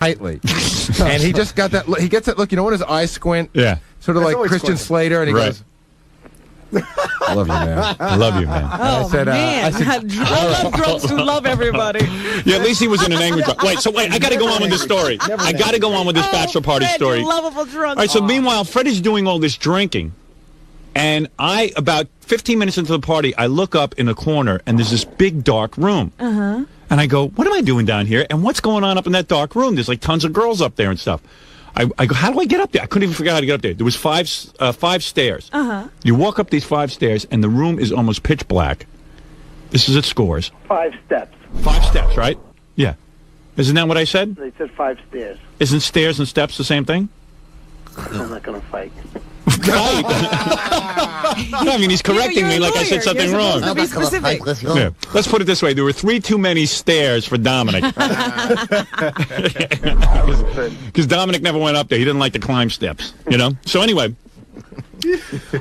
tightly. And he just got that look. He gets that look, you know, when his eyes squint? Yeah. Sort of like Christian Slater, and he goes, I love you, man. I love you, man. Oh, I said, man. I love drunks who love everybody. Yeah, at least he was in an angry drunk. Wait, I got to go on with this story. I got to go on with this bachelor party Fred, story. You lovable drunk. All right, so meanwhile, Fred is doing all this drinking. And about 15 minutes into the party, I look up in the corner, and there's this big, dark room. Uh-huh. And I go, what am I doing down here? And what's going on up in that dark room? There's like tons of girls up there and stuff. I go, how do I get up there? I couldn't even figure out how to get up there. There was five stairs. Uh-huh. You walk up these 5 stairs, and the room is almost pitch black. This is at Scores. 5 steps. 5 steps, right? Yeah. Isn't that what I said? They said 5 stairs. Isn't stairs and steps the same thing? I'm not going to fight. Right. I mean, he's correcting me like I said something wrong. To be specific. Yeah. Let's put it this way. There were 3 too many stairs for Dominic. Because Dominic never went up there. He didn't like to climb steps, you know? So anyway,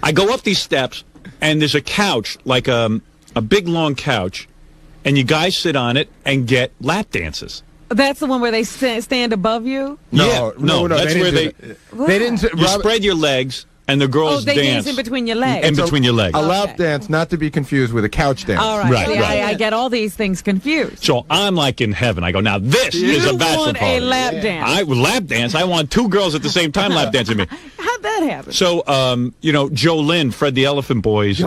I go up these steps, and there's a couch, like a big, long couch, and you guys sit on it and get lap dances. That's the one where they stand above you? No, that's where they didn't. You spread your legs, and the girls they dance in between your legs. In between your legs. A lap dance, not to be confused with a couch dance. All right. Right, See, right. I get all these things confused. So I'm like in heaven. I go, now this is a bachelor want party. a lap dance. Lap dance. I want 2 girls at the same time lap dancing me. How'd that happen? So, you know, Jolynn, Fred the Elephant Boy's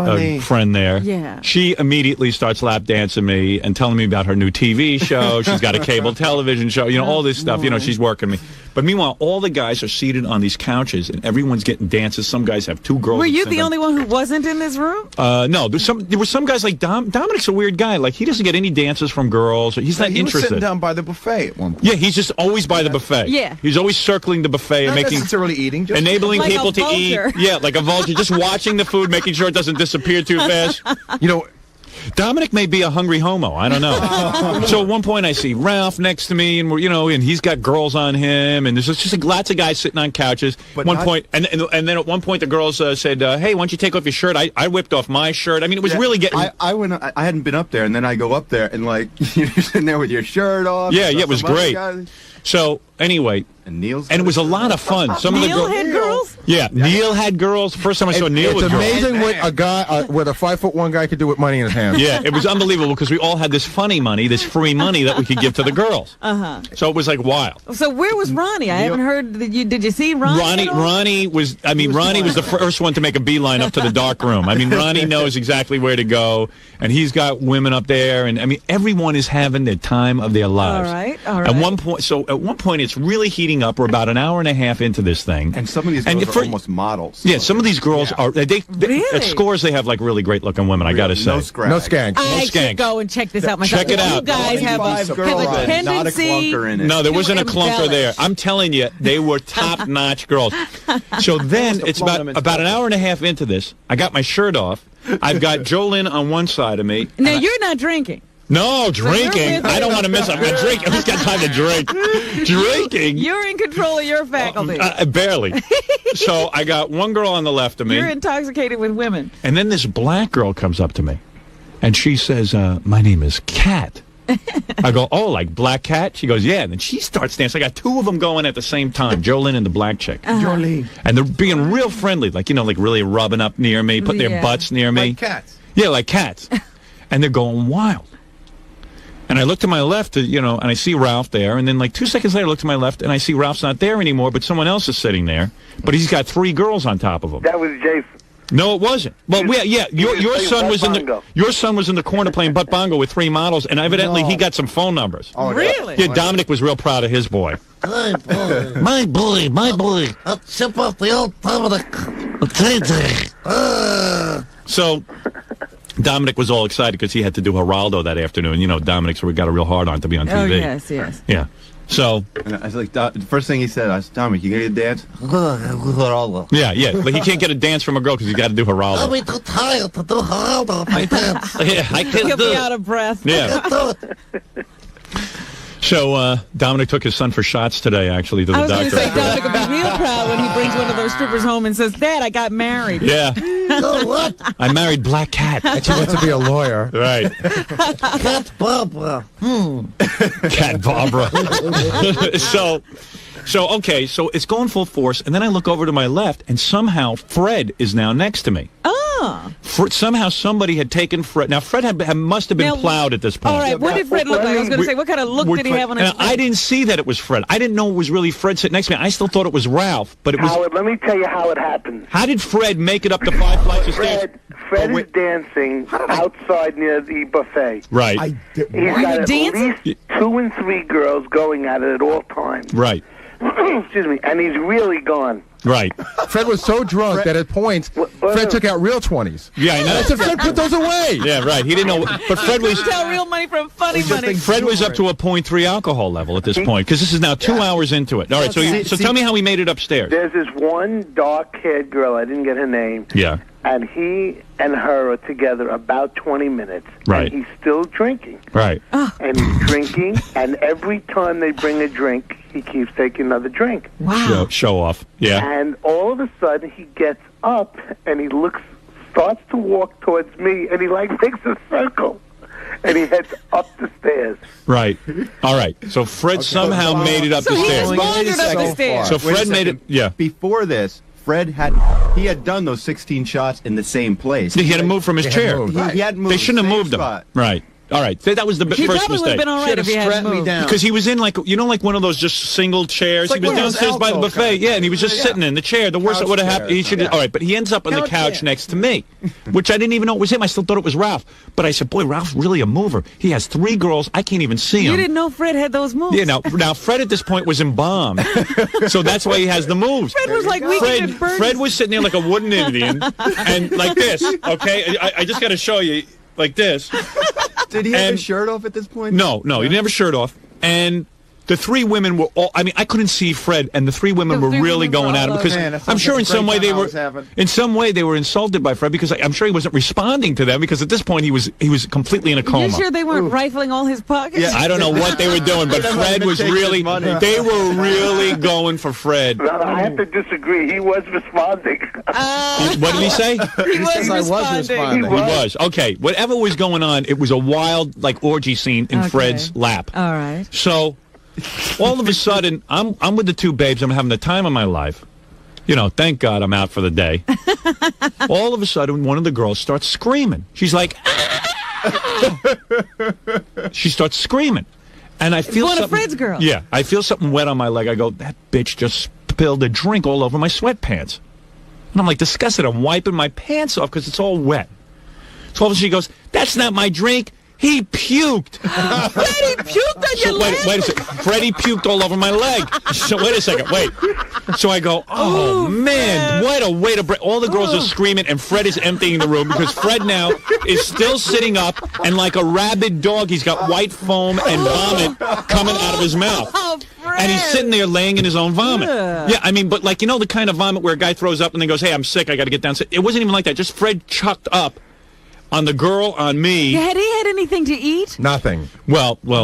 friend there, Yeah. she immediately starts lap dancing me and telling me about her new TV show. She's got a cable television show, you know, all this stuff. You know, she's working me. But meanwhile, all the guys are seated on these couches, and everyone's getting dances. Some guys have 2 girls. Were you the only one who wasn't in this room? No, there were some guys like Dominic's a weird guy. Like, he doesn't get any dances from girls. He's not He was interested. sitting down by the buffet at one point. Yeah, he's just always by the buffet. Yeah. He's always circling the buffet and Not making necessarily eating, just enabling Like a people to eat. vulture. Yeah, like a vulture, just watching the food, making sure it doesn't disappear too fast. You know, Dominic may be a hungry homo. I don't know. So at one point I see Ralph next to me, and we're, you know, and he's got girls on him, and there's just like lots of guys sitting on couches. But one not- point, and then at one point the girls said, "Hey, why don't you take off your shirt?" I whipped off my shirt. I mean, it was really getting. I hadn't been up there, and then I go up there, and like you're sitting there with your shirt off. Yeah, it was some other great. guys. So anyway, And it was a lot of fun. Some of the Neil had girls? Yeah, Neil had girls. First time I saw Neil it's with girls. amazing what a guy, what a 5'1" guy could do with money in his hand. Yeah, it was unbelievable because we all had this funny money, this free money that we could give to the girls. Uh-huh. So it was like wild. So where was Ronnie? I haven't heard. Did you see Ronnie? Ronnie was the first one to make a beeline up to the dark room. I mean, Ronnie knows exactly where to go, and he's got women up there, and I mean, everyone is having the time of their lives. All right. At one point, it's really heating up. We're about an hour and a half into this thing, And some of these girls are almost models. Yeah, some of these girls are. They Really? At Scores, they have like really great looking women. I gotta say, No scratch. No skanks. I skanks. should go and check this out myself. Check it out. You guys have a tendency. Not a clunker in it. No, there wasn't a clunker there. embellish. I'm telling you, they were top-notch girls. So then, it's about an hour and a half into this. I got my shirt off. I've got Jolynn on one side of me. Now you're not drinking. No, drinking. I don't want to miss. I'm not drinking. Who's got time to drink? Drinking. You're in control of your faculty. Barely. So I got one girl on the left of me. You're intoxicated with women. And then this black girl comes up to me, and she says, "My name is Kat." I go, "Oh, like Black Cat?" She goes, "Yeah." And then she starts dancing. I got 2 of them going at the same time, Jolynn and the black chick. Jolene. And they're being real friendly, like, you know, like really rubbing up near me, putting their butts near me. Like cats. Yeah, like cats. And they're going wild. And I look to my left, and I see Ralph there. And then like 2 seconds later, I look to my left, and I see Ralph's not there anymore, but someone else is sitting there. But he's got 3 girls on top of him. That was Jason. No, it wasn't. Well, yeah, your son was in the corner playing butt bongo with 3 models, and evidently he got some phone numbers. Oh, Really? Yeah, Dominic was real proud of his boy. Hey, boy. My boy. I'll chip off the old Dominic. So Dominic was all excited because he had to do Geraldo that afternoon. You know, Dominic's got a real hard on to be on TV. Oh, yes. Yeah. So, And I was like, the first thing he said, I said, Dominic, you gonna get a dance? yeah. But he can't get a dance from a girl because he's got to do I'll Geraldo. be too tired to do Geraldo. I dance. Yeah, I can't He'll do be it. out of breath. Yeah. Do it. So, Dominic took his son for shots today, actually, to the I was going doctor. to say Dominic will be real proud when he brings one of those strippers home and says, "Dad, I got married." Yeah. what? I married Black Cat. And she wants to be a lawyer. Right. Cat Barbara. Cat Barbara. Okay, so it's going full force, and then I look over to my left, and somehow Fred is now next to me. Oh. Somehow somebody had taken Fred. Now, Fred must have been plowed at this point. All right, what did Fred look like? I was going to say, what kind of look did he have on his face? I didn't see that it was Fred. I didn't know it was really Fred sitting next to me. I still thought it was Ralph, but it was... Howard, let me tell you how it happened. How did Fred make it up the 5 flights of stairs? Fred is dancing outside near the buffet. Right. He's got at least 2 and 3 girls going at it at all times. Right. Excuse me. And he's really gone. Right. Fred was so drunk that at points, Fred took out real 20s. Yeah, I know. I said, Fred, put those away. Yeah, right. He didn't know. But Fred was... tell real money from funny money. Fred was up to a 0.3 alcohol level at this point, because this is now 2 hours into it. All right, so tell me how he made it upstairs. There's this one dark-haired girl. I didn't get her name. Yeah. And he and her are together about 20 minutes. Right. And he's still drinking. Right. And he's drinking, and every time they bring a drink, he keeps taking another drink. Wow. Show off. Yeah. And all of a sudden, he gets up, and he starts to walk towards me, and he, makes a circle. And he heads up the stairs. Right. All right. So Fred somehow made it up the stairs. So he wandered up the stairs. So Fred made it, yeah. Before this, Fred had done those 16 shots in the same place. He had to move from his chair. He had moved. They shouldn't have moved him. Right. All right. That was the first mistake. He probably would have been all right if he hadn't moved. Because he was in like one of those just single chairs. He was downstairs by the buffet. Yeah, and he was just sitting in the chair. The worst that would have happened, he should have. All right, but he ends up on the couch next to me, which I didn't even know it was him. I still thought it was Ralph. But I said, boy, Ralph's really a mover. He has 3 girls. I can't even see him. You didn't know Fred had those moves. Yeah, now Fred at this point was embalmed. So that's why he has the moves. Fred was like weekend at Bernie's. Fred was sitting there like a wooden Indian and like this, okay? I just got to show you. Like this. Did he have his shirt off at this point? No, he didn't have a shirt off. And the 3 women were all, I mean, I couldn't see Fred, and the 3 women were really going at him because I'm sure in some way they were insulted by Fred because I'm sure he wasn't responding to them because at this point he was completely in a coma. You sure they weren't rifling all his pockets? Yeah, I don't know what they were doing, but Fred was really, they were really going for Fred. Well, I have to disagree. He was responding. What did he say? He was responding. He was. Okay, whatever was going on, it was a wild, orgy scene in Fred's lap. All right. So, all of a sudden, I'm with the 2 babes. I'm having the time of my life. Thank God I'm out for the day. All of a sudden, one of the girls starts screaming. She's like, she starts screaming. And I feel one of Fred's girls. Yeah, I feel something wet on my leg. I go, that bitch just spilled a drink all over my sweatpants. And I'm like disgusted. I'm wiping my pants off because it's all wet. So all of a sudden she goes, that's not my drink. He puked. Freddie puked on your leg? Wait a second. Freddie puked all over my leg. So wait a second. Wait. So I go, oh man, what a way to break. All the girls are screaming and Fred is emptying the room because Fred now is still sitting up and like a rabid dog, he's got white foam and vomit coming out of his mouth. And he's sitting there laying in his own vomit. Yeah, I mean, but the kind of vomit where a guy throws up and then goes, hey, I'm sick, I got to get down. It wasn't even like that. Just Fred chucked up on the girl, on me. Had he had anything to eat? Nothing. Well, he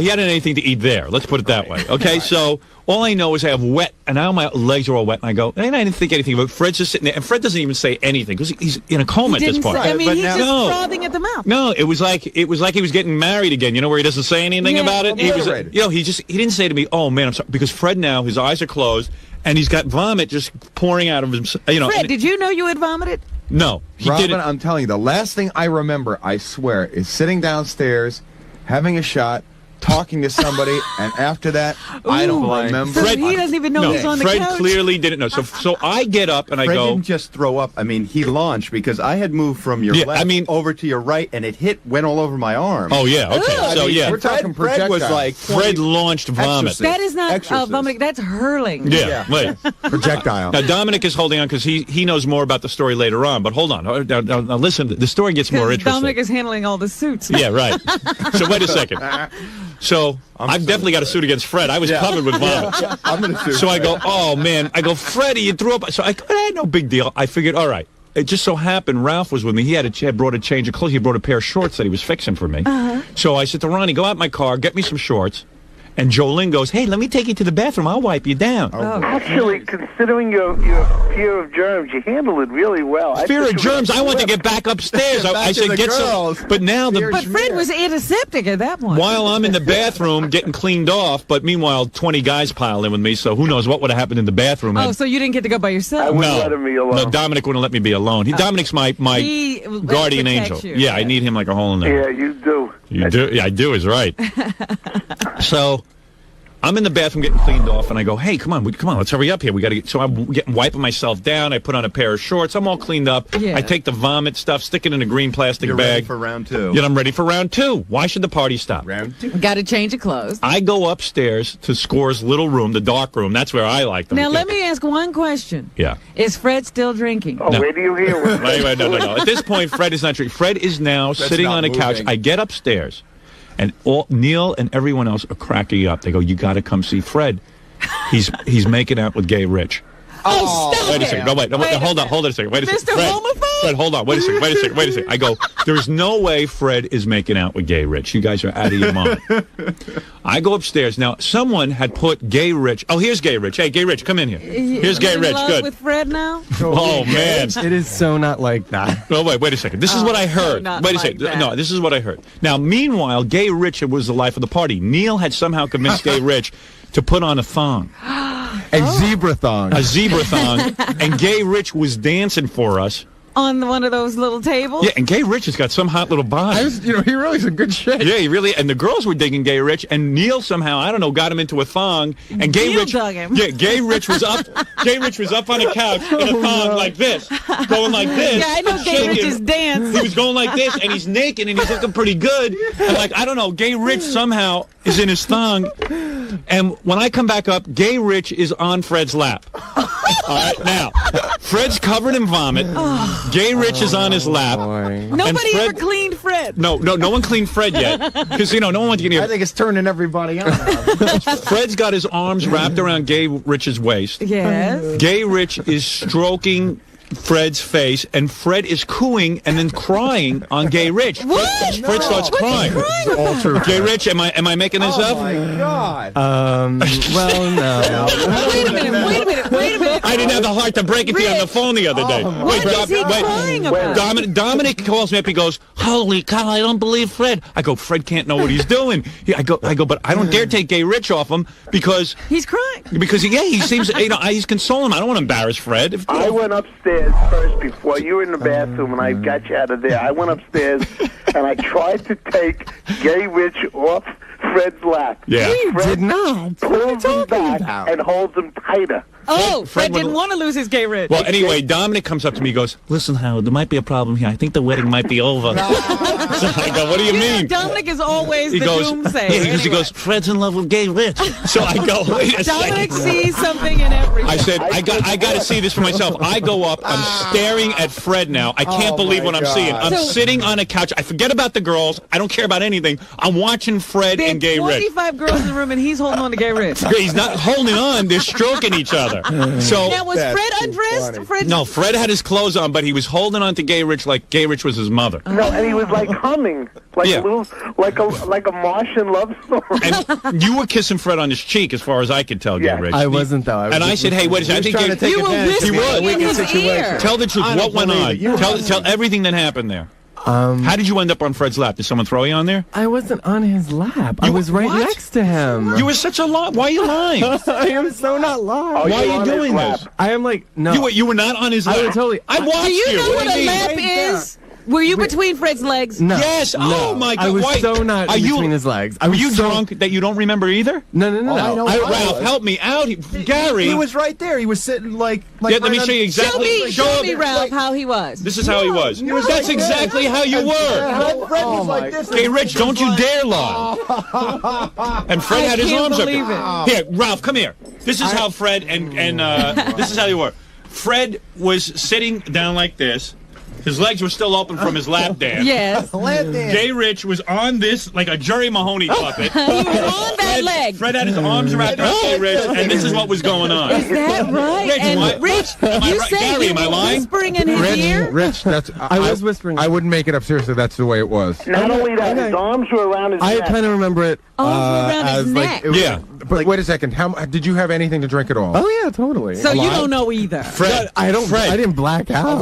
hadn't anything to eat there. Let's put it that way. Okay, so all I know is I have wet, and now my legs are all wet, and I go, and I didn't think anything about it. Fred's just sitting there, and Fred doesn't even say anything because he's in a coma at this point. He's just frothing at the mouth. No, it was like he was getting married again. Where he doesn't say anything about it. He didn't say to me, "Oh man, I'm sorry," because Fred now his eyes are closed and he's got vomit just pouring out of him. Fred, did you know you had vomited? No, he Robin, didn't. I'm telling you, the last thing I remember, I swear, is sitting downstairs, having a shot, talking to somebody, and after that, I don't remember. So he doesn't even know he's on the couch? Fred clearly didn't know. So I get up and I go. Fred didn't just throw up. I mean, he launched because I had moved from your left over to your right, and it went all over my arm. Oh, yeah, okay. So, yeah. We're talking Fred was like... Fred launched vomit. That is not vomit, that's hurling. Yeah, wait. Projectile. Now, Dominic is holding on because he knows more about the story later on, but hold on. Now listen, the story gets more interesting. Dominic is handling all the suits. Yeah, right. So wait a second. So I've definitely got a suit against Fred. I was covered with vomit. I'm going to sue. So I go, oh, man. I go, Freddie, you threw up. So I go, no big deal. I figured, all right. It just so happened Ralph was with me. He had brought a change of clothes. He brought a pair of shorts that he was fixing for me. So I said to Ronnie, go out in my car, get me some shorts, And Jolene goes, hey, let me take you to the bathroom. I'll wipe you down. Actually, considering your fear of germs, you handled it really well. Fear of germs? I want to get back upstairs. I said, get some. But now But Fred was antiseptic at that point. While I'm in the bathroom getting cleaned off, but meanwhile, 20 guys piled in with me, so who knows what would have happened in the bathroom. Oh, so you didn't get to go by yourself? I wouldn't let him be alone. No, Dominic wouldn't let me be alone. Dominic's my guardian angel. You. Yeah, I need him like a hole in there. Yeah, you do. You do? Yeah, I do is right. So I'm in the bathroom getting cleaned off, and I go, hey, come on, let's hurry up here. We got to get. So I'm wiping myself down. I put on a pair of shorts. I'm all cleaned up. Yeah. I take the vomit stuff, stick it in a green plastic You're bag. ready for round 2. Yeah, I'm ready for round 2. Why should the party stop? Round 2. Got to change your clothes. I go upstairs to Score's little room, the dark room. That's where I like them. Now, let me ask one question. Yeah. Is Fred still drinking? Oh, where do you hear it? Wait, no. At this point, Fred is not drinking. Fred is now sitting on a couch. I get upstairs, and Neil and everyone else are cracking up. They go, you got to come see Fred. He's making out with Gay Rich. Oh, stop Wait a second. No, wait. Hold on a second. Wait a second. Mr. Homophobe? Fred, hold on. Wait a second. I go, there's no way Fred is making out with Gay Rich. You guys are out of your mind. I go upstairs. Now, someone had put Gay Rich. Oh, here's Gay Rich. Hey, Gay Rich, come in here. Here's Gay Rich. Good. With Fred now? Oh, man. It is so not like that. No, wait a second. This is what I heard. Wait a second. No, this is what I heard. Now, meanwhile, Gay Rich was the life of the party. Neil had somehow convinced Gay Rich to put on a thong. A zebra thong. A zebra thong. And Gay Rich was dancing for us. On one of those little tables? Yeah, and Gay Rich has got some hot little body. He really is in good shape. Yeah, he really, and the girls were digging Gay Rich, and Neil somehow, I don't know, got him into a thong, and Gay Neil Rich dug him. Yeah, Gay Rich was up on a couch in a thong like this, going like this. Yeah, I know Gay Rich's dance. He was going like this, and he's naked, and he's looking pretty good. And like, I don't know, Gay Rich somehow is in his thong, and when I come back up, Gay Rich is on Fred's lap. All right, now, Fred's covered in vomit. Gay Rich is on his lap. Nobody ever cleaned Fred. No one cleaned Fred yet. Because, no one wants to get I think it's turning everybody on. Fred's got his arms wrapped around Gay Rich's waist. Yes. Gay Rich is stroking Fred's face, and Fred is cooing and then crying on Gay Rich. What? Fred starts crying. All true. Gay Rich, am I making this up? Oh my God. Well, no. Wait a minute. I didn't have the heart to break it to you on the phone the other day. What is he crying about? Dominic calls me up. He goes, "Holy cow! I don't believe Fred." I go, "Fred can't know what he's doing." I go, but I don't dare take Gay Rich off him because he's crying. Because he seems, he's consoling him. I don't want to embarrass Fred. I went upstairs first before you were in the bathroom, and I got you out of there. I went upstairs and I tried to take Gay Rich off Fred's lap. Yeah. Fred Did not. pulls him back and holds him tighter. Oh, Fred didn't want to lose his Gay Rich. Well, anyway, Dominic comes up to me and goes, "Listen, Howard, there might be a problem here. I think the wedding might be over." So I go, "What do you mean?" Dominic is always the doomsayer. Yeah, he goes, "Fred's in love with Gay Rich." So I go, "Wait a Dominic second." sees something in everything. I said, I got to see this for myself. I go up. I'm staring at Fred now. I can't believe what I'm seeing. I'm sitting on a couch. I forget about the girls. I don't care about anything. I'm watching Fred and Gay Rich. 25 girls in the room, and he's holding on to Gay Rich. He's not holding on. They're stroking each other. So Now, was Fred undressed? no, Fred had his clothes on, but he was holding on to Gay Rich like Gay Rich was his mother. No, and he was like humming, like a little, like a Martian love story. And you were kissing Fred on his cheek, as far as I could tell, Gay Rich. I wasn't, though. I said, "Hey, wait a second. I think take You were whispering in his ear. Tell the truth. What went on? Tell everything that happened there. How did you end up on Fred's lap? Did someone throw you on there? I wasn't on his lap. I was right next to him. You were such a lie. Why are you lying? I am so not lying. Oh, Why you're are you on doing his this? I am like, no. You were not on his lap. I would totally. I watched Do you know What what do a you lap mean? is? Were you between Fred's legs? No. Yes. No. Oh my God. I was Why? so not Are you- between his legs. Were you drunk that you don't remember either? No. Ralph, help me out. Gary. He was right there. He was sitting like Yeah, let me show you exactly. Show me, Ralph, how he was. This is how he was. That's exactly how you were. Fred was like this. Hey, Rich, don't you dare lie. And Fred had his can't arms up. believe it. Here, Ralph, come here. This is how Fred and this is how they were. Fred was sitting down like this, His legs were still open from his lap dance. Yes. Gay Rich was on this like a Jerry Mahoney puppet. He was on that leg. Fred had his arms wrapped around Gay Rich, and this is what was going on. Is that right? Rich, And Rich, you said Gary, you am I were lying? whispering in his ear? Rich, that's... I was whispering. I wouldn't make it up. Seriously, that's the way it was. Not only that, his arms were around his I neck. kind of remember it. Arms around his as, like, neck. it was- Yeah. But wait a second. Did you have anything to drink at all? Oh yeah, totally. So you don't know either. Fred, I don't. Fred. I didn't black out.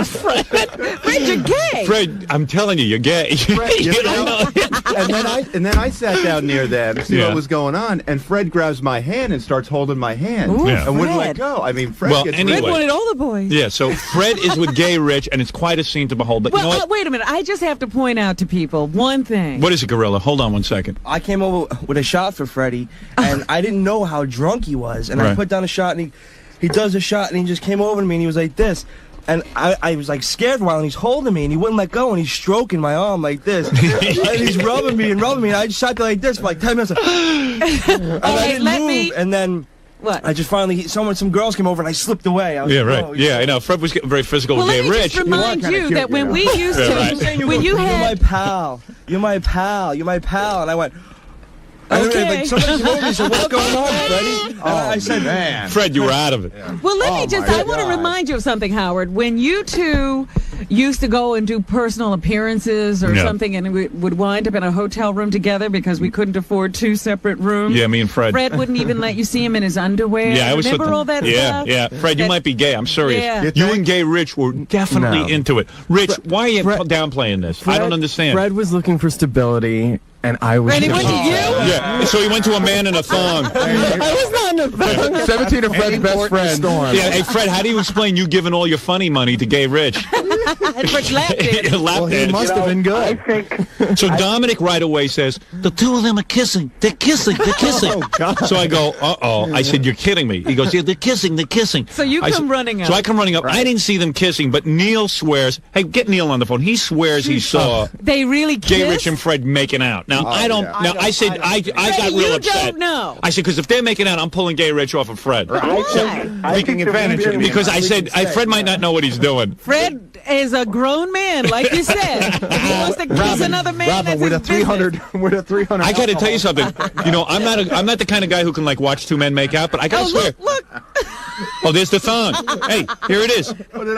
Fred, you're gay. Fred, I'm telling you, you're gay. You don't know. And then I sat down near them to see Yeah. what was going on, and Fred grabs my hand and starts holding my hand Ooh, Yeah. and wouldn't let Fred. go. I mean, Fred Well, gets anyway. Fred wanted all the boys. Yeah, so Fred is with Gay Rich, and it's quite a scene to behold. But you know Well, what? wait a minute. I just have to point out to people one thing. What is it, Gorilla? Hold on one second. I came over with a shot for Freddie, and I didn't know how drunk he was. And Right. I put down a shot, and he does a shot, and he just came over to me, and he was like this. And I was like scared for a while, and he's holding me, and he wouldn't let go, and he's stroking my arm like this. And he's rubbing me, and I just sat there like this for like 10 minutes. And I didn't move, and then... What? I just finally, some girls came over and I slipped away. I was Yeah, like, right. oh, Yeah, I know. Fred was getting very physical Well, with let Gay me Rich. just remind you that when we used to, Yeah, when you You're my had, pal. You're my pal. You're my pal. And I went, Okay. Like, somebody came over and said, what's going on, Freddie? And I said, Man. Fred, you were out of it. well, let me just, I want to remind you of something, Howard. When you two used to go and do personal appearances or Yeah. something, and we would wind up in a hotel room together because we couldn't afford 2 separate rooms. Yeah, me and Fred. Fred wouldn't even let you see him in his underwear. Yeah, I was Remember all that yeah, stuff? yeah. Fred, you That- might be gay. I'm serious. Yeah. You and Gay Rich were definitely No. into it. Rich, why are you Fred- downplaying this? I don't understand. Fred was looking for stability, and I was. And he went to you? Yeah, so he went to a man in a thong. I was not in a thong. 17 of Fred's best friends. Yeah, hey, Fred, how do you explain you giving all your funny money to Gay Rich? Fred laughed at it. Lap well, he dance. must have been I good. think So Dominic right away says, The two of them are kissing. They're kissing. They're kissing. so I go, uh-oh. I said, you're kidding me. He goes, Yeah, they're kissing. They're kissing. So you I come said- running out. So I come running up. I didn't see them kissing, but Neil swears. Hey, get Neil on the phone. He swears he saw They really Gay kissed? Rich and Fred making out. Now, I don't. yeah. Now, I said, I got Freddie, real you upset. don't know. I said, because if they're making out, I'm pulling Gay Rich off of Fred. Taking advantage of you. Because I said, Fred might not know what he's doing. Fred is a grown man, like you said. If he wants to kiss another man, that's with his a 300, with a 300. I got to tell you something. You know, I'm not the kind of guy who can like watch two men make out, but I got to swear. Look. Oh, there's the thong. Hey, here it is.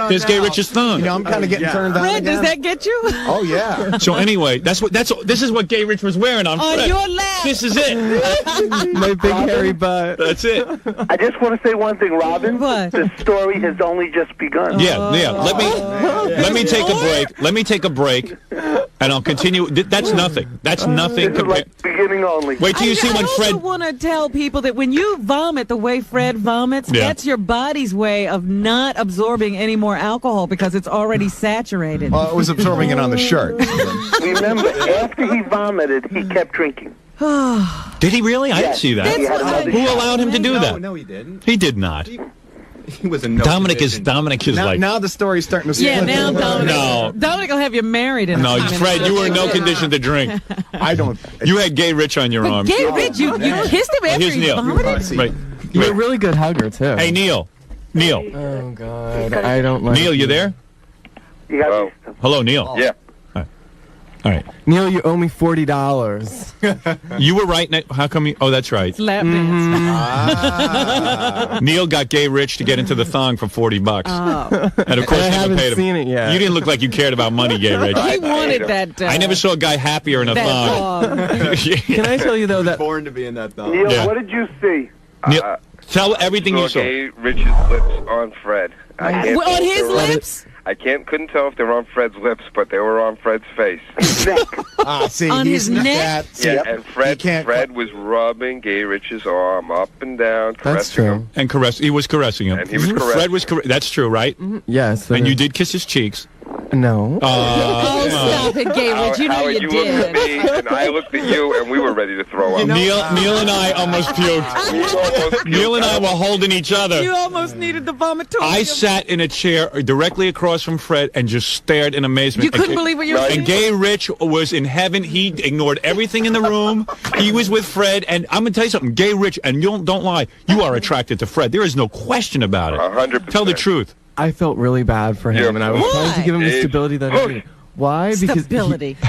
There's Gay Rich's thong. You know, I'm kind of getting turned on Fred, again. does that get you? Oh, yeah. So anyway, this is what Gay Rich was wearing on On Fred. your lap. This is it. My big hairy butt. That's it. I just want to say one thing, Robin. What? The story has only just begun. Yeah, yeah. Let me take a break. Let me take a break, and I'll continue. That's nothing. That's nothing. This is like beginning only. Wait till you see when I also Fred. want to tell people that when you vomit the way Fred vomits, Yeah. that's your body's way of not absorbing any more alcohol because it's already saturated. Well, it was absorbing it on the shirt. Remember, after he vomited, he kept drinking. Did he really? I didn't see that. He had another Who shot. allowed him to do that? No, he didn't. He did not. He was a no. Dominic is like. Now the story's starting to split. Yeah, now Dominic. No. Dominic will have you married in a No, few minutes. Fred, you were in no condition to drink. I don't. You had Gay Rich on your arm. Gay Rich, you kissed him after Here's he Neil. vomited? Right. You're a really good hugger too. Hey, Neil. Neil. Oh God, I don't like. Neil, you there? You got Hello, Neil. Yeah. All right. Neil, you owe me $40. You were right. How come you? Oh, that's right. Lap dance. Neil got Gay Rich to get into the thong for $40. Oh. And of course, I never haven't paid him. seen it yet. You didn't look like you cared about money, Gay Rich. He wanted that. I never saw a guy happier in a thong. That Can I tell you though that Born to be in that thong. Neil, Yeah. what did you see? Neil, tell everything you saw. Gay Rich's lips on Fred. I can't tell on if his they were- lips? couldn't tell if they were on Fred's lips, but they were on Fred's face. See, On he's his neck? that. Yeah, and He can't- Fred was rubbing Gay Rich's arm up and down, that's caressing him. true. And he was caressing him. And he was Fred was that's true, right? Yes. And you did kiss his cheeks. No. Oh, stop it, Gay Rich. You know Howard, you you looked at did. me, and I looked at you, and we were ready to throw up. Neil and I almost puked. We almost puked. Neil and I were holding each other. You almost needed the vomitorium. I sat in a chair directly across from Fred and just stared in amazement. You couldn't believe what you were And seeing? Gay Rich was in heaven. He ignored everything in the room. He was with Fred. And I'm going to tell you something. Gay Rich, and you don't lie, you are attracted to Fred. There is no question about it. 100%. Tell the truth. I felt really bad for him, and I was trying to give him the stability that he needed. Why? Because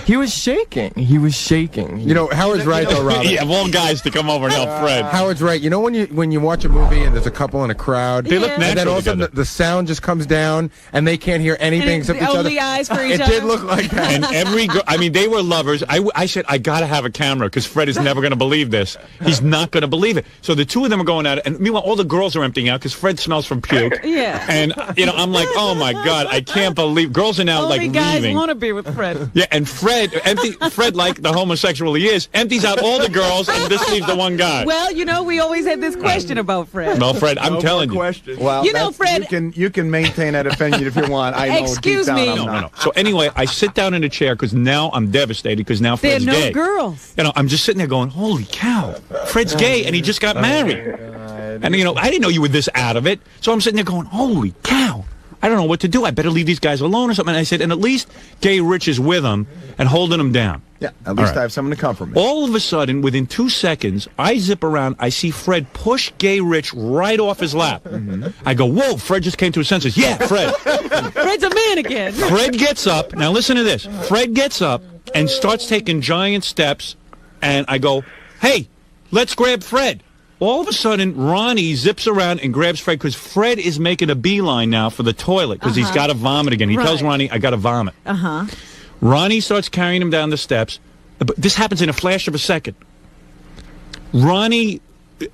he was shaking. He was shaking. You know, Howard's right though, Robin. Yeah, of all guys to come over and help Fred. Howard's right. You know when you watch a movie and there's a couple in a crowd, they look natural and then all of a sudden the sound just comes down and they can't hear anything except each other. Only eyes for each other. It did look like that. And every girl, I mean, they were lovers. I said, I got to have a camera because Fred is never going to believe this. He's not going to believe it. So the two of them are going at it. And meanwhile, all the girls are emptying out because Fred smells from puke. Yeah. And, you know, I'm like, oh, my God, I can't believe. Girls are now, Only like, guys leaving. want to be with Fred. Yeah, and Fred, like the homosexual he is, empties out all the girls and just leaves the one guy. Well, you know, we always had this question about Fred. Well, Fred, I'm telling you. Well, you know, Fred. You can maintain that opinion if you want. I know. Excuse deep down me. I'm No. not. So anyway, I sit down in a chair because now I'm devastated because now There are Fred's no gay. girls. You know, I'm just sitting there going, holy cow, Fred's gay and he just got married. And, you know, I didn't know you were this out of it. So I'm sitting there going, holy cow. I don't know what to do. I better leave these guys alone or something. And I said, and at least Gay Rich is with him and holding him down. Yeah, at least I have someone to comfort me. All of a sudden, within 2 seconds, I zip around. I see Fred push Gay Rich right off his lap. I go, whoa, Fred just came to his senses. Yeah, Fred. Fred's a man again. Fred gets up. Now listen to this. Fred gets up and starts taking giant steps. And I go, hey, let's grab Fred. All of a sudden, Ronnie zips around and grabs Fred because Fred is making a beeline now for the toilet because he's got to vomit again. He tells Ronnie, I got to vomit. Ronnie starts carrying him down the steps. But this happens in a flash of a second.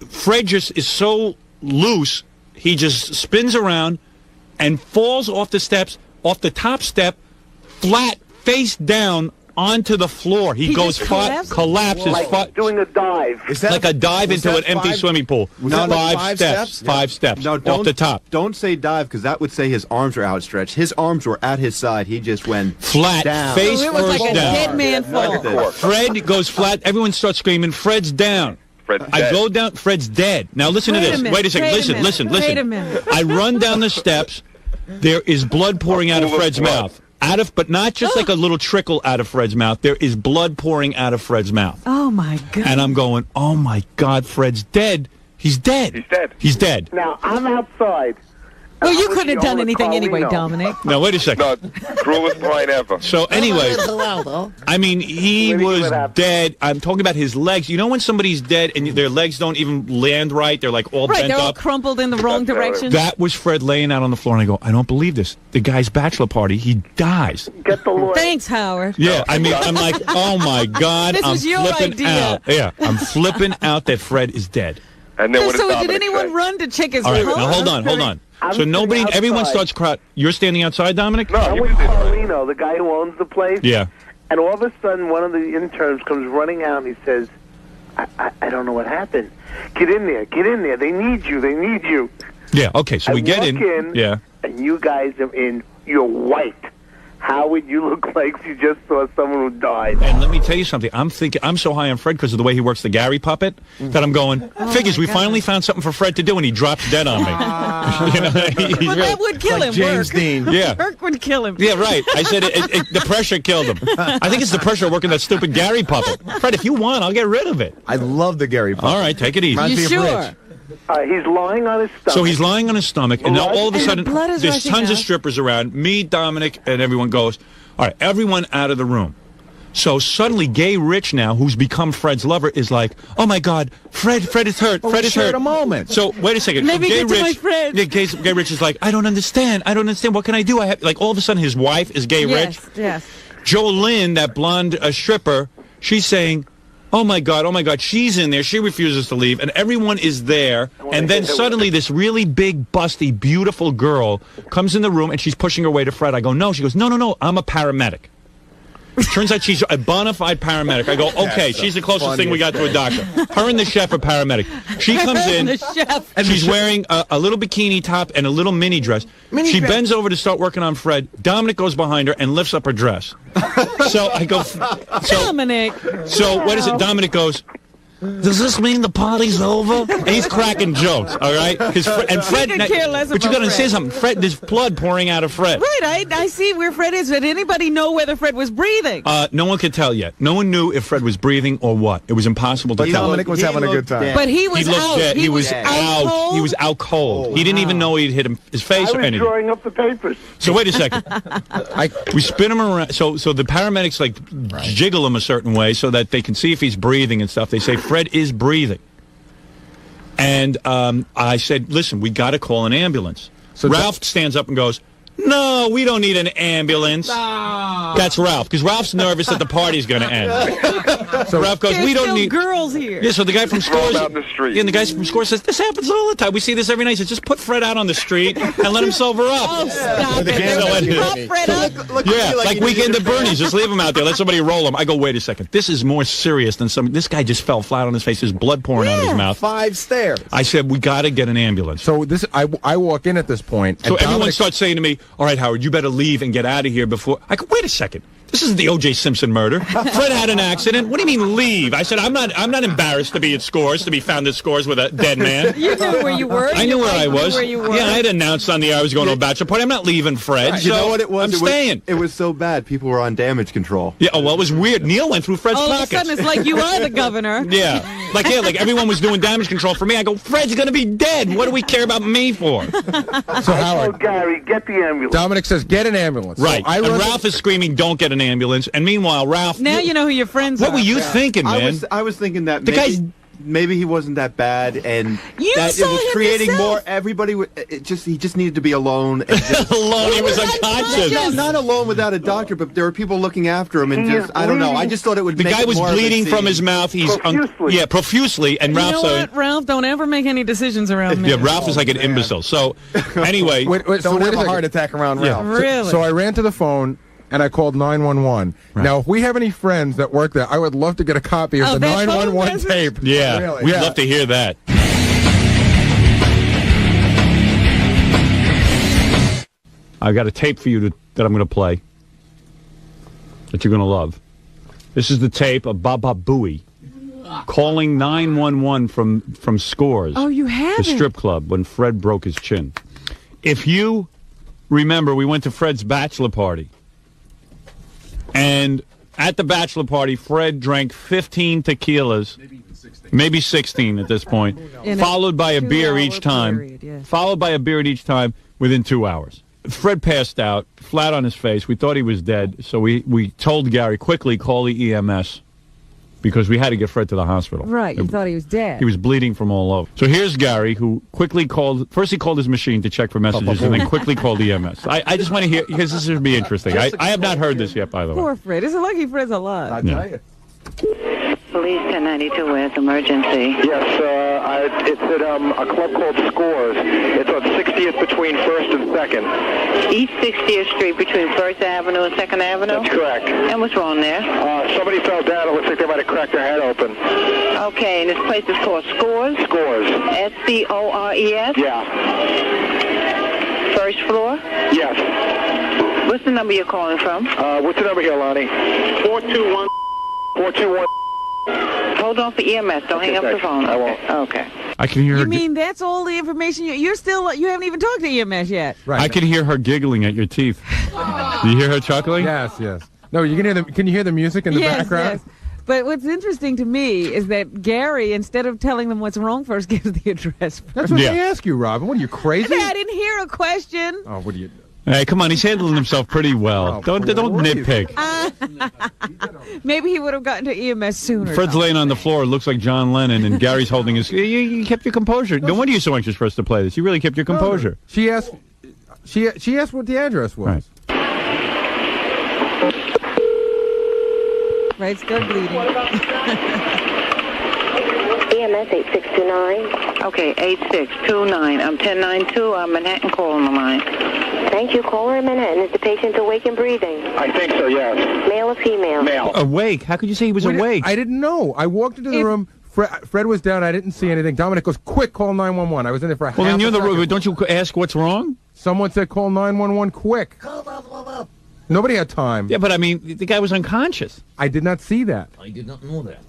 Fred just is so loose, he just spins around and falls off the steps, off the top step, flat, face down, onto the floor. He goes collapses. Like doing a dive. Is that like a dive into an empty swimming pool. No, Five steps. 5 steps. No, off the top. Don't say dive because that would say his arms are outstretched. His arms were at his side. He just went flat, down. face It was first like a down. dead man fall. Fred goes flat. Everyone starts screaming, Fred's down. Fred's I dead. go down. Fred's dead. Now listen to this. Wait a second. Listen. Wait a minute. I run down the steps. There is blood pouring out of Fred's mouth. But not just like a little trickle out of Fred's mouth. There is blood pouring out of Fred's mouth. Oh, my God. And I'm going, oh, my God, Fred's dead. He's dead. He's dead. He's dead. Now, I'm outside. Well, you couldn't have done anything anyway, Dominic. Now, wait a second. No, cruelest line ever. So, anyway, I mean, he was dead. I'm talking about his legs. You know when somebody's dead and their legs don't even land right? They're like all bent They're all up? crumpled in the wrong direction. That was Fred laying out on the floor, and I go, I don't believe this. The guy's bachelor party, he dies. Get the lawyer. Thanks, Howard. Yeah, I mean, I'm like, oh, my God. This I'm was your flipping idea. out. Yeah, I'm flipping out that Fred is dead. And then what So does did Dominic anyone say? run to check his All right, pulse? now hold on. I'm So nobody, sitting everyone outside. starts crying. You're standing outside, Dominic? No, I'm you with did it. Carlino, the guy who owns the place. Yeah. And all of a sudden, one of the interns comes running out and he says, I don't know what happened. Get in there. They need you. Yeah, okay, so we get walk in, Yeah. and you guys are in. You're white. How would you look like if you just saw someone who died? And let me tell you something. I'm thinking, I'm so high on Fred because of the way he works the Gary puppet that I'm going, figures, we finally found something for Fred to do, and he drops dead on me. You know, he's Well, that would kill him. James Work. Dean. Yeah. Work would kill him. Yeah, right. I said the pressure killed him. I think it's the pressure of working that stupid Gary puppet. Fred, if you want, I'll get rid of it. I love the Gary puppet. All right, take it easy. Reminds You me of sure? Rich. He's lying on his stomach. So he's lying on his stomach, and now all of a And the sudden, blood is there's rushing tons of out. strippers around. Me, Dominic, and everyone goes, all right, everyone out of the room. So suddenly, Gay Rich now, who's become Fred's lover, is like, oh my God, Fred is hurt. Fred is hurt. A moment. So wait a second. Let me Gay get to Rich, my friend. Yeah, Gay Rich is like, I don't understand. What can I do? I have like all of a sudden his wife is Gay Rich. Yes. Jolynn, that blonde stripper, she's saying, oh my God, she's in there. She refuses to leave, and everyone is there. And then suddenly this really big, busty, beautiful girl comes in the room, and she's pushing her way to Fred. I go, no. She goes, no, I'm a paramedic. Turns out she's a bona fide paramedic. I go, okay, she's the closest thing we got to a doctor. Her and the chef are paramedic. She comes in. The chef. And she's wearing a little bikini top and a little mini dress. She bends over to start working on Fred. Dominic goes behind her and lifts up her dress. So I go, Dominic. so what is it? Dominic goes, Does this mean the party's over? And he's cracking jokes, all right? Fred could care less but you got to about say Fred. something. Fred, there's blood pouring out of Fred. Right, I see where Fred is. Did anybody know whether Fred was breathing? No one could tell yet. No one knew if Fred was breathing or what. It was impossible to tell. Dominic was having a good time. But he was out. Dead. He was out. cold? He was out cold. He didn't even know he'd hit his face or I was anything. drawing up the papers. So wait a second. We spin him around. So the paramedics jiggle him a certain way so that they can see if he's breathing and stuff. They say Fred is breathing. And I said, listen, we got to call an ambulance. So Ralph stands up and goes, no, we don't need an ambulance. No. That's Ralph, because Ralph's nervous that the party's going to end. So Ralph goes, we don't need girls here. Yeah, so the guy from Scores, out in the street. Yeah, and the guy from Scores says, this happens all the time. We see this every night. He says, just put Fred out on the street and let him sober up. Oh, stop it. Prop Fred up. Yeah, like Weekend at Bernie's. Just leave him out there. Let somebody roll him. I go, wait a second. This is more serious than some. This guy just fell flat on his face. There's blood pouring out of his mouth. 5 stairs. I said, we got to get an ambulance. So I walk in at this point. So everyone starts saying to me, all right, Howard, you better leave and get out of here before. I go, wait a second. This isn't the O.J. Simpson murder. Fred had an accident. What do you mean leave? I said, I'm not embarrassed to be at Scores, to be found at Scores with a dead man. You knew where you were. I knew where I was. Where you were. Yeah, I had announced on the air I was going to a bachelor party. I'm not leaving Fred. Right. You know what it was? I'm staying. It was so bad. People were on damage control. Yeah, well, it was weird. Neil went through Fred's All pockets. of a sudden, it's like you are the governor. Yeah, like everyone was doing damage control for me. I go, Fred's going to be dead. What do we care about me for? So Howard, Gary, get the ambulance. Dominic says, get an ambulance. Right. So And Ralph is screaming, don't get an ambulance. And meanwhile, Ralph. Now you know who your friends are. What were you thinking, man? I was thinking that The guy's. maybe he wasn't that bad, and You that saw it was him creating yourself. more. Everybody, he just needed to be alone. And just, Alone, he was unconscious. not alone without a doctor, but there were people looking after him, and just I don't know. I just thought it would. The make guy it was more of a bleeding from scene. his mouth. He's Profusely. profusely. And You Ralph know said, what, Ralph? Don't ever make any decisions around me. yeah, Ralph is like an imbecile. So anyway, Don't have a heart attack around Ralph. Really? So I ran to the phone and I called 911. Right. Now, if we have any friends that work there, I would love to get a copy of the that phone 911 message? tape. yeah, Really, we'd yeah. love to hear that. I got a tape for you that I'm going to play that you're going to love. This is the tape of Baba Booey calling 911 from Scores. Oh, you have the it. strip club when Fred broke his chin. If you remember, we went to Fred's bachelor party. And at the bachelor party, Fred drank 15 tequilas, maybe 16 at this point, In a followed by a beer 2-hour each time, period, yes. followed by a beer at each time within 2 hours. Fred passed out, flat on his face. We thought he was dead, so we told Gary, quickly call the EMS, because we had to get Fred to the hospital. Right, you thought he was dead. He was bleeding from all over. So here's Gary, who quickly called. First, he called his machine to check for messages, and then quickly called EMS. I just want to hear, because this should be interesting. I have not heard this yet, by the way. Poor Fred. It's lucky Fred's alive. Yeah. Police 1092 with emergency. Yes, it's at a club called Scores. It's on 60th between 1st and 2nd. East 60th Street between 1st Avenue and 2nd Avenue? That's correct. And what's wrong there? Somebody fell down. It looks like they might have cracked their head open. Okay, and this place is called Scores? Scores. S-C-O-R-E-S? Yeah. First floor? Yes. What's the number you're calling from? What's the number here, Lonnie? 421. 421. Hold on for EMS. Don't hang up the phone. I won't. Okay. I can hear her. You mean that's all the information you haven't even talked to EMS yet? Right. I can hear her giggling at your teeth. Do you hear her chuckling? Yes. No, you can hear Can you hear the music in the background? Yes. But what's interesting to me is that Gary, instead of telling them what's wrong first, gives the address first. That's what they ask you, Robin. What are you, crazy? I didn't hear a question. Oh, what are you... Hey, come on, he's handling himself pretty well. Don't nitpick. Maybe he would have gotten to EMS sooner. Fred's laying on the floor. It looks like John Lennon, and Gary's holding his. You kept your composure. No wonder you're so anxious for us to play this. You really kept your composure. She asked. She asked what the address was. Right. Right, still bleeding. EMS 8629. Okay, 8629. I'm 1092. I'm Manhattan calling the line. Thank you. Caller in Manhattan. Is the patient awake and breathing? I think so, yes. Male or female? Male. Awake? How could you say he was awake? I didn't know. I walked into the room. Fred was down. I didn't see anything. Dominic goes, quick, call 911. I was in there for a half Well, then you're the. second. Don't you ask what's wrong? Someone said call 911 quick. Nobody had time. Yeah, but I mean, the guy was unconscious. I did not see that. I did not know that.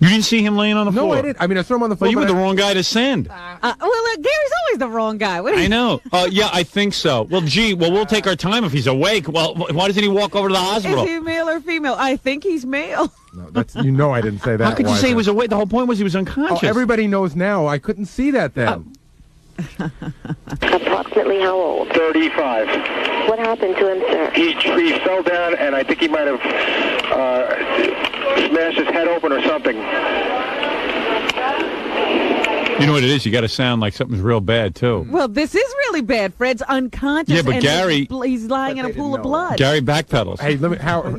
You didn't see him laying on the floor? No, I didn't. I mean, I saw him on the floor. Well, you were the wrong guy to send. Gary's always the wrong guy. I know. Yeah, I think so. Well, we'll take our time if he's awake. Well, why doesn't he walk over to the hospital? Is he male or female? I think he's male. No, I didn't say that. How could you say he was awake? The whole point was he was unconscious. Oh, everybody knows now. I couldn't see that then. Approximately how old? 35. What happened to him, sir? He fell down, and I think he might have smashed his head open or something. You know what it is? You got to sound like something's real bad, too. Well, this is really bad. Fred's unconscious. Yeah, but and Gary... He's lying in a pool of blood. Gary backpedals. Hey,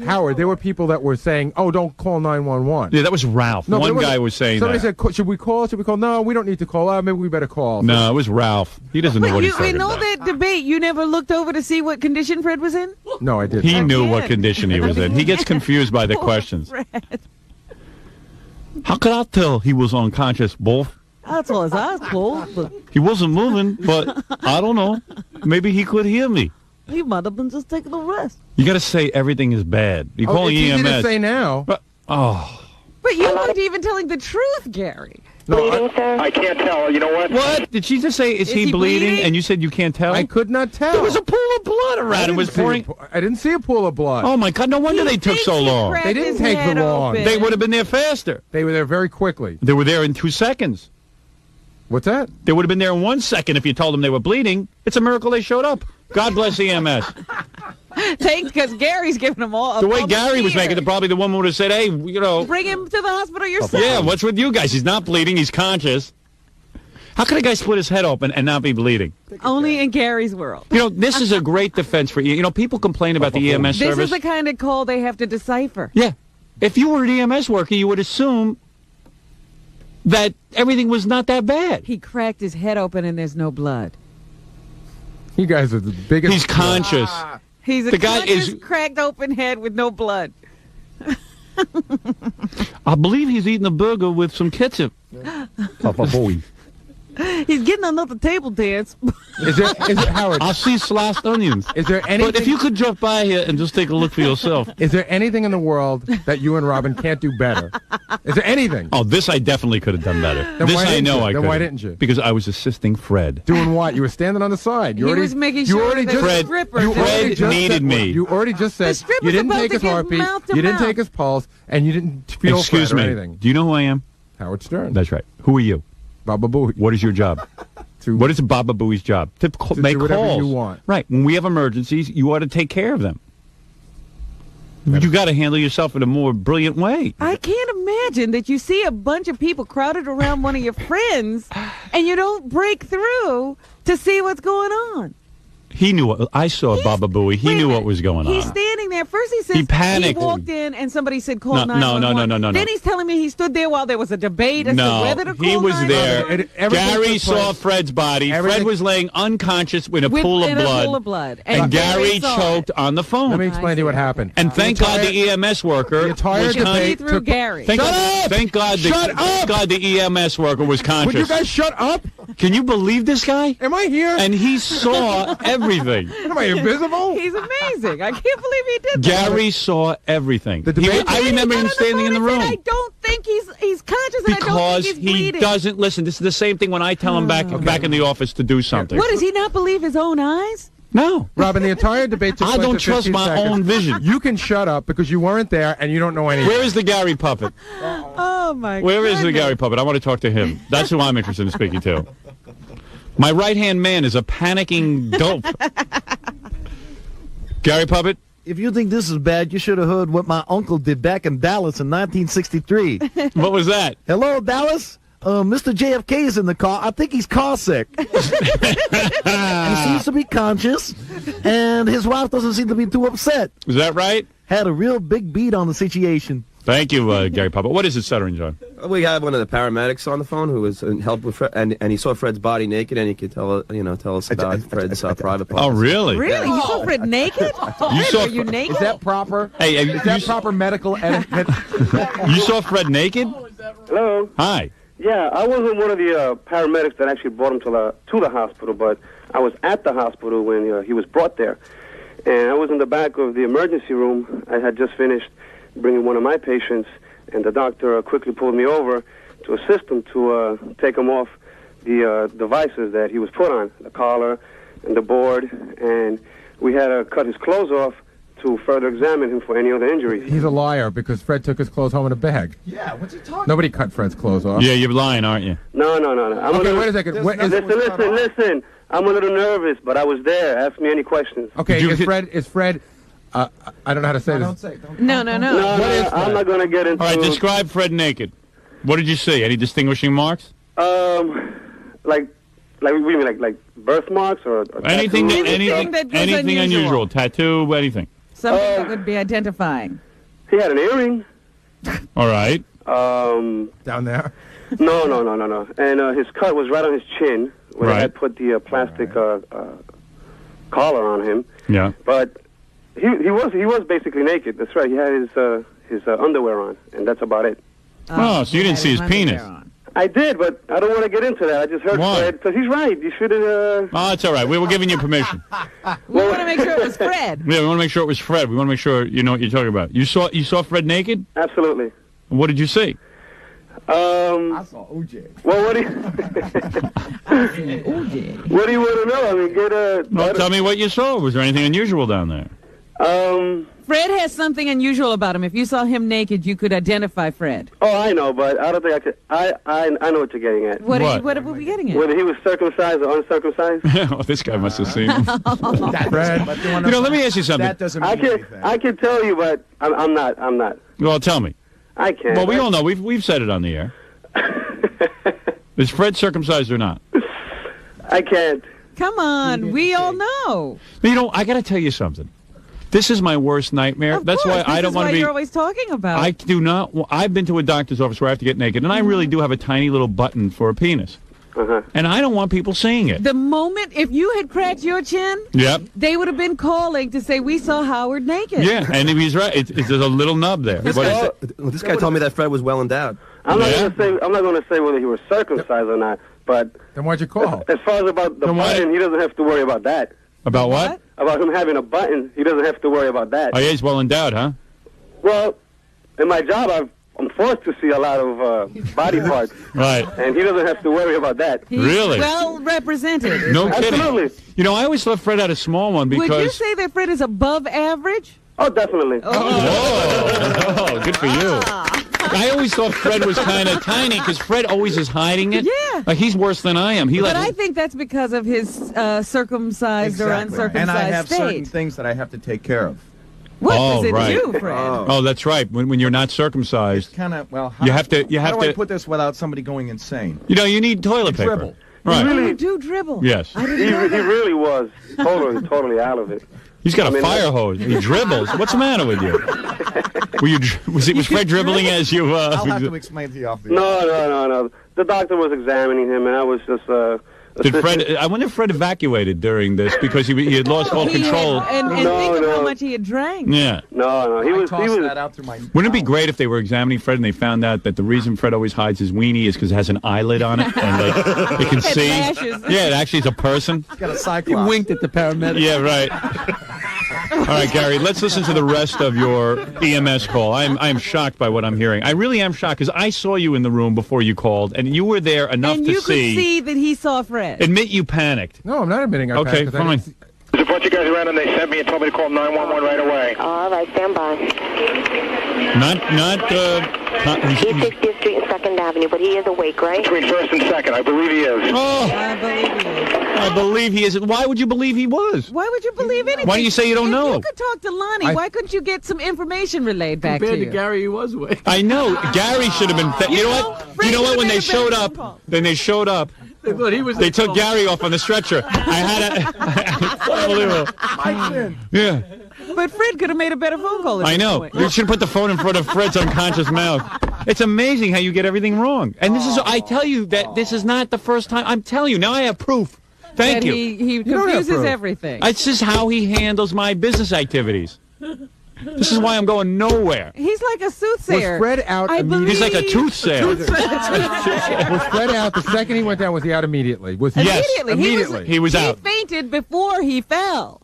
Howard, there were people that were saying, oh, don't call 911. Yeah, that was Ralph. No, one guy was saying somebody that. Said, should we call? Should we call? No, we don't need to call. Maybe we better call. No, it was Ralph. He doesn't know what he's talking about. But in all that debate, you never looked over to see what condition Fred was in? No, I didn't. He knew what condition he was in. He gets confused by the questions. Fred. How could I tell he was unconscious, both? That's all his eyes closed. But he wasn't moving, but I don't know. Maybe he could hear me. He might have been just taking a rest. You got to say everything is bad. You call it's EMS. Easy to say now. But you weren't even telling the truth, Gary. Bleeding, sir? I can't tell. You know what? What? Did she just say, is he bleeding? And you said you can't tell? I could not tell. There was a pool of blood around. It was pouring. I didn't see a pool of blood. Oh, my God. No wonder they took so long. They didn't take the long. They would have been there faster. They were there very quickly. They were there in 2 seconds. What's that? They would have been there in 1 second if you told them they were bleeding. It's a miracle they showed up. God bless EMS. Thanks, because Gary's giving them all. The way Gary was making it, probably the woman would have said, hey, bring him to the hospital yourself. Yeah, what's with you guys? He's not bleeding. He's conscious. How could a guy split his head open and not be bleeding? Only in Gary's world. This is a great defense for you. People complain about the EMS service. This is the kind of call they have to decipher. Yeah. If you were an EMS worker, you would assume that everything was not that bad. He cracked his head open and there's no blood. You guys are the biggest. He's conscious. He's a conscious, cracked open head with no blood. I believe he's eating a burger with some ketchup. Papa boy. He's getting another table dance. Is it Howard? I see sliced onions. Is there anything? But if you could drop by here and just take a look for yourself. Is there anything in the world that you and Robin can't do better? Is there anything? Oh, this I definitely could have done better. Then This I know I could. Then why didn't you? Because I was assisting Fred. Doing what? You were standing on the side. He was making sure that the stripper Fred needed me. You already just said you didn't take his heartbeat, you didn't take his pulse, and you didn't feel Excuse Fred or me. anything. Do you know who I am? Howard Stern. That's right. Who are you? Baba Booey. What is your job? What is Baba Booey's job? To make do whatever calls. you want. Right. When we have emergencies, you ought to take care of them. You got to handle yourself in a more brilliant way. I can't imagine that you see a bunch of people crowded around one of your friends and you don't break through to see what's going on. He knew what I saw. Baba Booey. He knew what was going on. He's standing there. First he says he panicked. He walked in and somebody said call No. 911. Then he's telling me he stood there while there was a debate as to whether to call he was 911. there. Gary saw Fred's body. Fred was laying unconscious in a pool of blood. And Gary choked on the phone. Let me explain to you what happened. And thank God the EMS worker was debate through Gary. Thank God the EMS worker was conscious. Would you guys shut up? Can you believe this guy? Am I here? And he saw everything. Am I invisible? He's amazing. I can't believe he did that. Gary saw everything. I remember him standing in the room. I don't think he's conscious, and I don't because think he's bleeding. he doesn't listen. This is the same thing when I tell him back in the office to do something. What, does he not believe his own eyes? No. Robin, the entire debate took I place don't in trust 15 my seconds. own vision. You can shut up because you weren't there and you don't know anything. Where is the Gary puppet? Oh, my God. Where is the Gary puppet? I want to talk to him. That's who I'm interested in speaking to. My right-hand man is a panicking dope. Gary Puppet? If you think this is bad, you should have heard what my uncle did back in Dallas in 1963. What was that? Hello, Dallas? Mr. JFK is in the car. I think he's car sick. He seems to be conscious, and his wife doesn't seem to be too upset. Is that right? Had a real big beat on the situation. Thank you, Gary Puppet. What is it, Stuttering John? We had one of the paramedics on the phone who was in help with Fred, and he saw Fred's body naked, and he could tell us about Fred's private parts. Oh, really? Really? You saw Fred naked? Are you naked? Is that proper? Hey, is that proper medical etiquette? You saw Fred naked? Hello. Hi. Yeah, I wasn't one of the paramedics that actually brought him to the hospital, but I was at the hospital when he was brought there. And I was in the back of the emergency room. I had just finished bringing one of my patients, and the doctor quickly pulled me over to assist him to take him off the devices that he was put on, the collar and the board, and we had to cut his clothes off to further examine him for any other injuries. He's a liar because Fred took his clothes home in a bag. Yeah, what's he talking? Nobody cut Fred's clothes off. Yeah, you're lying, aren't you? No. Okay, wait a second. Listen. I'm a little nervous, but I was there. Ask me any questions. Okay, is Fred? I don't know how to say this. No. I'm not going to get into. All right, describe Fred naked. What did you see? Any distinguishing marks? Like what do you mean, like birthmarks or anything that was unusual? Tattoo, anything? Something that would be identifying. He had an earring. All right. Down there? No. And his cut was right on his chin, where they had put the plastic collar on him. Yeah. But he was basically naked. That's right. He had his underwear on, and that's about it. Oh, so you didn't see his penis? I did, but I don't want to get into that. I just heard Fred, because he's right. You should have... Oh, it's all right. We were giving you permission. We want to make sure it was Fred. Yeah, we want to make sure it was Fred. We want to make sure you know what you're talking about. You saw Fred naked? Absolutely. What did you see? I saw OJ. Well, what do you... What do you want to know? I mean, tell me what you saw. Was there anything unusual down there? Fred has something unusual about him. If you saw him naked, you could identify Fred. Oh, I know, but I don't think I could. I know what you're getting at. What are we getting at? Whether he was circumcised or uncircumcised. Oh, this guy must have seen him. Fred. Let me ask you something. That doesn't mean anything. I can tell you, but I'm not. Well, tell me. I can't. Well, we all know. We've said it on the air. Is Fred circumcised or not? I can't. Come on, we all know. I got to tell you something. This is my worst nightmare. That's why I don't want to be. You're always talking about. I do not. I've been to a doctor's office where I have to get naked, and I really do have a tiny little button for a penis. And I don't want people seeing it. The moment, if you had cracked your chin, they would have been calling to say, we saw Howard naked. Yeah, and if he's right, there's a little nub there. This guy told me that Fred was well endowed. I'm not going to say whether he was circumcised or not, but... Then why'd you call? As far as about the button, he doesn't have to worry about that. About what? About him having a button, he doesn't have to worry about that. Oh, yeah, he's well endowed, huh? Well, in my job, I'm forced to see a lot of body parts. Right. And he doesn't have to worry about that. He's really? well represented. No kidding. Absolutely. I always thought Fred had a small one because... Would you say that Fred is above average? Oh, definitely. Oh, good for you. I always thought Fred was kind of tiny because Fred always is hiding it. Yeah. Like he's worse than I am. But I think that's because of his circumcised or uncircumcised and I have state. certain things that I have to take care of. What does it do, Fred? Oh, that's right. When you're not circumcised, it's kind of you have to. How do I put this without somebody going insane? You need toilet paper. Dribble. Right. You do dribble. Yes. He really was totally out of it. He's got a fire hose. He dribbles. What's the matter with you? Was Fred dribbling as you? I'll have to explain to you off the air. No. The doctor was examining him, and I was just. Did Fred? I wonder if Fred evacuated during this because he had lost all control. And think of how much he had drank. Yeah. No. He was that out through my. Wouldn't it be great if they were examining Fred and they found out that the reason Fred always hides his weenie is because it has an eyelid on it and they can see? Yeah, it actually is a person. He's got a cyclops. He winked at the paramedic. Yeah, right. All right, Gary, let's listen to the rest of your EMS call. I'm shocked by what I'm hearing. I really am shocked because I saw you in the room before you called, and you were there enough and to you could see that he saw Fred. Admit you panicked. No, I'm not admitting I panicked. Okay, fine. There's a bunch of guys around, and they sent me and told me to call 911 right away. All right, stand by. He's 60th Street and 2nd Avenue, but he is awake, right? Between 1st and 2nd, I believe he is. Oh, I believe he is. I believe he is. Why would you believe he was? Why would you believe anything? Why do you say you don't know? If you could talk to Lonnie, why couldn't you get some information relayed back to you? Compared to Gary, he was awake. I know. Gary should have been... You know what? You know what? When they showed up, They thought he was. They took Gary off on the stretcher. I had a... Unbelievable. Yeah. But Fred could have made a better phone call. I know. You should put the phone in front of Fred's unconscious mouth. It's amazing how you get everything wrong. And this is... I tell you that this is not the first time. I'm telling you. Now I have proof. Thank you. He confuses everything. It's just how he handles my business activities. This is why I'm going nowhere. He's like a soothsayer. Was Fred out immediately? He's like a tooth sayer. Was Fred out the second he went down? Was he out immediately? Yes, immediately. He was out. He fainted before he fell.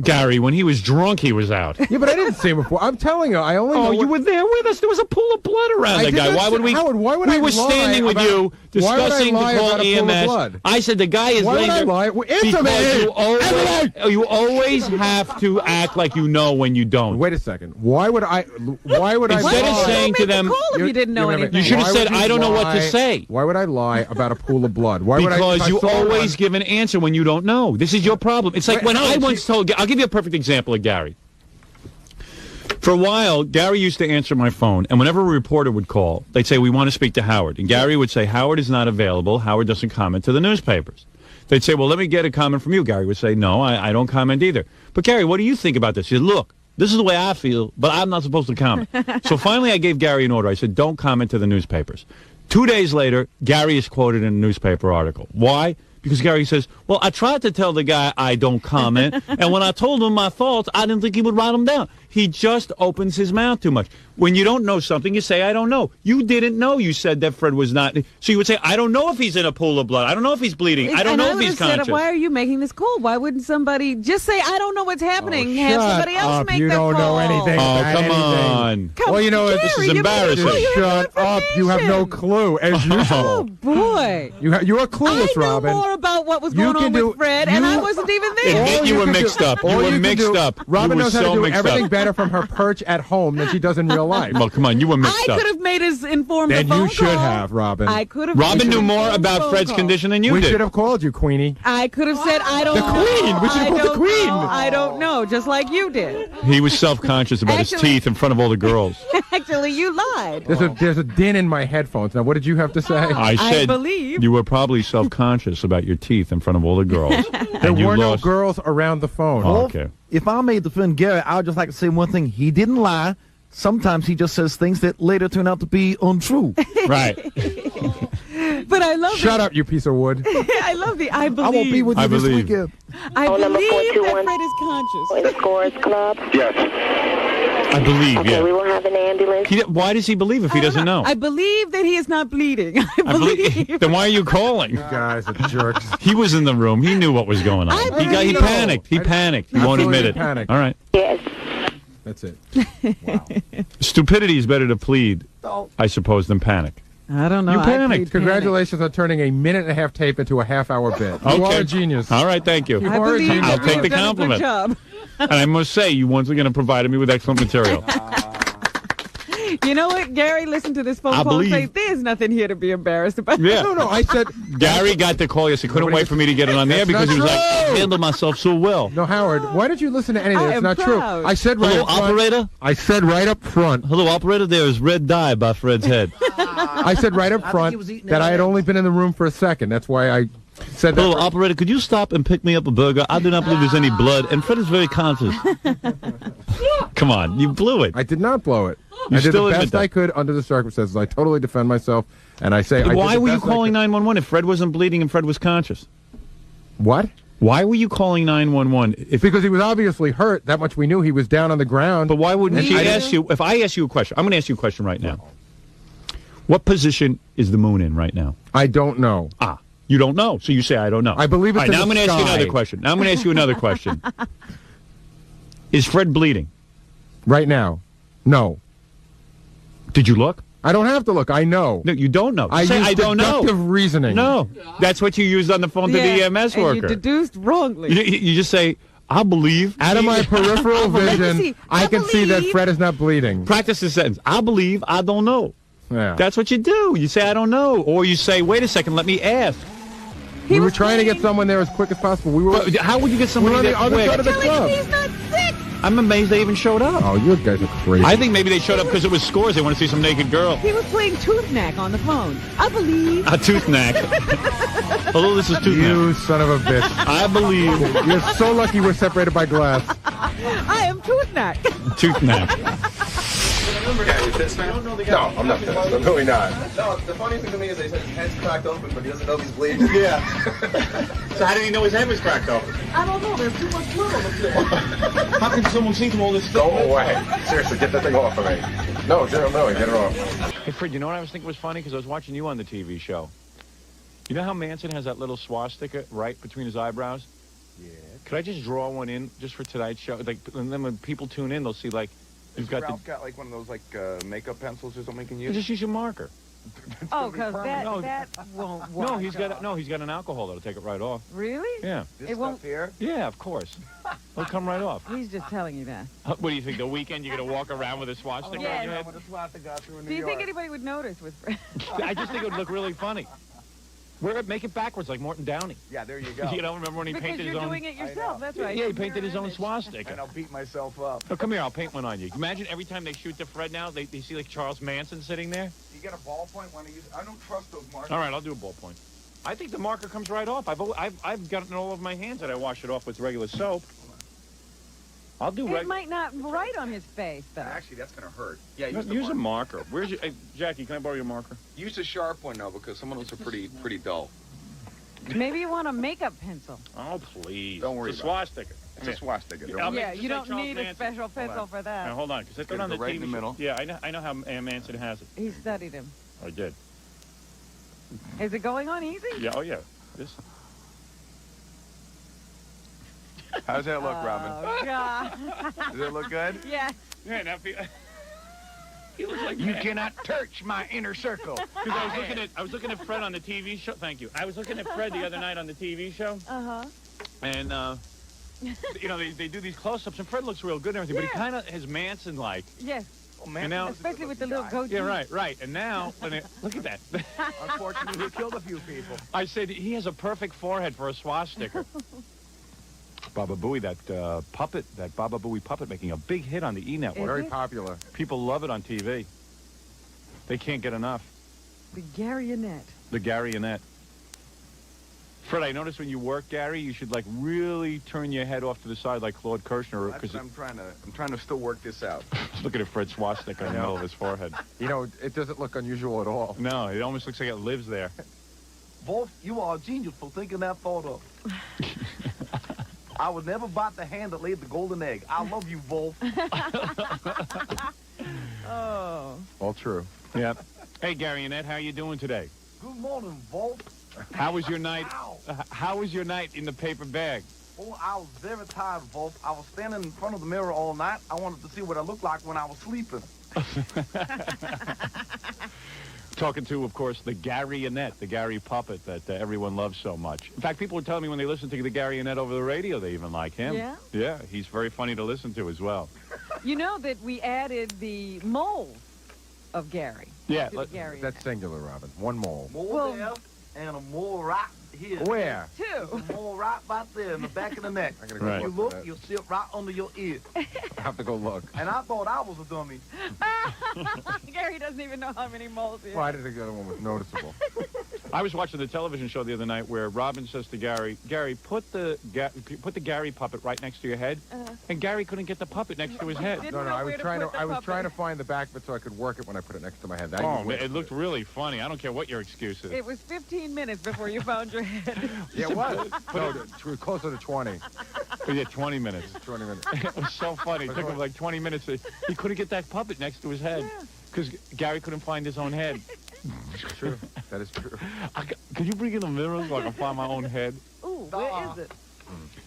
Gary, when he was drunk, he was out. Yeah, but I didn't see him before. I'm telling you, I only. Oh, you were there with us. There was a pool of blood around that guy. Why would we? Howard, why would we I were lie standing with about, you discussing the why would I lie call about a pool of EMS. blood? I said the guy is Why would I lie? Answer me! You always have to act like you know when you don't. Wait a second. Why would I? Why would I? Instead of saying to them, if you didn't know anything. You should have said, "I don't know what to say." Why would I lie about a pool of blood? Why would I? Because you always give an answer when you don't know. This is your problem. It's like when I once told. I'll give you a perfect example of Gary. For a while, Gary used to answer my phone, and whenever a reporter would call, they'd say, "We want to speak to Howard." And Gary would say, "Howard is not available. Howard doesn't comment to the newspapers." They'd say, "Well, let me get a comment from you." Gary would say, "No, I don't comment either." "But Gary, what do you think about this?" He said, "Look, this is the way I feel, but I'm not supposed to comment." So finally I gave Gary an order. I said, "Don't comment to the newspapers." 2 days later, Gary is quoted in a newspaper article. Why? Because Gary says, "Well, I tried to tell the guy I don't comment, and when I told him my thoughts, I didn't think he would write them down." He just opens his mouth too much. When you don't know something, you say, "I don't know." You didn't know. You said that Fred was not. So you would say, "I don't know if he's in a pool of blood. I don't know if he's bleeding. I don't know if he's conscious." Why are you making this call? Why wouldn't somebody just say, "I don't know what's happening"? Have somebody else make that call. You don't know anything. Oh, come on. Well, you know, Gary, this is embarrassing. Shut up. You have no clue, as usual. Oh, boy. You are clueless, Robin. I knew more about what was going on with Fred, and I wasn't even there. Admit you were mixed up. You were mixed up. Robin knows how to do everything up. better from her perch at home than she does in real life. Well, come on. You were mixed up. I could have made us informed Then the phone you should call. have, Robin. I could have. Robin knew more about Fred's condition than you did. We should have called you, Queenie. I could have said, "I don't know." The Queen. We should have called the Queen. I don't know, just like you did. He was self-conscious about his teeth in front of all the girls. Actually, you lied. There's a din in my headphones. Now, what did you have to say? I said believe. You were probably self-conscious about your teeth in front of all the girls. There were no girls around the phone. Oh, okay. If I may defend Gary, I would just like to say one thing. He didn't lie. Sometimes he just says things that later turn out to be untrue. Right. But I love Shut up, you piece of wood. I love the I believe. I won't be with you this weekend. I Phone number believe that 421. Fred is conscious. In the Scores Club. Yes. I believe, Okay, yeah. we will have an ambulance. Why does he believe if he doesn't know? I believe that he is not bleeding. I believe. Then why are you calling? You guys are jerks. He was in the room. He knew what was going on. He panicked. He panicked. He won't admit it. Panicked. All right. Yes. That's it. Wow. Stupidity is better to plead, I suppose, than panic. I don't know. You panicked. Congratulations on turning a minute-and-a-half tape into a half-hour bit. You are a genius. All right, thank you. I believe I'll that take the we've done a compliment. good job. And I must say, you once again have provided me with excellent material. You know what, Gary? Listen to this phone call and say, "There's nothing here to be embarrassed about." Yeah. No, I said... Gary got the call. Yes, he couldn't wait for me to get it on there because he was like, I handled myself so well. No, Howard, why did you listen to anything? I It's am not proud. true. I said right Hello, up front. operator? I said right up front. Hello, operator. There is red dye by Fred's head. I said right up front that I had only been in the room for a second. That's why I said that. Hello, operator. Could you stop and pick me up a burger? I do not believe there's any blood, and Fred is very conscious. Come on, you blew it. I did not blow it. You I did still the admit best that. I could under the circumstances. I totally defend myself, and I say I did Why the were you best I calling could. 911 if Fred wasn't bleeding and Fred was conscious? What? Why were you calling 911? Because he was obviously hurt. That much we knew. He was down on the ground. But why wouldn't she ask you? If I ask you a question, I'm going to ask you a question right now. What position is the moon in right now? I don't know. You don't know, so you say I don't know. I believe it's All right, in now I'm the going to ask you sky. another question. Now I'm going to ask you another question. Is Fred bleeding? Right now. No. Did you look? I don't have to look. I know. No, you don't know. I Say, used I don't know. deductive reasoning. No, that's what you used on the phone to the EMS and worker. you deduced wrongly. You just say, I believe. Out of my peripheral vision, see, I can see that believe- Fred is not bleeding. Practice the sentence. I believe. I don't know. Yeah. That's what you do. You say, I don't know. Or you say, wait a second, let me ask. We were trying to get someone there as quick as possible. We were. But how would you get somebody on the there other quick? side of the club. He's not sick. I'm amazed they even showed up. Oh, you guys are crazy. I think maybe they showed up because it was Scores. They want to see some naked girl. He was playing tooth knack on the phone. I believe. A tooth knack. Hello, this is tooth knack. You son of a bitch. I believe. You're so lucky we're separated by glass. I am tooth knack. Tooth knack. No, I'm not pissed. I'm really not. No, the funny thing to me is that his head's cracked open, but he doesn't know if he's bleeding. Yeah. So how did he know his head was cracked open? I don't know. There's too much blood on the floor. How can someone see through all this Go away. Seriously, get that thing off of me. No, really, get it off. Hey, Fred, you know what I was thinking was funny? Because I was watching you on the TV show. You know how Manson has that little swastika right between his eyebrows? Could I just draw one in just for tonight's show? Like, and then when people tune in, they'll see like you've got Ralph got like one of those like makeup pencils or something. Can use? Just use your marker. Oh, because that won't work. No, he's got an alcohol that'll take it right off. Really? Yeah. It won't. Here? Yeah, of course. It'll come right off. He's just telling you that. What do you think? The weekend you're gonna walk around with a swastika on your head? Do you think anybody would notice with Fred? I just think it would look really funny. Make it backwards like Morton Downey. Yeah, there you go. You know, remember when he painted his own? Because you're doing it yourself. That's right. Yeah, he painted his own swastika. And I'll beat myself up. Oh, come here, I'll paint one on you. Imagine every time they shoot to Fred now, they see like Charles Manson sitting there. You get a ballpoint when I use. I don't trust those markers. All right, I'll do a ballpoint. I think the marker comes right off. I've gotten it all over my hands and I wash it off with regular soap. I'll do it. Might not write on his face though. Actually, that's gonna hurt. Yeah, use a marker. Where's your? Hey, Jackie, can I borrow your marker? Use a sharp one though, because some of those are pretty dull. Maybe you want a makeup pencil. Oh please! Don't worry. It's a swastika. It's a swastika. Yeah, you don't need a special pencil for that. Now, hold on, because I put it on the right TV in the middle. Yeah, I know how Manson has it. He studied him. I did. Is it going on easy? Yeah. Oh yeah. This. How's that look, Robin? Oh God. Does it look good? Yes. Yeah. Now, he looks like you cannot touch my inner circle. Because I was looking at Fred on the TV show. Thank you. I was looking at Fred the other night on the TV show. And you know they do these close-ups, and Fred looks real good and everything, but he kind of has Manson-like. Yes. Oh, man. Now, especially with the little goatee. Yeah, right. And now, look at that. Unfortunately, he killed a few people. I said he has a perfect forehead for a swastika. Baba Booey, that Baba Booey puppet making a big hit on the E! Network. Very popular. People love it on TV. They can't get enough. The Garionette. The Garionette. Fred, I noticed when you work, Gary, you should like really turn your head off to the side like Claude Kirshner. That's what I'm trying to still work this out. Look at Fred swastika in the middle of his forehead. You know, it doesn't look unusual at all. No, it almost looks like it lives there. Wolf, you are a genius for thinking that thought up. I would never bite the hand that laid the golden egg. I love you, Wolf. Oh. All true. Yeah. Hey, Gary Annette, how you doing today? Good morning, Wolf. How was your night? How was your night in the paper bag? Oh, I was very tired, Wolf. I was standing in front of the mirror all night. I wanted to see what I looked like when I was sleeping. Talking to, of course, the Gary Annette, the Gary puppet that everyone loves so much. In fact, people were telling me when they listen to the Gary Annette over the radio, they even like him. Yeah? Yeah, he's very funny to listen to as well. You know that we added the mole of Gary. Yeah, that's singular, Robin. One mole. Mole there and a mole right here. Where? Two. There's a mole right back there in the back of the neck. I gotta go Right. You look, you'll see it right under your ear. I have to go look. And I thought I was a dummy. Gary doesn't even know how many moles he has. Well, I didn't think the other one was noticeable. I was watching the television show the other night where Robin says to Gary, put the Gary puppet right next to your head, and Gary couldn't get the puppet next to his head. Didn't No, know I was where to trying put the I was puppet. trying to find the back of it so I could work it when I put it next to my head. Oh, man, it looked really funny. I don't care what your excuse is. It was 15 minutes before you found your head. Yeah, it was. No, closer to 20. Yeah, 20 minutes. 20 minutes. It was so funny. It took him like 20 minutes. He couldn't get that puppet next to his head because Gary couldn't find his own head. True. That is true. Could you bring in the mirror so I can find my own head? Ooh, where is it?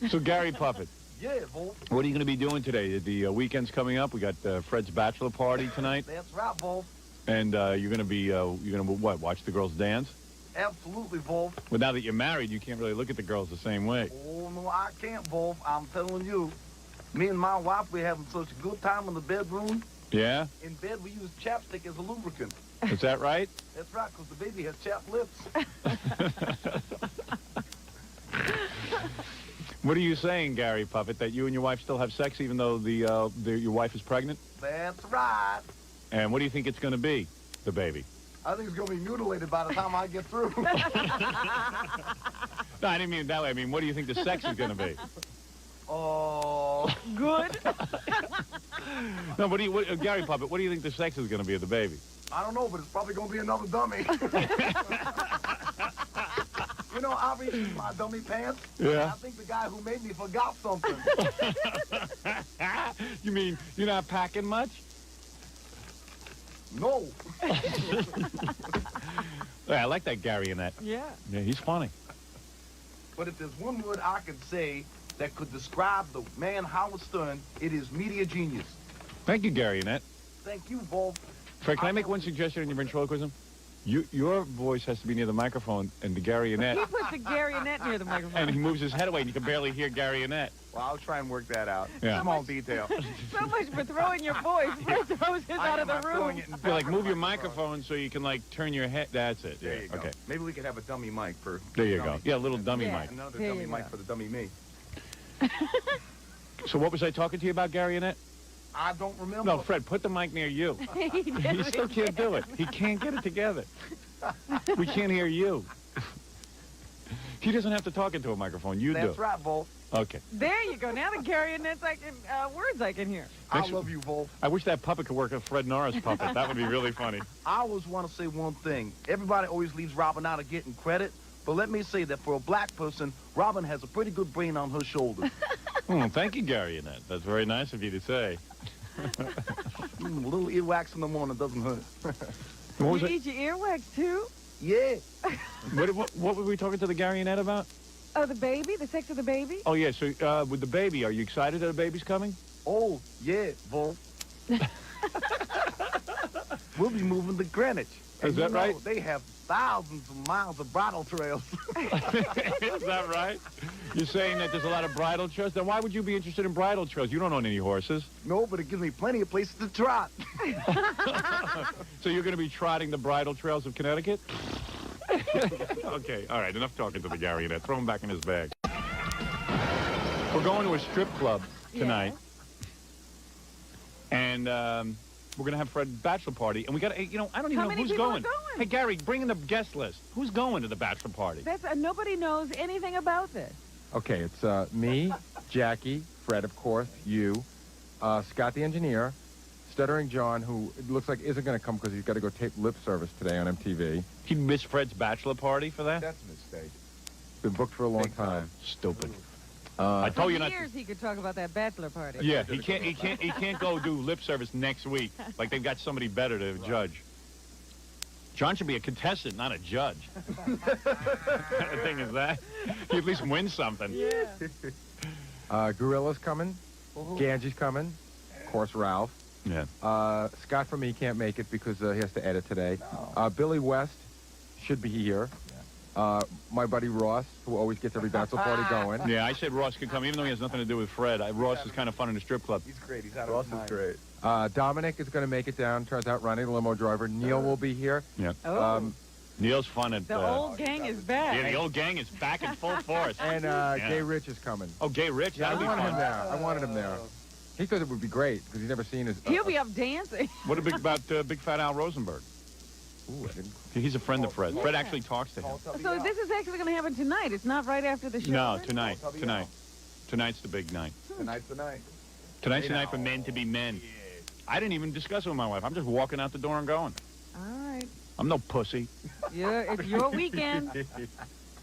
So, Gary Puppet, Yeah, Wolf. what are you going to be doing today? The weekend's coming up. We got Fred's bachelor party tonight, That's right, Wolf. and you're going to be what? Watch the girls dance. Absolutely, Wolf. But now that you're married, you can't really look at the girls the same way. Oh, no, I can't, Wolf. I'm telling you. Me and my wife, we're having such a good time in the bedroom. Yeah, In bed, we use chapstick as a lubricant. is that right? That's right, because the baby has chapped lips. What are you saying, Gary Puppet? That you and your wife still have sex even though your wife is pregnant? That's right. And what do you think it's going to be, the baby? I think it's going to be mutilated by the time I get through. No, I didn't mean it that way. I mean, what do you think the sex is going to be? Oh, Good. No, Gary Puppet, what do you think the sex is going to be of the baby? I don't know, but it's probably going to be another dummy. You know, I reached in my dummy pants. Yeah. And I think the guy who made me forgot something. You mean you're not packing much? No. Yeah, I like that Gary in that. Yeah. Yeah, he's funny. But if there's one word I could say that could describe the man Howard Stern. It is media genius. Thank you, Gary Annette. Thank you, Wolf. Fred, can I make one suggestion in your ventriloquism? Your voice has to be near the microphone, and the Gary Annette. He puts the Gary Annette near the microphone. And he moves his head away, and you can barely hear Gary Annette. Well, I'll try and work that out. Yeah. Small detail. So much for throwing your voice. Fred throws his out of the room. You like move your microphone so you can like turn your head. That's it. There you go. Okay. Maybe we could have a dummy mic for. There you go. Yeah, a little dummy mic. Another dummy mic for the dummy me. So what was I talking to you about, Gary Annette? I don't remember. No, Fred, put the mic near you. He still can't do it. He can't get it together. We can't hear you. He doesn't have to talk into a microphone. You do. That's right, Wolf. Okay. There you go. Now the Gary Annette's words I can hear. I love you, Wolf. I wish that puppet could work a Fred Norris puppet. That would be really funny. I always want to say one thing. Everybody always leaves Robin out of getting credit, but let me say that for a black person, Robin has a pretty good brain on her shoulders. Thank you, Gary Annette. That's very nice of you to say. A little earwax in the morning doesn't hurt. You eat your earwax too? Yeah. What were we talking to the Gary Annette about? Oh, the baby? The sex of the baby? Oh, yeah. So with the baby, are you excited that a baby's coming? Oh, yeah, Wolf. We'll be moving to Greenwich. Is that right? They have thousands of miles of bridle trails. Is that right? You're saying that there's a lot of bridle trails? Then why would you be interested in bridle trails? You don't own any horses. No, but it gives me plenty of places to trot. So you're going to be trotting the bridle trails of Connecticut? Okay, all right, enough talking to the Gary Annette. Throw him back in his bag. We're going to a strip club tonight. And we're going to have Fred's bachelor party. And we got to, I don't even know who's going. Hey, Gary, bring in the guest list. Who's going to the bachelor party? Nobody knows anything about this. Okay, it's me, Jackie, Fred, of course, you, Scott the engineer, Stuttering John, who it looks like isn't going to come because he's got to go tape lip service today on MTV. He missed Fred's bachelor party for that? That's a mistake. Been booked for a long time. Stupid. I told you not. For years he could talk about that bachelor party. Yeah, he can't go do lip service next week. Like they've got somebody better to judge. John should be a contestant, not a judge. The thing is that he at least wins something. Yeah. Gorilla's coming. Ganji's coming. Of course, Ralph. Yeah. Scott from me can't make it because he has to edit today. Billy West should be here. My buddy Ross, who always gets every bachelor party going. Yeah, I said Ross could come, even though he has nothing to do with Fred. Ross is kind of fun in the strip club. He's great. He's out of his mind. Ross is great. Dominic is going to make it down. Turns out Ronnie, the limo driver. Neil will be here. Yeah. Oh. Neil's fun at... The old gang is back. Yeah, the old gang is back in full force. And Gay Rich is coming. Oh, Gay Rich? Yeah, That'll be fun. I wanted him there. He thought it would be great because he's never seen his... He'll be up dancing. What about Big Fat Al Rosenberg? Ooh, I didn't... He's a friend of Fred. Fred actually talks to him. So this is actually going to happen tonight. It's not right after the show. No, tonight. Tonight's the big night. Tonight's the night. Tonight's the night for men to be men. I didn't even discuss it with my wife. I'm just walking out the door and going. All right. I'm no pussy. Yeah, it's your weekend.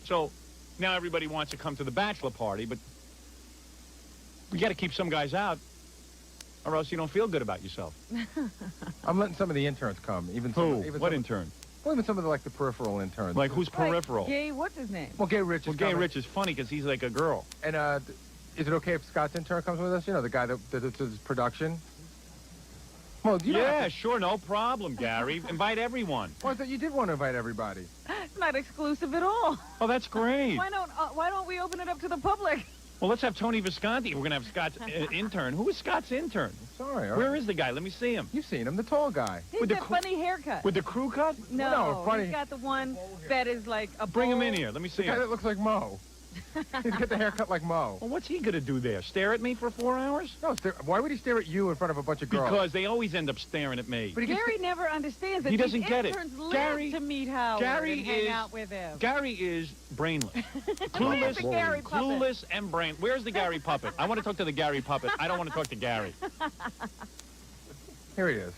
So now everybody wants to come to the bachelor party, but we got to keep some guys out, or else you don't feel good about yourself. I'm letting some of the interns come. What intern? Well, even some of the peripheral interns. Like who's peripheral? Gay, what's his name? Well, Gay Rich is Gay Rich is funny because he's like a girl. And is it okay if Scott's intern comes with us? You know, the guy that does production. Well, sure, no problem, Gary. Invite everyone. Well, I thought you did want to invite everybody. It's not exclusive at all. Oh, that's great. Why don't we open it up to the public? Well, let's have Tony Visconti. We're going to have Scott's intern. Who is Scott's intern? Sorry. Where is the guy? Let me see him. You've seen him, the tall guy. He's got funny haircut. With the crew cut? No, he's got the one that is like a Bring him in here. Let me see the guy that looks like Mo. He's got the haircut like Mo. Well, what's he going to do there? Stare at me for 4 hours? No, why would he stare at you in front of a bunch of girls? Because they always end up staring at me. But Gary never understands that. He doesn't get it. Gary to meet Howard and hang out with him. Gary is brainless. Clueless and brain. Where's the Gary puppet? I want to talk to the Gary puppet. I don't want to talk to Gary. Here he is.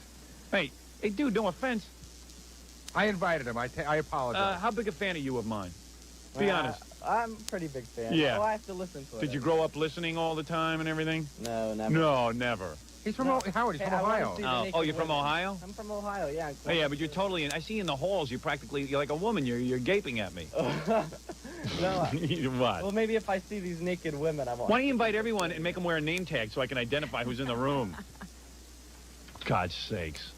Hey, dude, no offense. I invited him. I apologize. How big a fan are you of mine? Be honest. I'm a pretty big fan. Yeah. Oh, I have to listen to it. Did you grow up listening all the time and everything? No, never. No, never. He's from Howard. He's from Ohio. Oh, you're from Ohio? I'm from Ohio. Yeah. Oh, yeah, but you're totally I see in the halls. You're like a woman. You're gaping at me. No. What? Well, maybe if I see these naked women, I won't. Why don't you invite everyone and make them wear a name tag so I can identify who's in the room? God's sakes.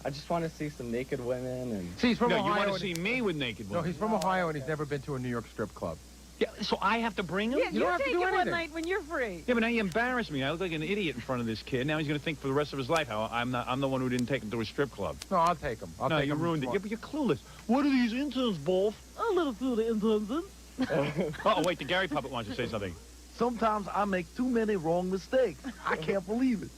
I just want to see some naked women and. See, he's from No, Ohio. you want to see me with naked women. No, he's from Ohio and he's never been to a New York strip club. Yeah, so I have to bring him? Yeah, You don't have to take do it one anything. night when you're free. Yeah, but now you embarrass me. I look like an idiot in front of this kid. Now he's going to think for the rest of his life how I'm the one who didn't take him to a strip club. No, I'll take him. No, you ruined it. Yeah, but you're clueless. What are these interns, both? A little through the interns. Oh, wait, the Gary Puppet wants to say something. Sometimes I make too many wrong mistakes. I can't believe it.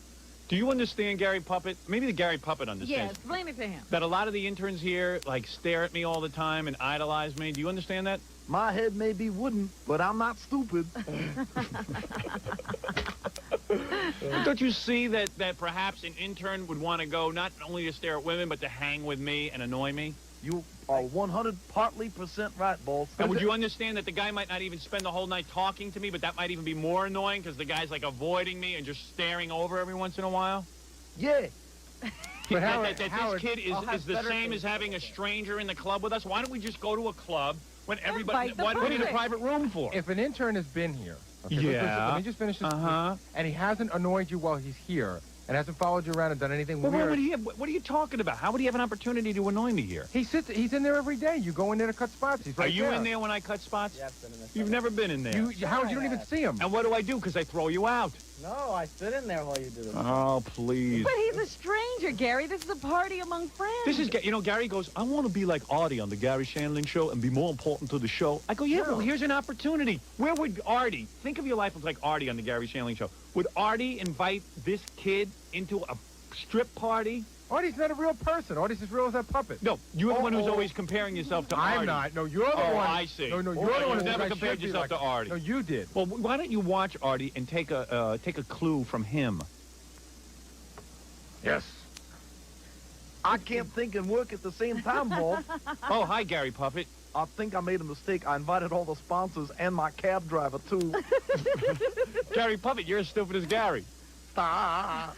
Do you understand, Gary Puppet? Maybe the Gary Puppet Yeah, understands. explain it to him. That a lot of the interns here, like, stare at me all the time and idolize me. Do you understand that? My head may be wooden, but I'm not stupid. Don't you see that perhaps an intern would want to go not only to stare at women, but to hang with me and annoy me? You are 100% right, boss. And would you understand that the guy might not even spend the whole night talking to me, but that might even be more annoying because the guy's like avoiding me and just staring over every once in a while? Yeah. But Howard, this kid is the same as having a stranger in the club with us. Why don't we just go to a club when everybody? Why do we need a private room for? If an intern has been here, okay, Yeah. let me just finish this. And he hasn't annoyed you while he's here, and hasn't followed you around and done anything Well, weird. what are you talking about? How would he have an opportunity to annoy me here? He's in there every day. You go in there to cut spots. He's right Are you there. in there when I cut spots? Yeah, I've been in there. You've never been in there. Howard, you don't even see him. And what do I do? Because I throw you out. No, I sit in there while you do this. Oh, please. But he's a stranger, Gary. This is a party among friends. This is, Gary goes, I want to be like Artie on the Gary Shandling show and be more important to the show. I go, yeah, well, here's an opportunity. Where would Artie, think of your life as like Artie on the Gary Shandling show. Would Artie invite this kid into a strip party? Artie's not a real person. Artie's as real as that puppet. No, you're the one who's always comparing yourself to Artie. I'm not. No, you're the one. Oh, I see. No, you're the one. You've never compared yourself to Artie. No, you did. Well, why don't you watch Artie and take a clue from him? Yes. I can't think and work at the same time, Bob. Oh, hi, Gary Puppet. I think I made a mistake. I invited all the sponsors and my cab driver, too. Gary Puppet, you're as stupid as Gary. I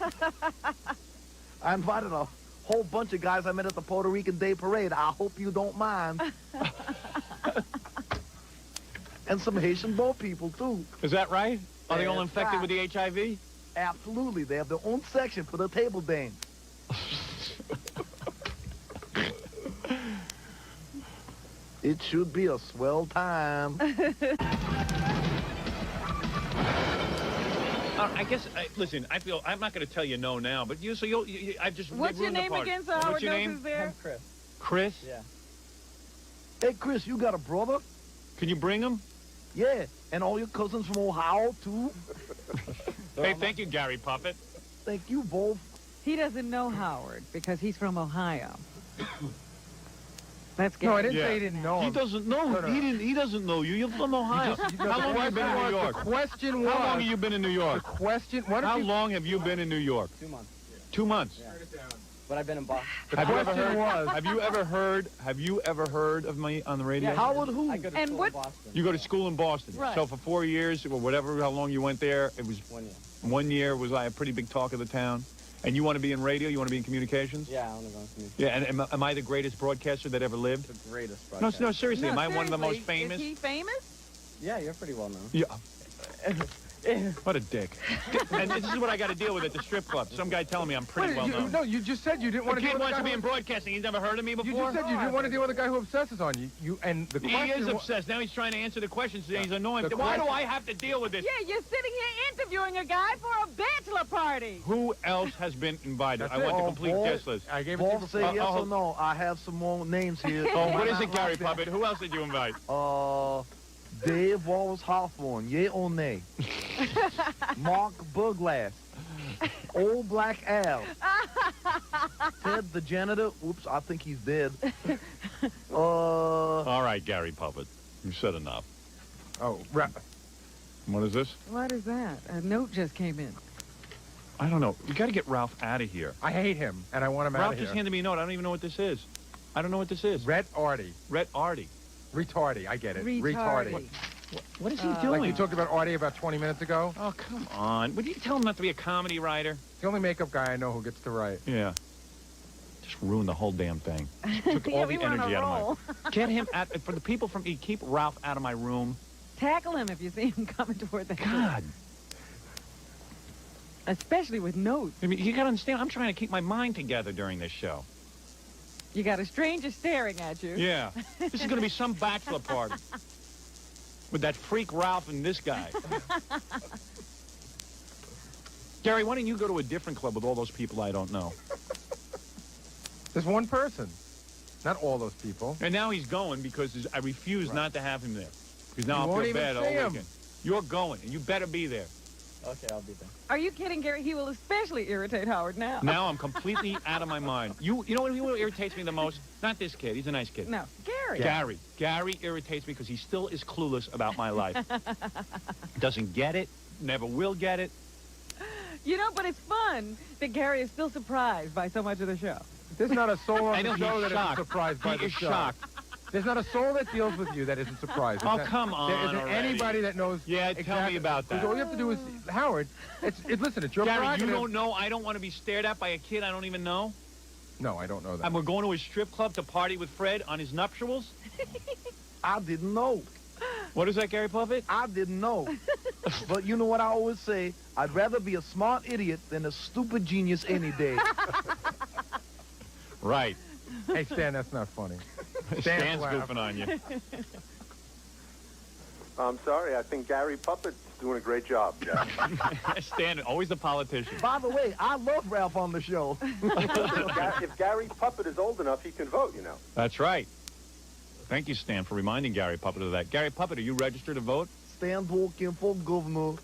invited a whole bunch of guys I met at the Puerto Rican Day Parade. I hope you don't mind. And some Haitian boat people, too. Is that right? Are they all That's infected right. with the HIV? Absolutely. They have their own section for the table dance. It should be a swell time. I guess, listen, I feel, I'm not going to tell you no now, but you, so I've just What's your ruined the name party. again, so Howard What's your knows name? who's there? I'm Chris. Chris? Yeah. Hey, Chris, you got a brother? Can you bring him? Yeah, and all your cousins from Ohio, too? Hey, thank you, Gary Puppet. Thank you, both. He doesn't know Howard because he's from Ohio. That's No, I Gary. didn't say he didn't know He him. doesn't know. No, no. He doesn't know you. You're from Ohio. How long have you been in New York? The question was. How long have you been in New York? The question. What How if you, long have you been in New York? 2 months. 2 months. Yeah. But I've been in Boston. Have you ever question heard? was- Have you ever heard of me on the radio? Yeah, Howard who? I go to And school what- in Boston. You go to school in Boston. Right. So for 4 years or whatever, how long you went there, it was 1 year. 1 year was like a pretty big talk of the town. And you want to be in radio? You want to be in communications? Yeah, I want to go to Yeah. And am I the greatest broadcaster that ever lived? the greatest No, broadcast. no, seriously. No, am I one of the most seriously, famous? Is he famous? Yeah, you're pretty well known. Yeah. What a dick. And this is what I got to deal with at the strip club. Some guy telling me I'm pretty well known. No, you just said you didn't want The to deal kid with wants the to be guy in broadcasting. He's never heard of me who, before? You just said you didn't want to deal with a guy who obsesses on you. And the He question is wa- obsessed. Now he's trying to answer the questions. He's annoying. The Why do question- I have to deal with this? Yeah, you're sitting here interviewing a guy for a bachelor party. Who else has been invited? That's I want it. the Oh, complete boy. guest list. I gave it to you Both say before. yes or no. I have some more names here. Oh, what is it, Gary Puppet? Who else did you invite? Dave Wallace Hawthorne, yay or nay? Mark Burglass, Old Black Al, Ted the janitor. Oops, I think he's dead. All right, Gary Puppet. You said enough. Oh, What is this? What is that? A note just came in. I don't know. You got to get Ralph out of here. I hate him, and I want him out Ralph of here. just handed me a note. I don't even know what this is. I don't know what this is. Red Artie. Red Artie. Retardy, I get it. Retardy. What is he doing? Like you talked about Artie about 20 minutes ago? Oh, come on. Would you tell him not to be a comedy writer? The only makeup guy I know who gets to write. Yeah. Just ruined the whole damn thing. Took all the energy out of my... Get him out... For the people from E, keep Ralph out of my room. Tackle him if you see him coming toward the God. Especially with notes. I mean, you got to understand, I'm trying to keep my mind together during this show. You got a stranger staring at you. Yeah. This is going to be some bachelor party. With that freak Ralph and this guy. Gary, why don't you go to a different club with all those people I don't know? There's one person. Not all those people. And now he's going because I refuse not to have him there. Because now You I'll won't feel even bad all see him. weekend. You're going, and you better be there. Okay, I'll be there. Are you kidding, Gary? He will especially irritate Howard now. Now I'm completely out of my mind. You know what irritates me the most? Not this kid. He's a nice kid. No, Gary. Gary irritates me because he still is clueless about my life. Doesn't get it. Never will get it. You know, but it's fun that Gary is still surprised by so much of the show. There's not a soul on I know the show he's that shocked. isn't surprised by He the is show. shocked. There's not a soul that deals with you that isn't surprised. Oh, come on There isn't already. anybody that knows. Yeah, tell me about that. All you have to do is, Howard, listen, it's your Gary, prerogative. you don't know I don't want to be stared at by a kid I don't even know? No, I don't know that. And we're going to his strip club to party with Fred on his nuptials? I didn't know. What is that, Gary Puppet? I didn't know. But you know what I always say? I'd rather be a smart idiot than a stupid genius any day. Right. Hey, Stan, that's not funny. Stan's goofing on you. I'm sorry. I think Gary Puppet's doing a great job. Stan, always the politician. By the way, I love Ralph on the show. If Gary Puppet is old enough, he can vote, you know. That's right. Thank you, Stan, for reminding Gary Puppet of that. Gary Puppet, are you registered to vote? Stand walking for governor.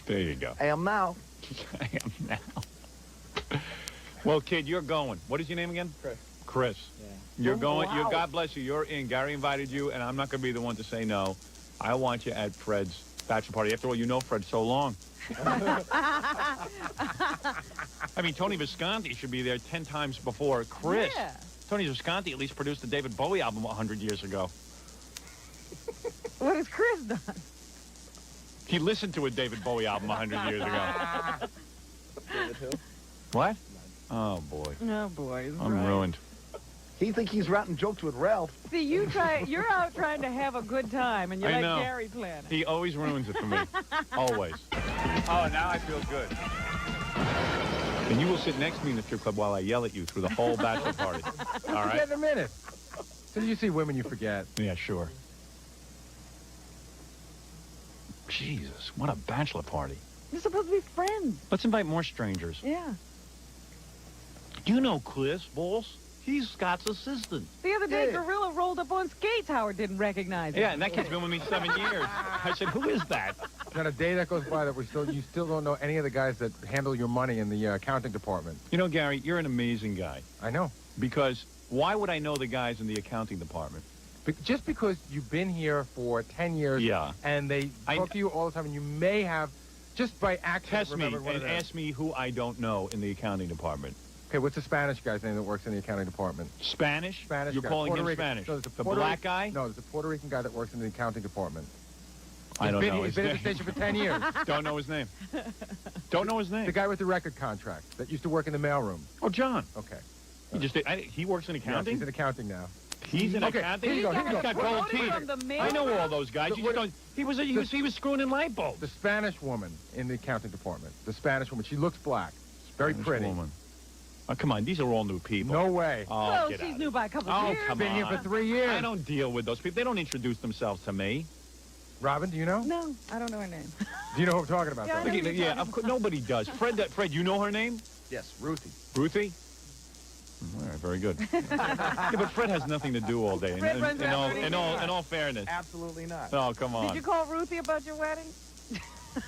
There you go. I am now. I am now. Well, kid, you're going. What is your name again? Chris. Yeah. You're going. Wow. God bless you. You're in. Gary invited you, and I'm not going to be the one to say no. I want you at Fred's bachelor party. After all, you know Fred so long. I mean, Tony Visconti should be there 10 times before Chris. Yeah. Tony Visconti at least produced the David Bowie album 100 years ago. What has Chris done? He listened to a David Bowie album 100 years ago. David who? What? Oh, boy. Oh, boy. I'm ruined. He think he's writing jokes with Ralph. See, you're out trying to have a good time, and you I let know. Gary plan it. He always ruins it for me. Always. Oh, now I feel good. And you will sit next to me in the strip club while I yell at you through the whole bachelor party. All right? Forget in a minute. As soon as you see women, you forget. Yeah, sure. Jesus, what a bachelor party. You're supposed to be friends. Let's invite more strangers. Yeah. Do you know Chris, boss? He's Scott's assistant. The other day, Gorilla rolled up on skates. Howard didn't recognize him. Yeah, and that kid's been with me 7 years. I said, who is that? Not a day that goes by that you still don't know any of the guys that handle your money in the accounting department. You know, Gary, you're an amazing guy. I know. Because why would I know the guys in the accounting department? Just because you've been here for 10 years, Yeah. and they talk to you all the time, and you may have, just by accident, Test me remembered one of and them. ask me who I don't know in the accounting department. Okay, what's the Spanish guy's name that works in the accounting department? Spanish? Spanish You're guy. calling Puerto him Rican. Spanish? No, there's a The Puerto black Rican- guy? No, there's a Puerto Rican guy that works in the accounting department. I don't know. He's been at the station for 10 years. Don't know his name. Don't know his name. The guy with the record contract that used to work in the mailroom. Oh, John. Okay. He works in Yes, accounting? he's in accounting now. He's in Okay, accounting? here you go, here you He's go. got gold Promoted teeth. from the mail I know room? all those guys. You just don't, he was screwing in light bulbs. The Spanish woman in the accounting department. The Spanish woman. She looks black. Very pretty. Woman. Oh, come on. These are all new people. No way. Oh, Well, get she's out. new by a couple Oh, of years. come Been here on. for 3 years. I don't deal with those people. They don't introduce themselves to me. Robin, do you know? No, I don't know her name. Do you know who I'm talking about? Yeah, I though? know who you're Yeah, talking of course, nobody does. Fred, you know her name? Yes, Ruthie. Ruthie? All right, very good. Yeah, but Fred has nothing to do all day. Fred runs around in all fairness. Absolutely not. Oh, come on. Did you call Ruthie about your wedding?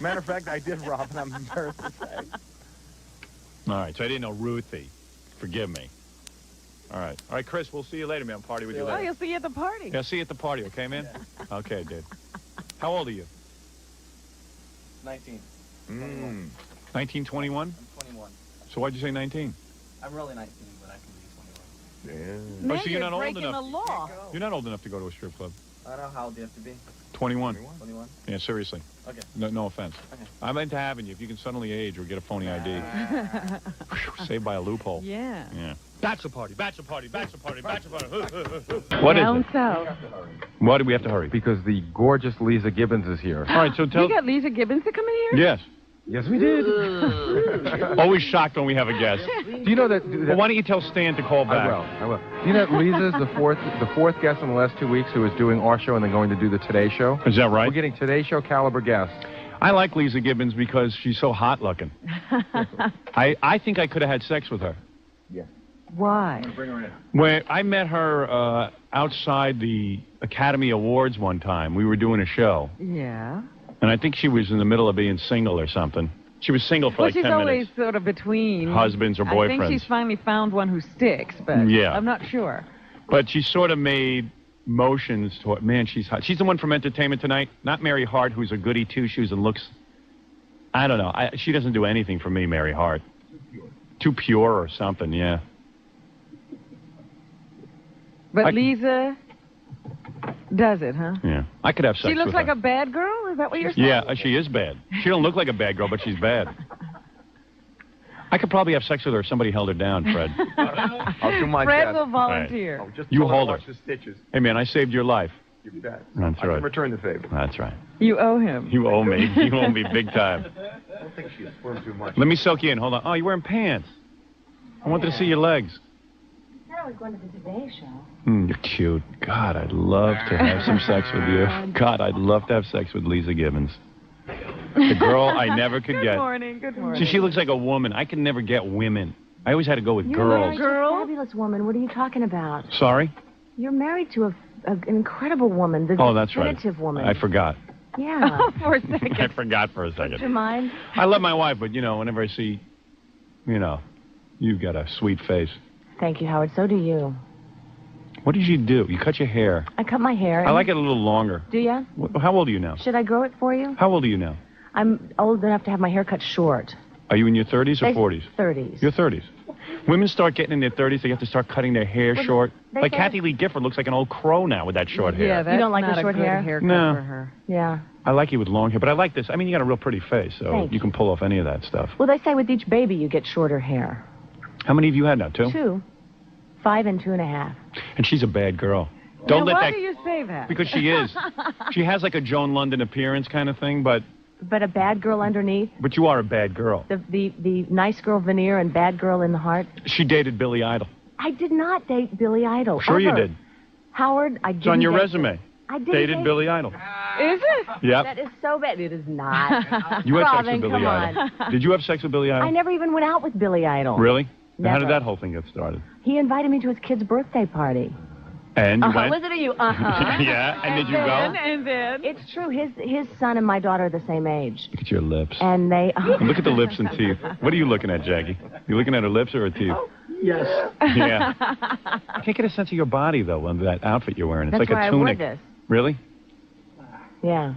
Matter of fact, I did, Robin. I'm embarrassed to say. All right, so I didn't know Ruthie. Forgive me. All right, Chris, we'll see you later, man. I'll party with you Oh, later. you'll see you at the party. Yeah, see you at the party, okay, man? Yeah. Okay, dude. How old are you? 19. 1921? I'm 21. So why'd you say 19? I'm really 19, but I can be 21. Man, so you're not old breaking enough. the law. You're not old enough to go to a strip club. I don't know how old do you have to be. 21. 21? Yeah, seriously. Okay. No offense. Okay. I'm into having you. If you can suddenly age or get a phony ID. Saved by a loophole. Yeah. Yeah. Bachelor party, bachelor party, bachelor party, bachelor party. What Down is it? south. Why do we have to hurry? Because the gorgeous Lisa Gibbons is here. All right, so tell... You got Lisa Gibbons to come in here? Yes. Yes, we did. Always shocked when we have a guest. Do you know that... Well, why don't you tell Stan to call back? I will. Do you know that Lisa's the fourth guest in the last 2 weeks who is doing our show and then going to do the Today Show? Is that right? We're getting Today Show caliber guests. I like Lisa Gibbons because she's so hot looking. I think I could have had sex with her. Yeah. Why? Bring her in. When I met her outside the Academy Awards one time, we were doing a show. Yeah. And I think she was in the middle of being single or something. She was single for Well, like she's 10 always minutes. sort of between Husbands or I think boyfriends. she's finally found one who sticks, but Yeah. I'm not sure. But she sort of made motions toward, man, she's hot. She's the one from Entertainment Tonight, not Mary Hart, who's a goody two-shoes and looks, I don't know. She doesn't do anything for me, Mary Hart. Too pure or something, yeah. But Lisa does it, huh? Yeah. I could have sex She looks with like her. a bad girl? Is that what you're saying? Yeah, she is bad. She don't look like a bad girl, but she's bad. I could probably have sex with her if somebody held her down, Fred. I'll do my Fred best. will volunteer. Oh, just You tell her to hold her. watch the stitches. Hey, man, I saved your life. You bet. That's I right. can return the favor. That's right. You owe him. You owe me. You owe me big time. I don't think she squirmed too much. Let me soak you in. Hold on. Oh, you're wearing pants. I wanted to see your legs. I was going to the Today Show. You're cute. God, I'd love to have some sex with you. God, I'd love to have sex with Lisa Gibbons. The girl I never could get. Good morning. Good morning. See, she looks like a woman. I can never get women. I always had to go with You're girls. married to a fabulous woman. What are you talking about? Sorry? You're married to an incredible woman. The Oh, that's right. definitive woman. I forgot. Yeah. For a second. I forgot for a Do you second. mind? I love my wife, but, you know, whenever I see, you know, you've got a sweet face. Thank you, Howard. So do you. What did you do? You cut your hair. I cut my hair. I like it a little longer. Do you? How old are you now? Should I grow it for you? How old are you now? I'm old enough to have my hair cut short. Are you in your 30s or 40s? 30s. Your 30s. Women start getting in their 30s, they have to start cutting their hair Well, short. they Like say- Kathy Lee Gifford looks like an old crow now with that short hair. Yeah, that's You don't like not the short a good hair? haircut No. for her. Yeah. I like you with long hair, but I like this. I mean, you got a real pretty face, so Thank you can pull off any of that stuff. Well, they say with each baby you get shorter hair. How many have you had now, 2? 2. 5 and 2.5. And she's a bad girl. Don't Now, let why that... do you say that? Because she is. She has like a Joan London appearance kind of thing, but But a bad girl underneath. you are a bad girl. The nice girl veneer and bad girl in the heart. She dated Billy Idol. I did not date Billy Idol. Sure you ever. did. Howard, I didn't. It's on your date resume. him. I didn't Dated date Billy Idol. Is it? Yep. That is so bad. It is not. You had sex Robin, with Billy come Idol. on. Did you have sex with Billy Idol? I never even went out with Billy Idol. Really? Now, how did Never. that whole thing get started? He invited me to his kid's birthday party. And you went? Listen to you. Yeah, and did you go? And then? It's true. His son and my daughter are the same age. Look at your lips. And they... Look at the lips and teeth. What are you looking at, Jackie? You looking at her lips or her teeth? Yes. Yeah. I can't get a sense of your body, though, under that outfit you're wearing. It's That's like why a I wore tunic. this. Really? Yeah.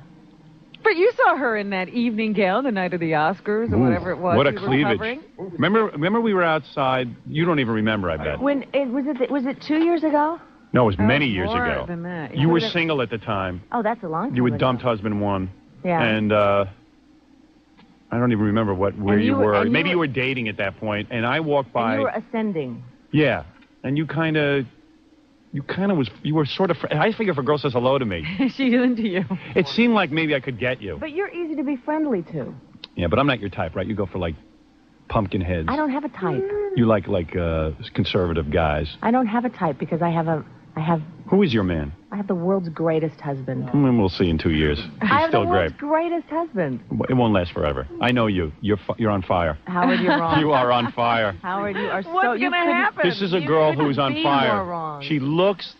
But you saw her in that evening gown the night of the Oscars or Ooh, whatever it was. what a we were cleavage. covering. Remember we were outside? You don't even remember, I bet. When it was it 2 years ago? No, it was many years more ago. than that. You were would've- single at the time. Oh, that's a long time You were ago. dumped husband 1. Yeah. And I don't even remember where And you you were- were. and you Maybe you were- were dating at that point, and I walked by. And you were ascending. Yeah, and you were sort of. I figure if a girl says hello to me, She's into you. it seemed like maybe I could get you. But you're easy to be friendly to. Yeah, but I'm not your type, right? You go for like pumpkin heads. I don't have a type. You like conservative guys. I don't have a type because I have Who is your man? I have the world's greatest husband. We'll see in 2 years. He's I have still the great. world's greatest husband. It won't last forever. I know you. You're on fire. Howard, you're wrong. You are on fire. Howard, you are What's so... you gonna couldn't- happen? This is a You girl couldn't who's on be fire. more wrong. She looks,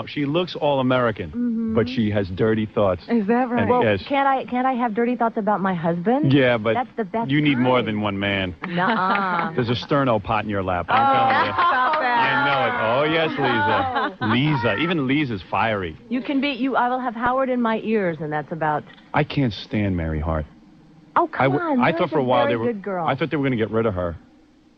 she looks all American, but she has dirty thoughts. Is that right? And Well, yes. can't I have dirty thoughts about my husband? Yeah, but that's the best. you need more than one man. Nuh-uh. There's a sterno pot in your lap. I'm telling you. Stop that. I know it. Oh, yes, Lisa. Lisa. Even Lisa's fiery. You can be you. I will have Howard in my ears, and that's about. I can't stand Mary Hart. Oh come on! I Mary's thought for a while very they were. good girl. I thought they were going to get rid of her.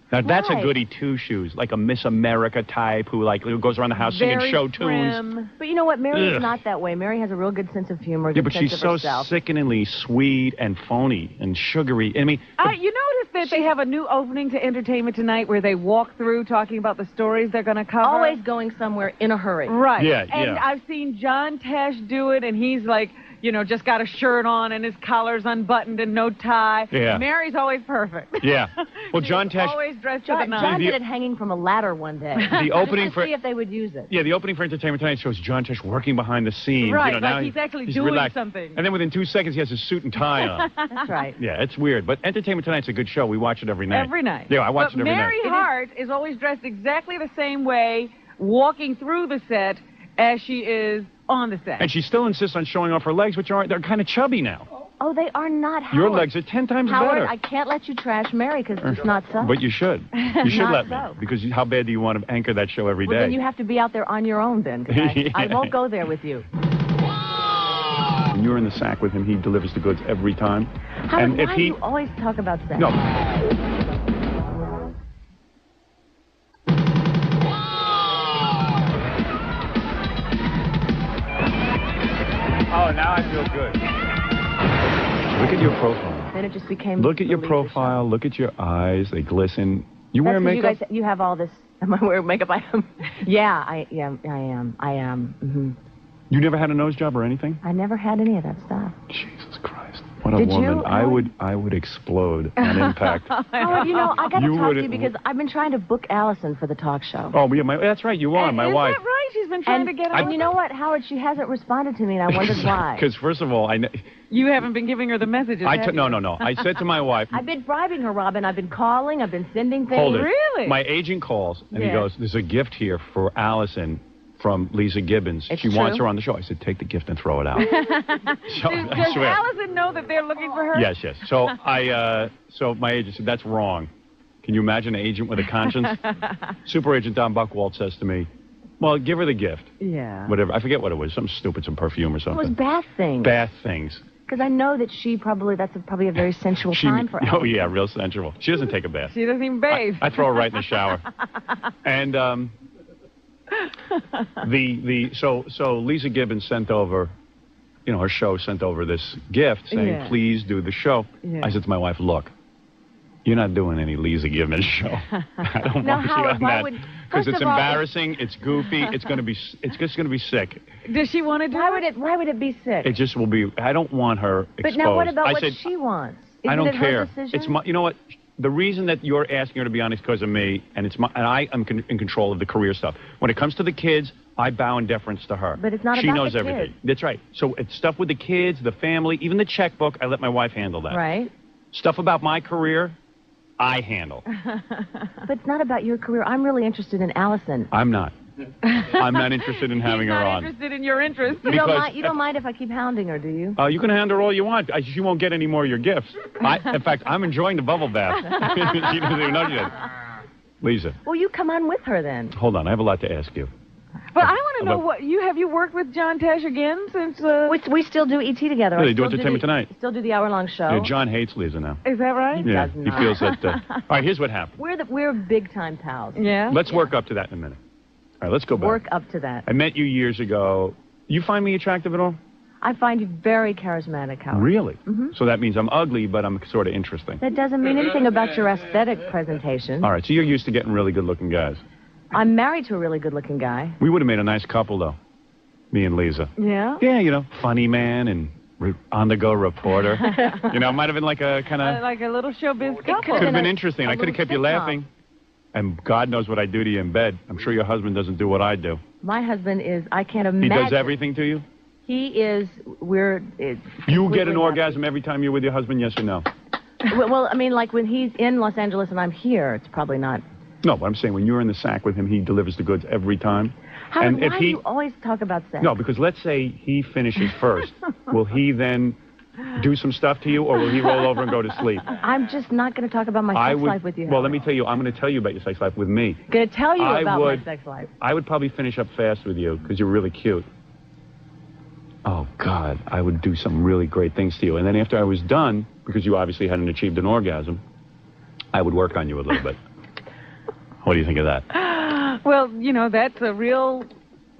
Now, that's a Why? goody two-shoes, like a Miss America type who goes around the house singing show tunes. But you know what? Mary is Ugh. not that way. Mary has a real good sense of humor. Yeah, good but sense she's of so herself. sickeningly sweet and phony and sugary. I mean, You notice that they have a new opening to Entertainment Tonight where they walk through talking about the stories they're going to cover. Always going somewhere in a hurry. Right. Yeah, And yeah. I've seen John Tesh do it, and he's like, just got a shirt on and his collar's unbuttoned and no tie. Yeah. Mary's always perfect. yeah. Well, John Tesh... Always dressed to the John nines. did it hanging from a ladder one day. The opening just for- to see if they would use it. Yeah, the opening for Entertainment Tonight shows John Tesh working behind the scenes. Right, now like he's actually doing relaxed. something. And then within 2 seconds, he has his suit and tie on. That's right. Yeah, it's weird. But Entertainment Tonight's a good show. We watch it every night. Every night. Yeah, I watch it every Mary night. Hart is always dressed exactly the same way, walking through the set as she is on the set. And she still insists on showing off her legs, which they're kind of chubby now. Oh, they are not, Howard. Your legs are 10 times Howard, better. I can't let you trash Mary because it's not so. But you should. You should Not let me. so. Because how bad do you want to anchor that show every day? Well, then you have to be out there on your own then. 'Cause I won't go there with you. When you're in the sack with him, he delivers the goods every time. Howard, and if why he... do you always talk about sex? No. Oh, now I feel good. Look at your profile. Then it just became... Look at your the Lisa profile. Look at your eyes. They glisten. You wear That's 'cause makeup? You guys, you have all this... Am I wearing makeup? I am. Yeah, I am. Mm-hmm. You never had a nose job or anything? I never had any of that stuff. Jesus Christ. What a Did woman. you, I would explode on impact. Howard, I got to You talk to would- you because I've been trying to book Allison for the talk show. Oh, yeah, that's right. You are, my wife. Is that right? She's been trying to get her. And you know what, Howard? She hasn't responded to me, and I wondered why. Because, first of all, You haven't been giving her the messages, have you? No. I said to my wife, I've been bribing her, Robin. I've been calling. I've been sending things. hold it. Really? My agent calls, and he Yeah. goes, there's a gift here for Allison from Lisa Gibbons. It's She wants true. her on the show. I said, take the gift and throw it out. So, I Does swear. Allison know that they're looking for her? Yes. So so my agent said, that's wrong. Can you imagine an agent with a conscience? Super agent Don Buchwald says to me, well, give her the gift. Yeah. Whatever. I forget what it was. Something stupid, some perfume or It was something. bath things. Bath things. Because I know that that's probably a very sensual time for Oh, yeah, real sensual. She doesn't take a bath. She doesn't even bathe. I throw her right in the shower. And so Lisa Gibbons sent over, her show sent over this gift saying, Yeah. please do the show. Yeah. I said to my wife, look, you're not doing any Lisa Gibbons show. I don't Now, want you Howard, on why that. would- Because first it's of all, embarrassing, it's goofy, it's just going to be sick. Does she want to do it? Why would it be sick? It just will be, I don't want her exposed. But now what about I what said, she wants? I Isn't don't it her care. decision? It's my, you know what? The reason that you're asking her to be on is because of me, and I am in control of the career stuff. When it comes to the kids, I bow in deference to her. But it's not She about knows the everything. kids. That's right. So it's stuff with the kids, the family, even the checkbook. I let my wife handle that. Right. Stuff about my career, I handle. But it's not about your career. I'm really interested in Allison. I'm not. I'm not interested in having He's her not on. interested in your interest. You don't, Because- you don't mind if I keep hounding her, do you? You can handle her all you want. She won't get any more of your gifts. In fact, I'm enjoying the bubble bath. She doesn't even know yet. Lisa, Well, you come on with her then. hold on. I have a lot to ask you. But I want to know But- have you worked with John Tesh again since? We still do ET together. Yeah, I they do still Entertainment Tonight. Still do the hour-long show. Yeah, John hates Lisa now. Is that right? Yeah, does he not. feels that. All right, here's what happened. We're big-time pals. Yeah. Let's work up to that in a minute. All right, let's go back. Work up to that. I met you years ago. You find me attractive at all? I find you very charismatic, Howard. Really? Mhm. So that means I'm ugly, but I'm sort of interesting. That doesn't mean anything about your aesthetic presentation. All right, so you're used to getting really good-looking guys. I'm married to a really good-looking guy. We would have made a nice couple, though, me and Lisa. Yeah. Yeah, funny man and on-the-go reporter. It might have been like a kind of... Like a little showbiz couple. Could have been interesting. I could have kept you laughing. And God knows what I do to you in bed. I'm sure your husband doesn't do what I do. My husband is, I can't He imagine. does everything to you? He is, You get completely an orgasm every time you're with your husband, yes or no? Well, I mean, like when he's in Los Angeles and I'm here, it's probably not. No, but I'm saying when you're in the sack with him, he delivers the goods every time. Howard, and if why he... do you always talk about sex? No, because let's say he finishes first. Will he then do some stuff to you, or will he roll over and go to sleep? I'm just not going to talk about my sex life with you. Well, let me tell you, I'm going to tell you about your sex life with me. Going to tell you I about would- my sex life. I would probably finish up fast with you because you're really cute. Oh, God, I would do some really great things to you. And then after I was done, because you obviously hadn't achieved an orgasm, I would work on you a little bit. What do you think of that? Well, you know, that's a real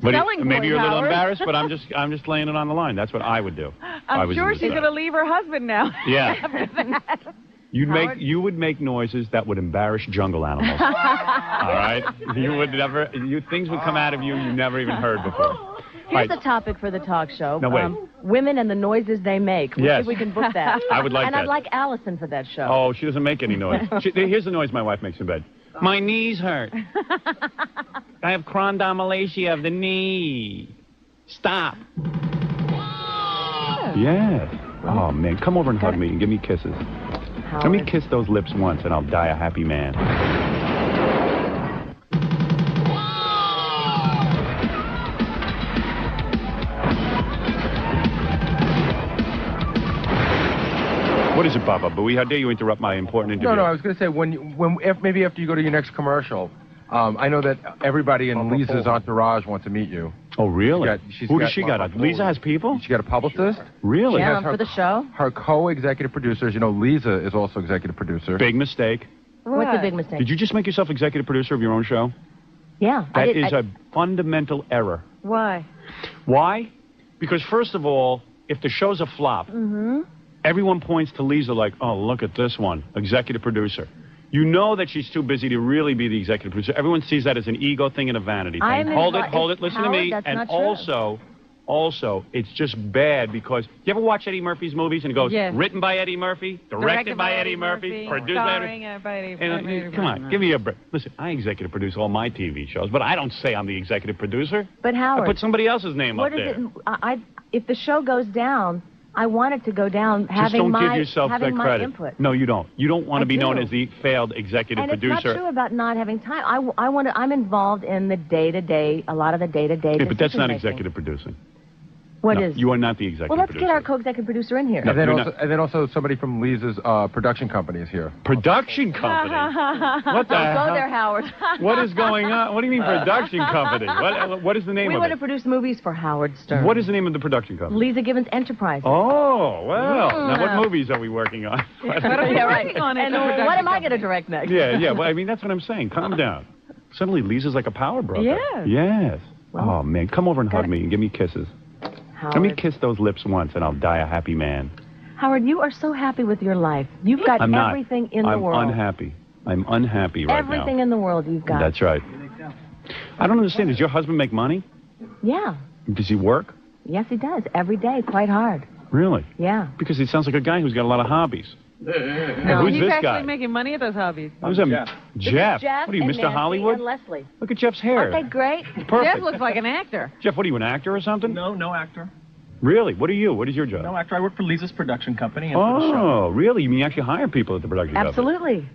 selling point, Maybe you're a little Howard. embarrassed, but I'm just laying it on the line. That's what I would do. I'm sure she's going to leave her husband now. Yeah. After that. You would make noises that would embarrass jungle animals. All right? Things would come out of you never even heard before. Here's a topic for the talk show. No, wait. Women and the noises they make. We'll see if we can book that. I would like and that. I'd like Allison for that show. Oh, she doesn't make any noise. Here's the noise my wife makes in bed. My knees hurt. I have chondromalacia of the knee. Stop. Yes. Oh, man. Come over and hug me and give me kisses. Let me kiss those lips once and I'll die a happy man. What is it, Papa Booey? How dare you interrupt my important interview? No, I was going to say, maybe after you go to your next commercial, I know that everybody in Lisa's entourage wants to meet you. Oh, really? Who does she got? Lisa has people? She got a publicist. Really? Yeah, for the show. Her co-executive producers. You know, Lisa is also executive producer. Big mistake. What's the big mistake? Did you just make yourself executive producer of your own show? Yeah. That is a fundamental error. Why? Why? Because, first of all, if the show's a flop, everyone points to Lisa like, oh, look at this one, executive producer. You know that she's too busy to really be the executive producer. Everyone sees that as an ego thing and a vanity thing. Hold it, listen to me. And also, it's just bad because, you ever watch Eddie Murphy's movies and it goes, written by Eddie Murphy, directed by Eddie Murphy, produced by Eddie Murphy. Come on, give me a break. Listen, I executive produce all my TV shows, but I don't say I'm the executive producer. But Howard, I put somebody else's name up there. If the show goes down, I want it to go down having my input. No, you don't. You don't want to be known as the failed executive producer. It's not true about not having time. I'm involved in the day-to-day, a lot of the day-to-day. Yeah, but that's not executive producing. What is? You are not the executive producer. Well, let's get our co-executive producer in here. And then also somebody from Lisa's production company is here. Production company? What the hell? Go there, Howard. What is going on? What do you mean production company? What is the name of it? We want to produce movies for Howard Stern. What is the name of the production company? Lisa Gibbons Enterprises. Oh, well. Now, what movies are we working on? What are we working on? And what am I going to direct next? Yeah. Well, I mean, that's what I'm saying. Calm down. Suddenly, Lisa's like a power broker. Yeah. Yes. Well, oh, man. Come over and hug me and give me kisses. Howard. Let me kiss those lips once and I'll die a happy man. Howard, you are so happy with your life. You've got everything in the world. I'm unhappy. I'm unhappy right now. Everything in the world you've got. That's right. I don't understand. Does your husband make money? Yeah. Does he work? Yes, he does. Every day, quite hard. Really? Yeah. Because he sounds like a guy who's got a lot of hobbies. No, who's he's this actually guy? making money at those hobbies. Who's him? Jeff. Jeff. What are you, and Mr. Nancy Hollywood? And Leslie. Look at Jeff's hair. Aren't they great? Perfect. Jeff looks like an actor. Jeff, what are you, an actor or something? No actor. Really? What are you? What is your job? No actor. I work for Lisa's production company. And for the show. Oh, really? You mean you actually hire people at the production company? Absolutely.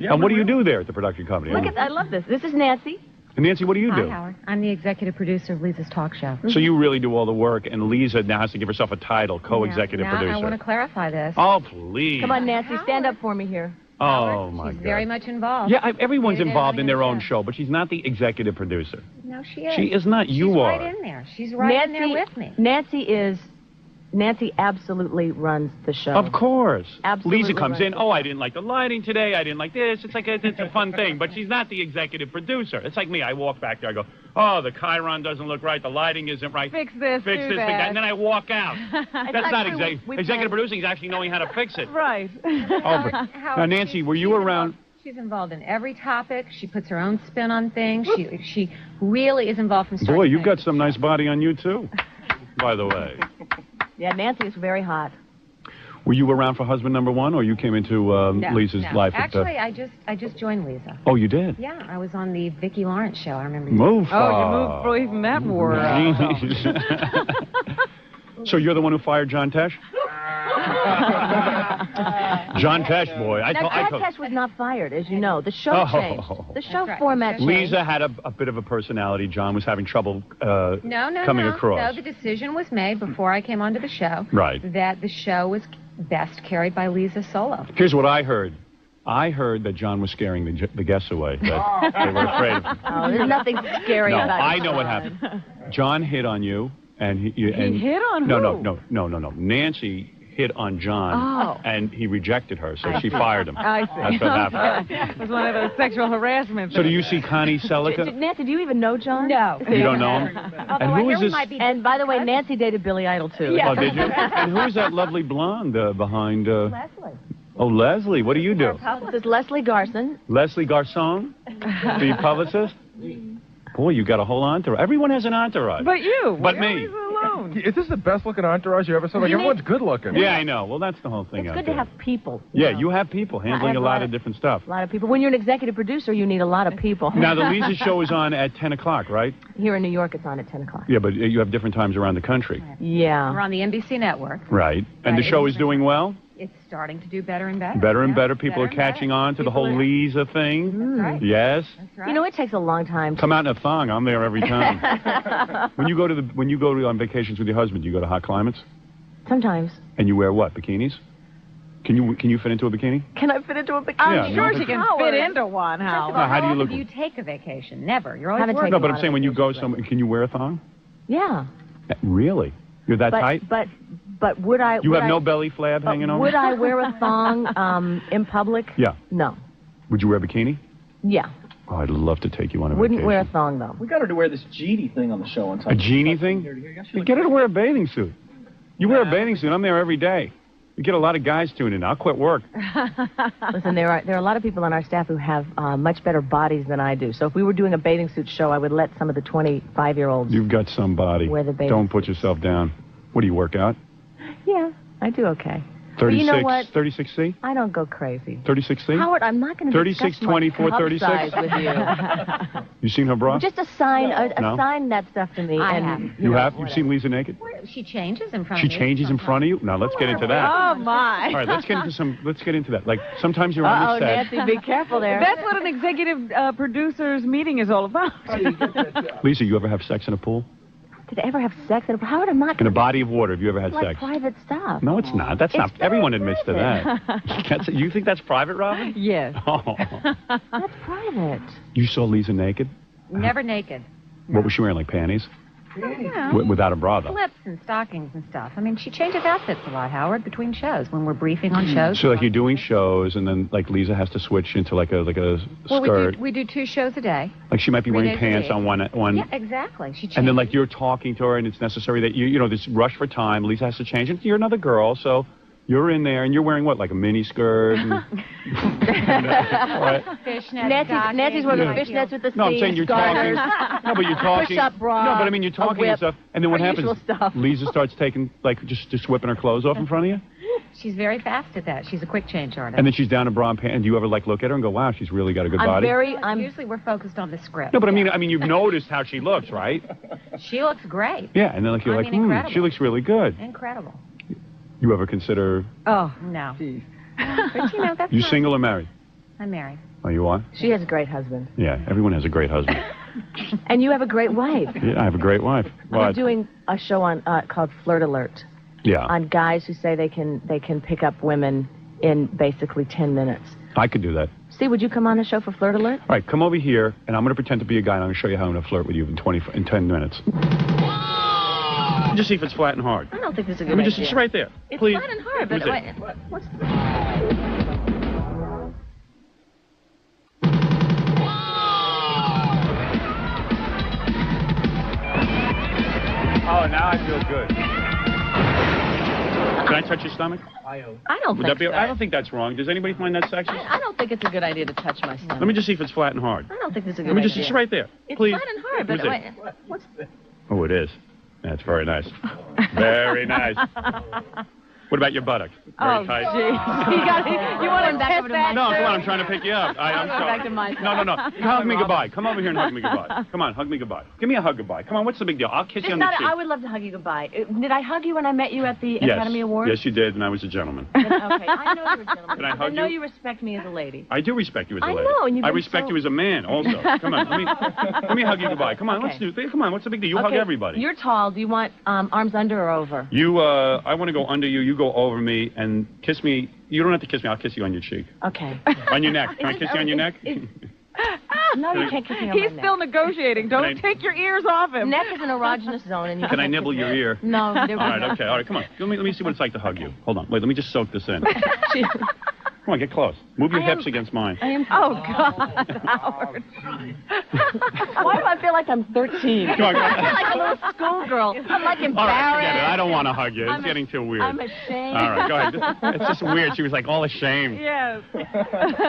And what do you do there at the production company? I love this. This is Nancy. And Nancy, what do you do? Hi, Howard. I'm the executive producer of Lisa's talk show. So you really do all the work, and Lisa now has to give herself a title, co-executive producer. I want to clarify this. Oh, please. Come on, Nancy, stand up for me here. Oh, my God. She's very much involved. Yeah, everyone's involved in their own show, but she's not the executive producer. No, she is. She is not. You are. She's right in there. She's right in there with me. Nancy absolutely runs the show. Of course. Absolutely. Lisa comes in, I didn't like the lighting today, I didn't like this. It's like it's a fun thing, but she's not the executive producer. It's like me. I walk back there, I go, oh, the Chiron doesn't look right, the lighting isn't right. Fix this, fix do that. that. And then I walk out. That's not executive producing is actually knowing how to fix it. Right. Now, Nancy, were you around? She's involved in every topic. She puts her own spin on things. She really is involved from start Boy, to you've finish. got some nice body on you, too, by the way. Yeah, Nancy is very hot. Were you around for husband number one, or you came into Lisa's life? Actually, I just joined Lisa. Oh, you did? Yeah, I was on the Vicki Lawrence show. I remember. Move. Oh, you moved away from that war. So you're the one who fired John Tesh? John Tesh, boy. John Tesh was not fired, as you know. The show changed. The show format changed. Lisa had a bit of a personality. John was having trouble coming across. No, the decision was made before I came onto the show. Right. That the show was best carried by Lisa solo. Here's what I heard. I heard that John was scaring the guests away. That they were afraid of him. Oh, there's nothing scary about it. I know what happened. John hit on you. And he hit on who? No. Nancy hit on John, and he rejected her, so she fired him. I see. That's what happened. It was one of those sexual harassment So do things. you see Connie Selica? Nancy, do you even know John? No. You don't know him? And who is this? And by the way, Nancy dated Billy Idol too. Oh, did you? And who is that lovely blonde behind? Leslie. Oh, Leslie. What do you do? This is Leslie Garson. Leslie Garcon, the publicist. Boy, you got a whole entourage. Everyone has an entourage. But you. But You're me. always alone. Is this the best looking entourage you ever saw? Like, everyone's good looking. Yeah, I know. Well, that's the whole thing It's out good there. to have people. Yeah, you have people handling a lot of different stuff. A lot of people. When you're an executive producer, you need a lot of people. Now, the Lisa show is on at 10 o'clock, right? Here in New York, it's on at 10 o'clock. Yeah, but you have different times around the country. Yeah. We're on the NBC network. Right. And the show is doing well? It's starting to do better and better. Better and Yeah. better. People are catching on to the whole Lisa thing. right. Yes. That's right. You know, it takes a long time. Come out in a thong. I'm there every time. when you go on vacations with your husband, you go to hot climates? Sometimes. And you wear what? Bikinis? Can you fit into a bikini? Can I fit into a bikini? Yeah, I'm sure she can fit into one, Howard. Now, how do you How look? do you take a vacation? Never. You're always Haven't working. No, but I'm saying when you go somewhere, can you wear a thong? Yeah. Really? You're that But tight? but would I? You would have no I, belly flab hanging on? Would I wear a thong in public? Yeah. No. Would you wear a bikini? Yeah. Oh, I'd love to take you on a Wouldn't vacation. wear a thong though. We got her to wear this genie thing on the show on time. A genie thing? Get her to wear a bathing suit. You wear a bathing suit. I'm there every day. You get a lot of guys tuning in. I'll quit work. Listen, there are a lot of people on our staff who have much better bodies than I do. So if we were doing a bathing suit show, I would let some of the 25-year-olds. You've got some body. Wear the bathing Don't put yourself down. What do you work out? Yeah, I do okay. 36, But you know what? 36C? I don't go crazy. 36C? Howard, I'm not going to 36, 24, 36? with you. You seen her bra? Just assign No? assign that stuff to me. I and have. You have? You've seen Lisa naked? She changes in front She of you. changes in front of you? Now let's get into that. Oh, my. All right, let's get into that. Like sometimes you're on the set. Nancy, be careful there. That's what an executive producer's meeting is all about. Lisa, you ever have sex in a pool? Did I ever have sex? Howard, I'm not. In a body of water, have you ever had like sex? private stuff. No, it's not. That's not. Everyone admits to that. You think that's private, Robin? Yes. Oh. That's private. You saw Lisa naked? Never naked. What was she wearing? Like panties? Yeah. Without a bra, though. Slips and stockings and stuff. I mean, she changes outfits a lot, Howard, between shows when we're briefing on shows. So like you're doing shows, and then like Lisa has to switch into like a Well, skirt. we do 2 shows a day. Like she might be 3 wearing days a pants week. on one. Yeah, exactly. She changes. And then like you're talking to her, and it's necessary that you know this rush for time. Lisa has to change, and you're another girl, so you're in there, and you're wearing what, like a mini skirt? And, right? Fishnets. Nancy's wearing fishnets with the No, I'm saying you're talking. garters. No, but you're talking. Push-up bra. No, but I mean you're talking a whip, and stuff, and then what her happens? usual stuff. Lisa starts taking like just whipping her clothes off in front of you, She's very fast at that. She's a quick change artist. and then she's down in bra and pants. And do you ever like look at her and go, "Wow, she's really got a good body"? Usually we're focused on the script. No, but I mean you've noticed how she looks, right? She looks great. Yeah, and then like you're I like, mean, incredible. she looks really good. Incredible. You ever consider Oh, no. But, you know, that's you not- single or married? I'm married. Oh, you are? She has a great husband. Yeah, everyone has a great husband. And you have a great wife. Yeah, I have a great wife. We're doing a show on called Flirt Alert. Yeah. On guys who say they can pick up women in basically 10 minutes. I could do that. See, would you come on the show for Flirt Alert? All right, come over here, and I'm going to pretend to be a guy, and I'm going to show you how I'm going to flirt with you in 10 minutes. Just see if it's flat and hard. I don't think this is a good Let me idea. just, it's right there. It's Please. flat and hard, Let but me see. what's Oh, now I feel good. Can I touch your stomach? I don't Would think that be? so. I don't think that's wrong. Does anybody find that sexy? I don't think it's a good idea to touch my stomach. Let me just see if it's flat and hard. I don't think this is a good Let me just, idea. it's right there. It's Please. flat and hard, Let but me see. what's Oh, it is. That's very nice. Very nice. What about your buttocks? Very tight. You want to test that? No, come on, I'm trying to pick you up. I'm sorry. back to my No. Hug me goodbye. Come over here and hug me goodbye. Come on, hug me goodbye. Give me a hug goodbye. Come on, what's the big deal? I'll kiss you on the cheek. I would love to hug you goodbye. Did I hug you when I met you at the Yes. Academy Awards? Yes, you did, and I was a gentleman. Okay, I know you're a gentleman. Can I hug know you? you respect me as a lady. I do respect you as a I lady. know, and you've I been respect so- you as a man also. Come on, let me hug you goodbye. Come on, let's do it. Come on, what's the big deal? You hug Okay, everybody. You're tall. Do you want arms under or over? You, I want to go under you. You go over me and kiss me. You don't have to kiss me. I'll kiss you on your cheek. Okay. On your neck. Can I kiss you on your neck? No, you can't kiss me on my He's neck. still negotiating. Don't take your ears off him. Neck is an erogenous zone, and you Can I can't nibble kiss your me. ear? No. All right, okay, all right, come on. Let me see what it's like to hug you. Hold on, wait, let me just soak this in. Come on, get close. Move your hips against mine. Oh, God, Howard. Why do I feel like I'm 13? Come on, I feel like a little schoolgirl. I'm like embarrassed. All right, forget it. I don't want to hug you. It's getting too weird. I'm ashamed. All right, go ahead. It's just weird. She was like all ashamed. Yes.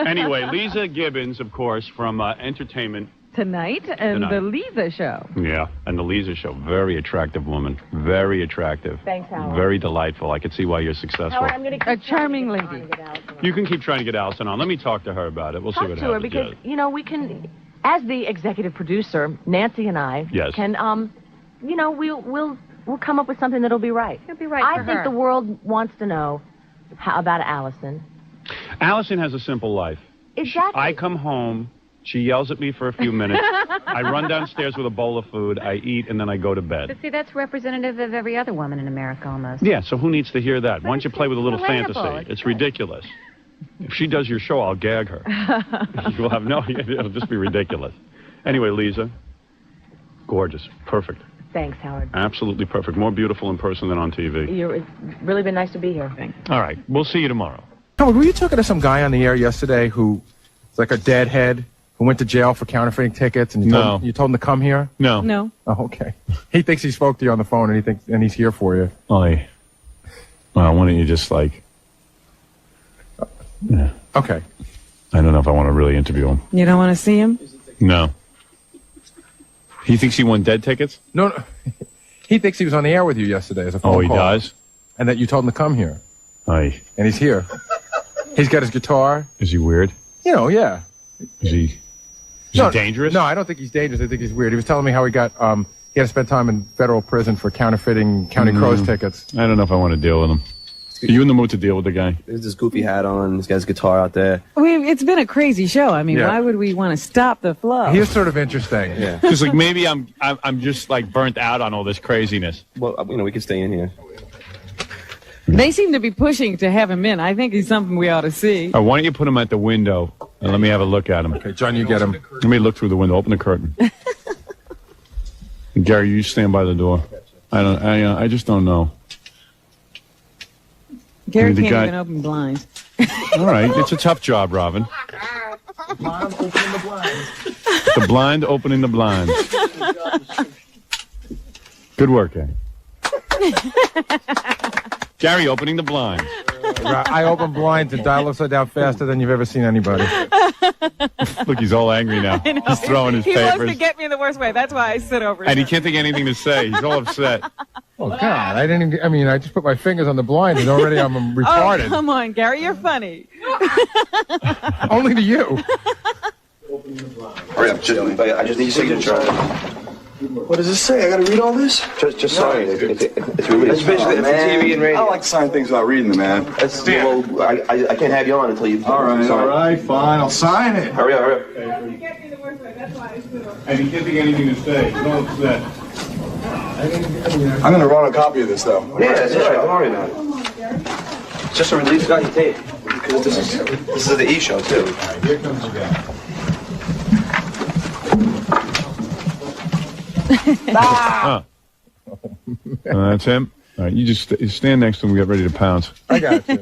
Anyway, Lisa Gibbons, of course, from Entertainment. Tonight and the Lisa Show. Yeah, and the Lisa Show. Very attractive woman. Very attractive. Thanks, Howard. Very delightful. I could see why you're successful. Howard, I'm going to A charming lady. You can keep trying to get Allison on. Let me talk to her about it. We'll see what to her happens. because, you know, we can, as the executive producer, Nancy and I can, you know, we'll come up with something that'll be right. It'll be right I for think her. the world wants to know about Allison. Allison has a simple life. Exactly. I come home. She yells at me for a few minutes. I run downstairs with a bowl of food. I eat, and then I go to bed. But see, that's representative of every other woman in America almost. Yeah, so who needs to hear that? Why don't you play with a little relatable. fantasy? It's ridiculous. If she does your show, I'll gag her. You'll have it'll just be ridiculous. Anyway, Lisa, gorgeous, perfect. Thanks, Howard. Absolutely perfect. More beautiful in person than on TV. It's really been nice to be here. Thanks. All right, we'll see you tomorrow. Howard, were you talking to some guy on the air yesterday who's like a deadhead who went to jail for counterfeiting tickets, and you told him to come here? No. No. Oh, okay. He thinks he spoke to you on the phone, and he's here for you. Well, why don't you just like... Yeah. Okay. I don't know if I want to really interview him. You don't want to see him? No. He thinks he won dead tickets? No. He thinks he was on the air with you yesterday as a phone call. Oh, he does? And that you told him to come here. Aye. And he's here. He's got his guitar. Is he weird? You know, yeah. Is he dangerous? No, I don't think he's dangerous. I think he's weird. He was telling me how he got, he had to spend time in federal prison for counterfeiting County Crows tickets. I don't know if I want to deal with him. Are you in the mood to deal with the guy? There's this goofy hat on. He's got his guitar out there. It's been a crazy show. I mean, Yeah. why would we want to stop the flow? He is sort of interesting. Yeah. Just like maybe I'm just like burnt out on all this craziness. Well, you know, we could stay in here. They seem to be pushing to have him in. I think he's something we ought to see. Why don't you put him at the window and let me have a look at him? Okay, John, you get him. Let me look through the window. Open the curtain. And Gary, you stand by the door. I just don't know. Gary the can't guy- even open blinds. All right, it's a tough job, Robin. The blind opening the blinds. Good work, Gary. Gary opening the blinds. I open blinds and dial upside down faster than you've ever seen anybody. Look, he's all angry now. I know. He's throwing his He papers. wants to get me in the worst way. That's why I sit over And he here. can't think of anything to say. He's all upset. Oh, God, I just put my fingers on the blinds and already I'm retarded. Oh, come on, Gary, you're funny. Only to you. Hurry up, I just need your signature. What does this say? I gotta read all this? Just sign it. It's really it's basically it's TV and radio. I don't like to sign things without reading them, man. Well, I can't have you on until you All right, fine. I'll sign it. Hurry up. And he can't think of anything to say. He's all upset. I'm gonna run a copy of this, though. Yeah, that's right. Don't worry about it. It's just a release got your tape. Because this is the E show too. Here comes the guy. That's him. All right, you just stand next to him and get ready to pounce. I got you.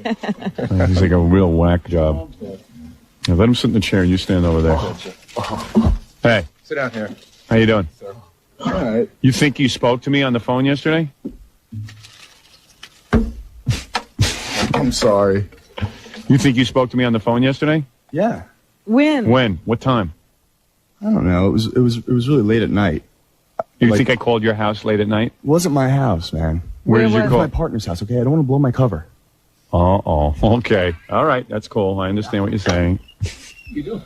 He's like a real whack job. Now let him sit in the chair and you stand over there. Hey. Sit down here. How you doing? All right. You think you spoke to me on the phone yesterday? I'm sorry. You think you spoke to me on the phone yesterday? Yeah. When? When? What time? I don't know. It was really late at night. You think I called your house late at night? It wasn't my house, man. Where did you It was call? my partner's house, okay? I don't want to blow my cover. Oh, okay. All right, that's cool. I understand what you're saying. You do?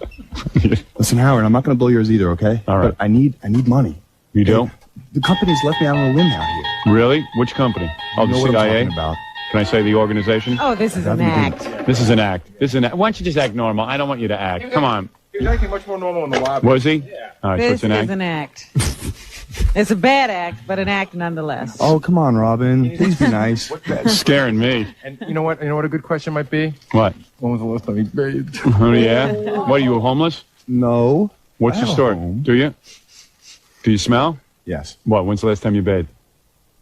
Listen, Howard, I'm not going to blow yours either, okay? All right. But I need money. You do? The company's left me out on a limb out here. Really? Which company? Oh, You the know what I'm CIA? talking about. Can I say the organization? Oh, this is an act. This is an act. Why don't you just act normal? I don't want you to act. Come on. He was acting much more normal in the lobby. Was he? Yeah. All right, so This it's an is act. an act. It's a bad act, but an act nonetheless. Oh, come on, Robin. Please be nice. It's scaring me. And you know what? You know what a good question might be? What? When was the last time he bathed? Oh, yeah? What, are you homeless? No. What's your story? Do you? Do you smell? Yes. What? When's the last time you bathed?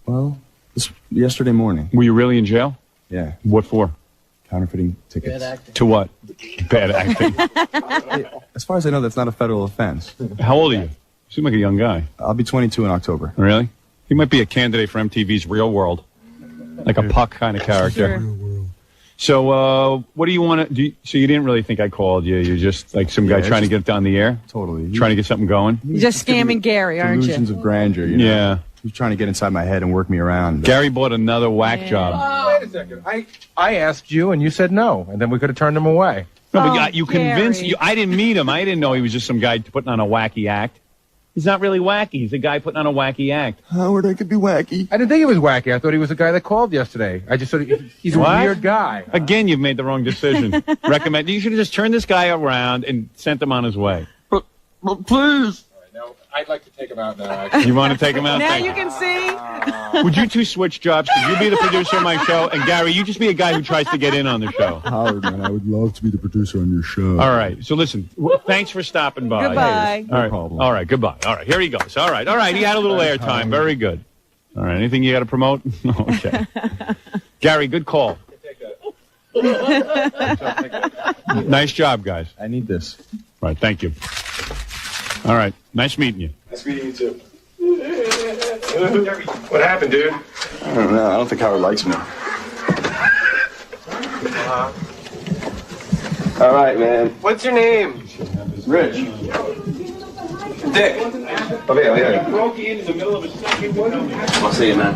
Well, yesterday morning. Were you really in jail? Yeah. What for? Counterfeiting tickets. To what? Bad acting. As far as I know, that's not a federal offense. How old are you? You seem like a young guy. I'll be 22 in October. Really? He might be a candidate for MTV's Real World. Like a Puck kind of character. Sure. So, what do you want to do? So you didn't really think I called you. You're just like some guy trying to get it on the air? Totally. Trying to get something going? You're just scamming Gary, aren't you? Delusions of grandeur, you know? Yeah. He's trying to get inside my head and work me around. Gary bought another whack job. Wait a second. I asked you, and you said no, and then we could have turned him away. No, but you convinced you. I didn't meet him. I didn't know he was just some guy putting on a wacky act. He's not really wacky. He's a guy putting on a wacky act. Howard, I could be wacky. I didn't think he was wacky. I thought he was the guy that called yesterday. I just thought he's a weird guy. Again, you've made the wrong decision. Recommend. You should have just turned this guy around and sent him on his way. But please. All right, now, I'd like to take him out now. Actually. You want to take him out? Now you can see. Would you two switch jobs? Could you be the producer of my show? And Gary, you just be a guy who tries to get in on the show. Howard, man, I would love to be the producer on your show. All right. So listen, thanks for stopping by. Goodbye. All right. All right. Goodbye. All right. Here he goes. All right. All right. He had a little airtime. Very good. All right. Anything you got to promote? Okay. Gary, good call. Nice job, guys. I need this. All right. Thank you. All right. Nice meeting you. Nice meeting you, too. What happened, dude? I don't know. I don't think Howard likes me. All right, man. What's your name? Rich. Dick. Oh, yeah. Broke in the middle of a second. I'll see you, man.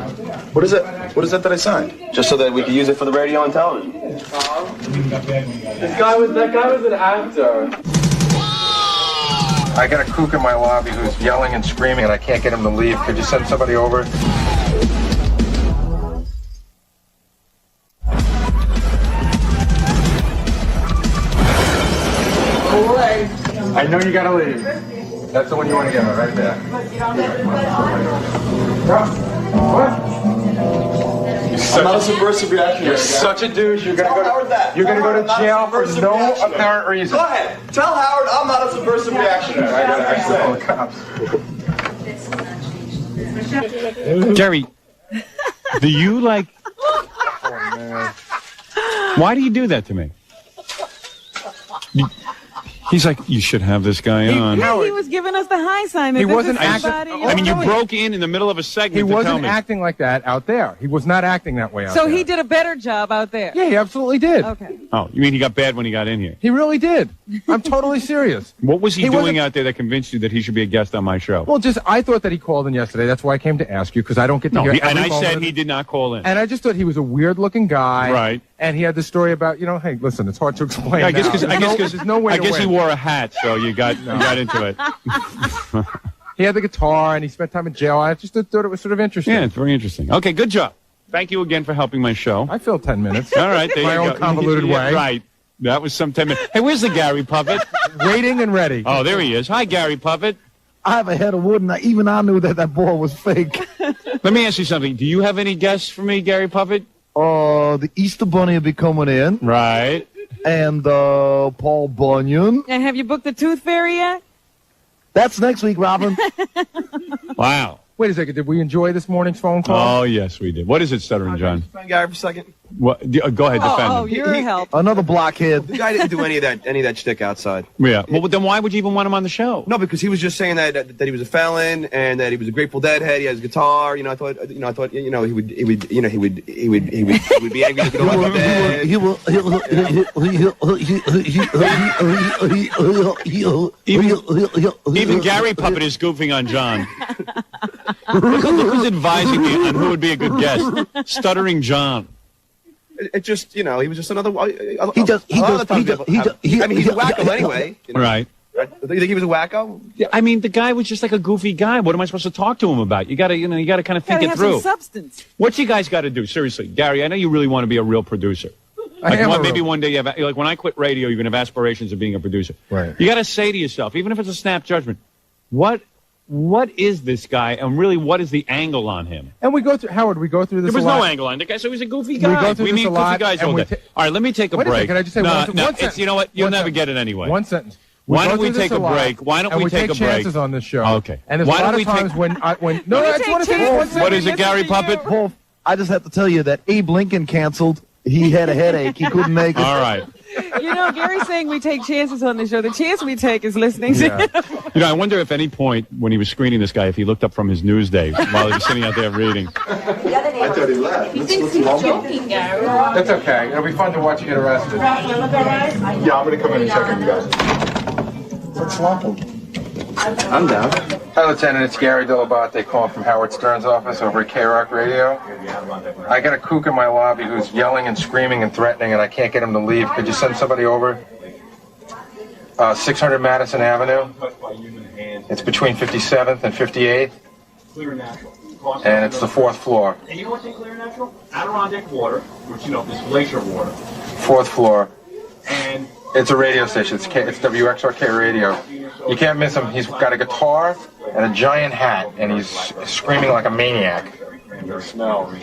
What is it? What is that I signed? Just so that we can use it for the radio and television. That guy was an actor. I got a kook in my lobby who's yelling and screaming, and I can't get him to leave. Could you send somebody over? I know you gotta leave. That's the one you want to get right there. What? I'm not a subversive reaction. You're such a douche. You're gonna go to jail for no apparent reason. Go ahead. Tell Howard I'm not a subversive reactionary. Gary, do you like... Oh, man. Why do you do that to me? He's like, you should have this guy on. Yeah, he was giving us the high sign. He wasn't acting. I mean, you broke in the middle of a segment. He to tell wasn't me. acting like that out there. He was not acting that way out there. So he did a better job out there. Yeah, he absolutely did. Okay. Oh, you mean he got bad when he got in here? He really did. I'm totally serious. What was he doing wasn't- out there that convinced you that he should be a guest on my show? Well, I thought that he called in yesterday. That's why I came to ask you, because I don't get to hear and every I moment said of he it. did not call in. And I just thought he was a weird-looking guy. Right. And he had the story about, hey, listen, it's hard to explain. Yeah, I guess now. because there's no way to he win. wore a hat, so you got into it. He had the guitar, and he spent time in jail. I just thought it was sort of interesting. Yeah, it's very interesting. Okay, good job. Thank you again for helping my show. I filled 10 minutes. All right, there My you own go. convoluted way. Right. That was some 10 minutes. Hey, where's the Gary Puppet? Waiting and ready. Oh, there he is. Hi, Gary Puppet. I have a head of wood, and even I knew that ball was fake. Let me ask you something. Do you have any guests for me, Gary Puppet? The Easter Bunny will be coming in. Right. And Paul Bunyan. And have you booked the Tooth Fairy yet? That's next week, Robin. Wow. Wait a second. Did we enjoy this morning's phone call? Oh, yes, we did. What is it, Stuttering John? Gary for a second. What? Go ahead, defend him. You're help. Another blockhead. The guy didn't do any of that shtick outside. Yeah. Well, then why would you even want him on the show? No, because he was just saying that he was a felon and that he was a Grateful Deadhead. He has a guitar. I thought he would be angry if he don't like that. Even Gary Puppet is goofing on John. Look who's advising me on who would be a good guest. Stuttering John. It just, he was just another. I mean, he's a wacko anyway. Right. You think he was a wacko? Yeah, I mean, the guy was just like a goofy guy. What am I supposed to talk to him about? You gotta kind of think it through. Some substance. What you guys got to do, seriously, Gary? I know you really want to be a real producer. Maybe one day you have, like when I quit radio, you're gonna have aspirations of being a producer. Right. You got to say to yourself, even if it's a snap judgment, what is this guy, and really, what is the angle on him? And we go through, Howard, this There was a lot. no angle on the guy, so he's a goofy guy. We go through this meet a lot, goofy guys and all we day. All right, let me take a Wait a break. second, can I just say one sentence? You know what? You'll One never sentence. get it anyway. One sentence. Why don't we take a break? Why don't we take a break? chances on this show? Okay. And there's a lot of times when no, I just want to say what is it, Gary Puppet? Wolf, I just have to tell you that Abe Lincoln canceled. He had a headache. He couldn't make it. All right. You know, Gary's saying we take chances on the show. The chance we take is listening to him. You know, I wonder if any point when he was screening this guy, if he looked up from his news day while he was sitting out there reading. I thought he left. He thinks he's joking, Gary. That's okay. It'll be fun to watch you get arrested. Yeah, I'm going to come in and check on you guys. What's happened? I'm down. Hi, Lieutenant. It's Gary Delabate calling from Howard Stern's office over at K-Rock Radio. I got a kook in my lobby who's yelling and screaming and threatening, and I can't get him to leave. Could you send somebody over? 600 Madison Avenue. It's between 57th and 58th. Clear and natural. And it's the 4th floor. And you know what's in clear and natural? Adirondack water, which, you know, is glacier water. 4th floor. And it's a radio station. It's WXRK Radio. You can't miss him. He's got a guitar and a giant hat, and he's screaming like a maniac. Smell.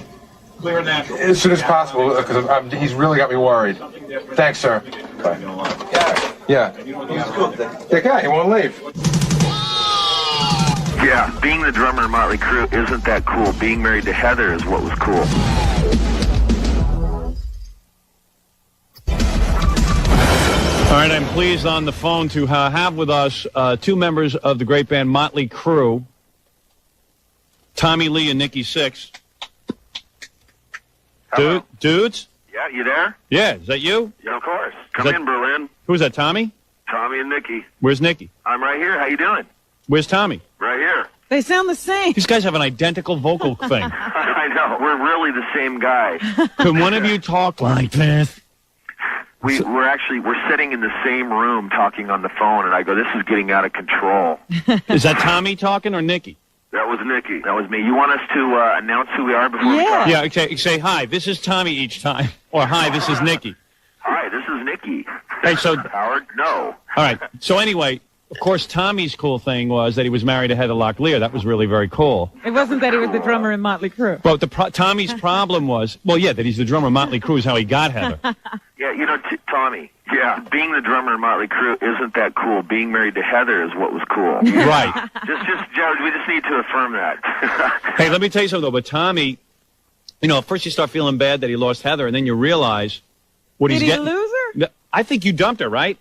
Clear and natural. As soon as possible, because he's really got me worried. Thanks, sir. Bye. Yeah. The guy, he won't leave. Yeah, being the drummer in Motley Crue isn't that cool. Being married to Heather is what was cool. All right, I'm pleased on the phone to have with us two members of the great band Motley Crue, Tommy Lee and Nikki Sixx. Dudes? Yeah, you there? Yeah, is that you? Yeah, of course. Come in, Berlin. Who's that, Tommy? Tommy and Nikki. Where's Nikki? I'm right here. How you doing? Where's Tommy? Right here. They sound the same. These guys have an identical vocal thing. I know. We're really the same guy. Could one of you talk like this? We're sitting in the same room talking on the phone, and I go, this is getting out of control. Is that Tommy talking or Nikki? That was Nikki. That was me. You want us to announce who we are before we talk? Yeah, okay, say, hi, this is Tommy each time. Or, hi, this is Nikki. Hi, this is Nikki. Hey, so... Howard, no. All right, so anyway... Of course, Tommy's cool thing was that he was married to Heather Locklear. That was really very cool. It wasn't that he was the drummer in Motley Crue. But Tommy's problem was, well, yeah, that he's the drummer in Motley Crue is how he got Heather. Yeah, you know, Tommy, being the drummer in Motley Crue isn't that cool. Being married to Heather is what was cool. Right. Jared, we just need to affirm that. Hey, let me tell you something, though. But Tommy, you know, at first you start feeling bad that he lost Heather, and then you realize what he's getting. Did he lose her? I think you dumped her, right?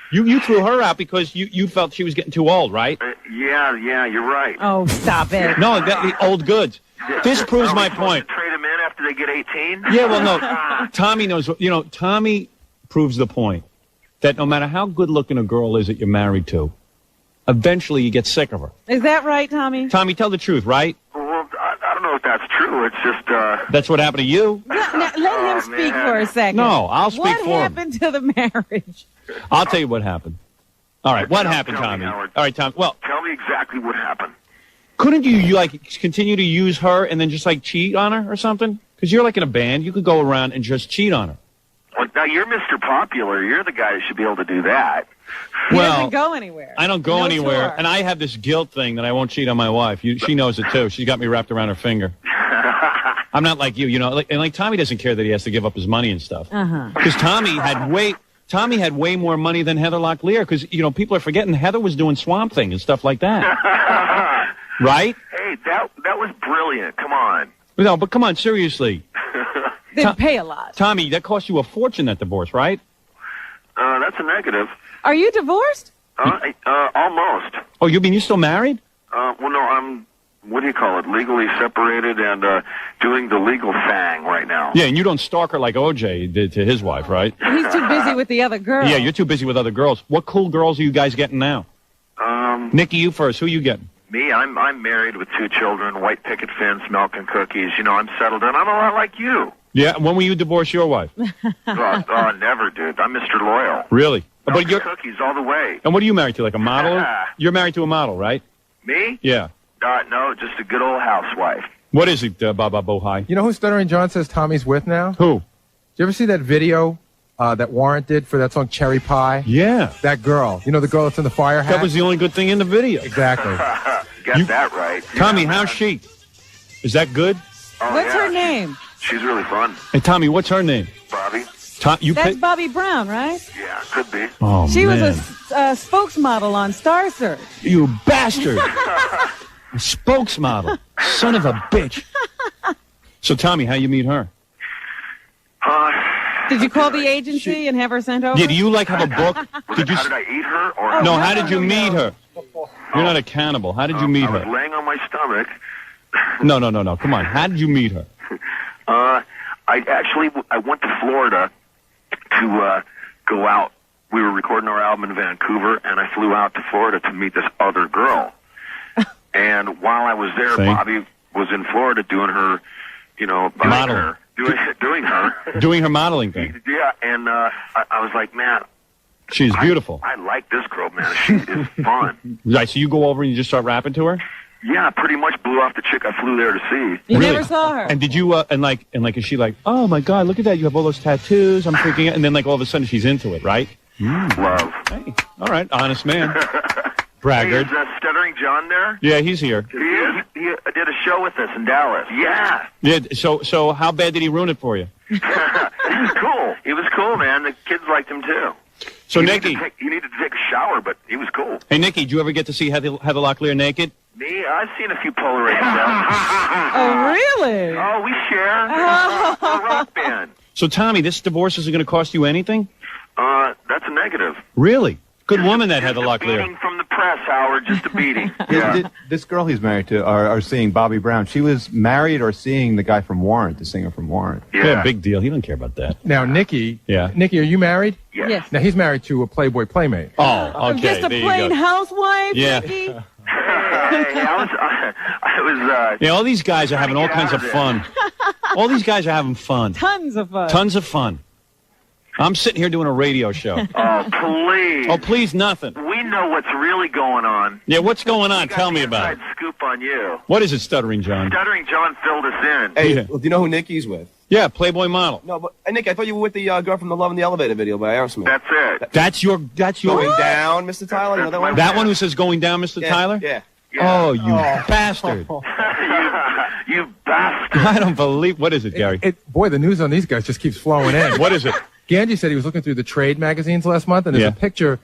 You threw her out because you felt she was getting too old, right? Yeah, you're right. Oh, stop it. No, old goods. This proves my point. Trade them in after they get 18? Yeah, well, no. Tommy knows. You know, Tommy proves the point that no matter how good-looking a girl is that you're married to, eventually you get sick of her. Is that right, Tommy? Tommy, tell the truth, right? Well, I don't know if that's true. It's just... That's what happened to you? Let him speak for a second. No, I'll speak for him. What happened to the marriage? I'll tell you what happened. All right, what happened, Tommy? All right, Tom. Well, tell me exactly what happened. Couldn't you like continue to use her and then just like cheat on her or something? Because you're like in a band, you could go around and just cheat on her. Well, now you're Mr. Popular. You're the guy who should be able to do that. He doesn't go anywhere. I don't go anywhere, tour. and I have this guilt thing that I won't cheat on my wife. She knows it too. She's got me wrapped around her finger. I'm not like you, you know. Like Tommy doesn't care that he has to give up his money and stuff. Because Tommy had way more money than Heather Locklear. Because you know people are forgetting Heather was doing Swamp Thing and stuff like that. Right? Hey, that was brilliant. Come on. No, but come on, seriously. They pay a lot. Tommy, that cost you a fortune, that divorce, right? That's a negative. Are you divorced? Almost. Oh, you mean you're still married? Well, no, I'm, what do you call it, legally separated and doing the legal thing right now. Yeah, and you don't stalk her like OJ did to his wife, right? He's too busy with the other girls. Yeah, you're too busy with other girls. What cool girls are you guys getting now? Nikki, you first. Who are you getting? Me, I'm married with 2 children, white picket fence, milk and cookies. You know, I'm settled in. I'm a lot like you. Yeah, when will you divorce your wife? Never, dude. I'm Mr. Loyal. Really? Milk and cookies all the way. And what are you married to, like a model? You're married to a model, right? Me? Yeah. No, just a good old housewife. What is it, Baba Bohai? You know who Stuttering John says Tommy's with now? Who? Did you ever see that video that Warrant did for that song Cherry Pie? Yeah. That girl. You know the girl that's in the fire hat? That was the only good thing in the video. Exactly. Got that right. Tommy, how's she? Is that good? What's her name? She's really fun. Hey, Tommy, what's her name? Bobby. That's Bobby Brown, right? Yeah, could be. Oh, she man. was spokesmodel on Star Search. You bastard! Spokesmodel. Son of a bitch. So, Tommy, how you meet her? Did you call the agency and have her sent over? Yeah, do you, like, have a book? How did I eat her? Or No, how did you meet her? You're not a cannibal. How did you meet her? I was laying on my stomach. No. Come on. How did you meet her? I went to Florida to go out. We were recording our album in Vancouver, and I flew out to Florida to meet this other girl. And while I was there, Bobby was in Florida doing her, modeling. Doing her modeling thing. Yeah, and I was like, man, she's beautiful. I like this girl, man. She is fun. Right, so you go over and you just start rapping to her? Yeah, pretty much blew off the chick I flew there to see. You never saw her. And did you and is she like, oh my God, look at that, you have all those tattoos, I'm freaking out, and then like all of a sudden she's into it, right? Love. Hey, all right, honest man. Braggart. Hey, is Stuttering John there? Yeah, he's here. He did a show with us in Dallas. Yeah. Yeah. So how bad did he ruin it for you? He was cool. He was cool, man. The kids liked him too. So he Nikki, he needed to take a shower, but he was cool. Hey Nikki, did you ever get to see Heather Locklear naked? Me, I've seen a few Polaroids. Oh, really? Oh, we share. We're a rock band. So Tommy, this divorce isn't going to cost you anything? That's a negative. Really? Good woman, that Heather Just a Locklear. beating from the press, Howard. Just a beating. This girl he's married to, or seeing Bobby Brown, she was married or seeing the guy from Warrant, the singer from Warrant. Yeah, big deal. He doesn't care about that. Now, Nikki. Yeah. Nikki, are you married? Yes. Now, he's married to a Playboy Playmate. Oh, okay. Just a plain housewife, Yeah. Nikki? Yeah, all these guys are having all kinds of fun. All these guys are having fun. Tons of fun. Tons of fun. I'm sitting here doing a radio show. Oh, please. Oh, please, nothing. We know what's really going on. Yeah, what's going on? Tell me about it. Scoop on you. What is it, Stuttering John? Stuttering John filled us in. Hey, do you know who Nikki's with? Yeah, Playboy model. No, but Nick, I thought you were with the girl from the Love in the Elevator video by Aerosmith. That's it. That's your. Going down, Mr. Tyler. You know that one? That one who says "Going down, Mr. Tyler." Yeah. Oh, you bastard! You bastard! I don't believe. What is it, Gary? Boy, the news on these guys just keeps flowing in. What is it? Ganji said he was looking through the trade magazines last month, and there's a picture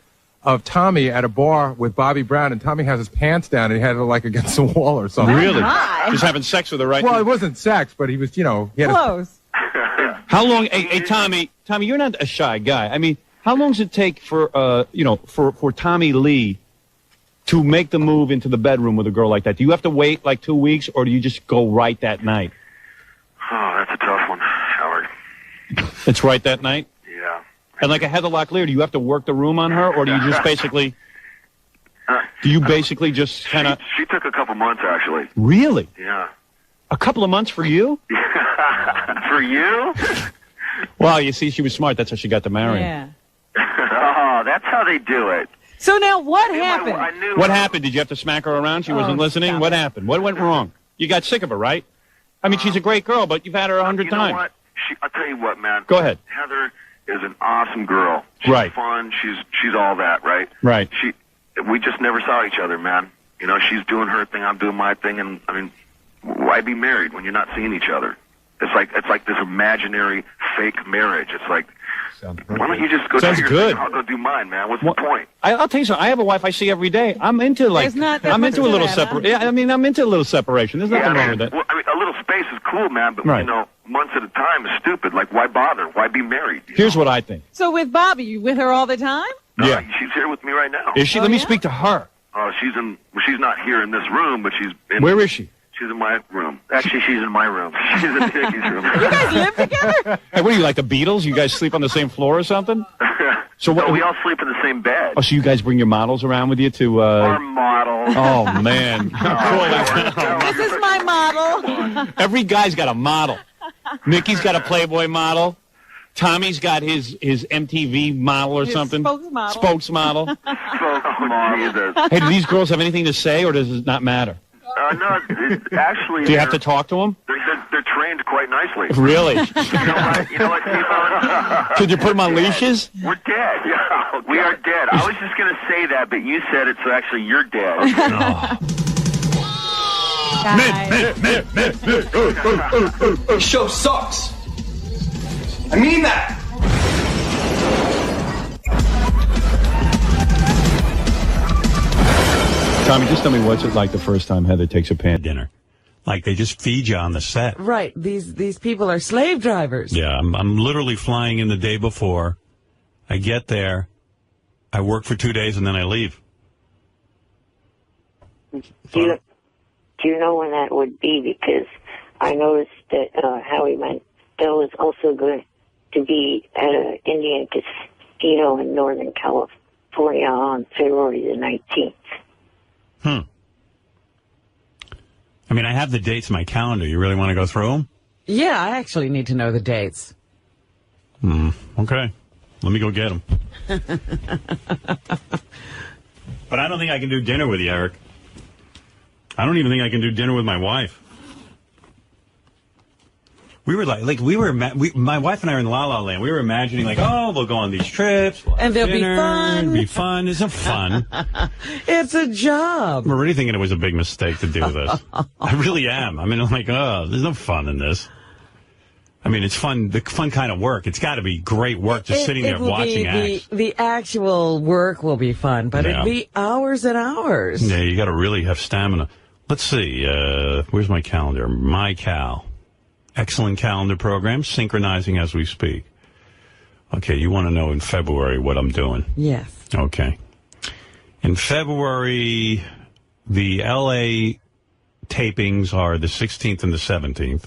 of Tommy at a bar with Bobby Brown, and Tommy has his pants down, and he had it like against the wall or something. Really? Just having sex with her, right? Well, it wasn't sex, but he was, he had close. How long? Hey, Tommy, you're not a shy guy. I mean, how long does it take for for Tommy Lee to make the move into the bedroom with a girl like that? Do you have to wait like 2 weeks, or do you just go right that night? Oh, that's a tough one, Howard. It's right that night? Yeah. And like a Heather Locklear, do you have to work the room on her, or do you just basically... Do you basically just kind of... She took a couple months, actually. Really? Yeah. A couple of months for you? For you? Well, you see, she was smart. That's how she got to marry him. Oh, that's how they do it. So now what happened? What happened? Did you have to smack her around? She wasn't listening? What happened? What went wrong? You got sick of her, right? I mean, she's a great girl, but you've had her 100 times. You know what? I'll tell you what, man. Go ahead. Heather is an awesome girl. She's fun. She's all that, right? Right. We just never saw each other, man. She's doing her thing, I'm doing my thing, and I mean, why be married when you're not seeing each other? It's like this imaginary fake marriage. It's like, why don't you just go do your thing? I'll go do mine, man. What's the point? I'll tell you something. I have a wife I see every day. I'm into I'm into a little separation. Yeah, I mean, I'm into a little separation. There's nothing wrong with that. Well, I mean, a little space is cool, man, but months at a time is stupid. Like, why bother? Why be married? Here's what I think. So with Bobby, you with her all the time? Yeah. She's here with me right now. Is she? Let me speak to her. Oh, she's not here in this room, but she's in... Where is she? She's in my room. Actually, she's in my room. She's in Nicky's room. You guys live together? Hey, what are you, like the Beatles? You guys sleep on the same floor or something? So we all sleep in the same bed. Oh, so you guys bring your models around with you to... Our model. Oh, man. This is my model. Every guy's got a model. Nikki's got a Playboy model. Tommy's got his MTV model or something. Spokesmodel. Spokesmodel. Hey, do these girls have anything to say, or does it not matter? No, actually... Do you have to talk to them? They're trained quite nicely. Really? You know what, T-Bone? Should you put them on leashes? We're dead. Yeah, we are dead. I was just going to say that, but you said it, so actually you're dead. This show sucks. I mean that. Tommy, just tell me what's it like the first time Heather takes a pan dinner. Like they just feed you on the set. Right. These people are slave drivers. Yeah, I'm literally flying in the day before. I get there, I work for 2 days, and then I leave. Do you know when that would be? Because I noticed that Howie Mandel is also going to be at an Indian casino in Northern California on February the 19th. I mean, I have the dates in my calendar. You really want to go through them? Yeah, I actually need to know the dates. Okay. Let me go get them. But I don't think I can do dinner with you, Eric. I don't even think I can do dinner with my wife. We were my wife and I are in La La Land. We were imagining we'll go on these trips. We'll and they'll be fun. It'll be fun. Isn't fun? It's a job. I'm already thinking it was a big mistake to do this. I really am. I mean, I'm like, there's no fun in this. I mean, it's fun, the fun kind of work. It's got to be great work just sitting there watching acts. The actual work will be fun, but it'll be hours and hours. Yeah, you got to really have stamina. Let's see. Where's my calendar? My Cal. Excellent calendar program, synchronizing as we speak. Okay, you want to know in February what I'm doing? Yes. Okay. In February, the L.A. tapings are the 16th and the 17th.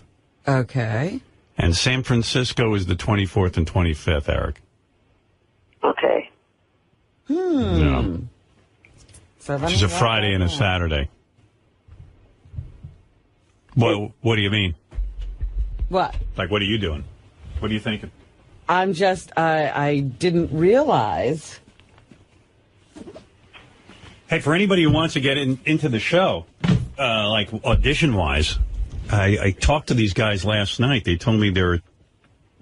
Okay. And San Francisco is the 24th and 25th, Eric. Okay. Yeah. Which is a Friday and a Saturday. What do you mean? What? Like, what are you doing? What are you thinking? I'm just, I didn't realize. Hey, for anybody who wants to get into the show, like audition-wise, I talked to these guys last night. They told me there are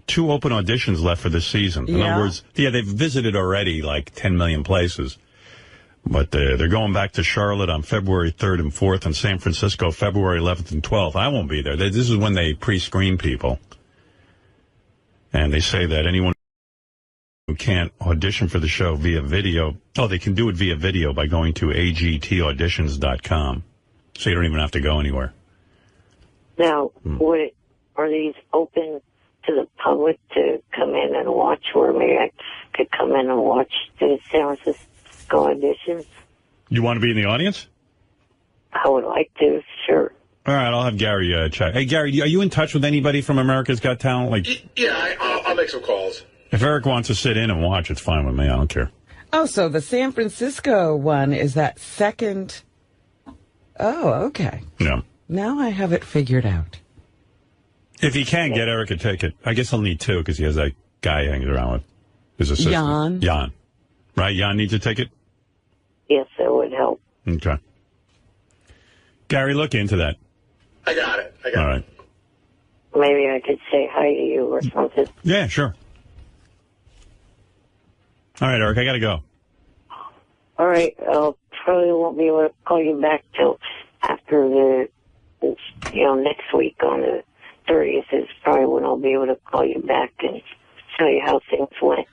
2 open auditions left for this season. In other words, they've visited already like 10 million places. But they're going back to Charlotte on February 3rd and 4th and San Francisco February 11th and 12th. I won't be there. This is when they pre-screen people. And they say that anyone who can't audition for the show via video, they can do it via video by going to agtauditions.com. So you don't even have to go anywhere. Now, are these open to the public to come in and watch, or maybe I could come in and watch the San Francisco auditions? You want to be in the audience? I would like to, sure. All right, I'll have Gary check. Hey, Gary, are you in touch with anybody from America's Got Talent? I'll make some calls. If Eric wants to sit in and watch, it's fine with me. I don't care. Oh, so the San Francisco one is that second. Oh, okay. Yeah. Now I have it figured out. If he can, get Eric a ticket. I guess he'll need 2 because he has that guy hanging around with his assistant. Jan. Right? Jan needs a ticket? Yes, that would help. Okay. Gary, look into that. I got it. All right. Maybe I could say hi to you or something. Yeah, sure. All right, Eric, I got to go. All right. Probably won't be able to call you back till after next week on the 30th is probably when I'll be able to call you back and tell you how things went.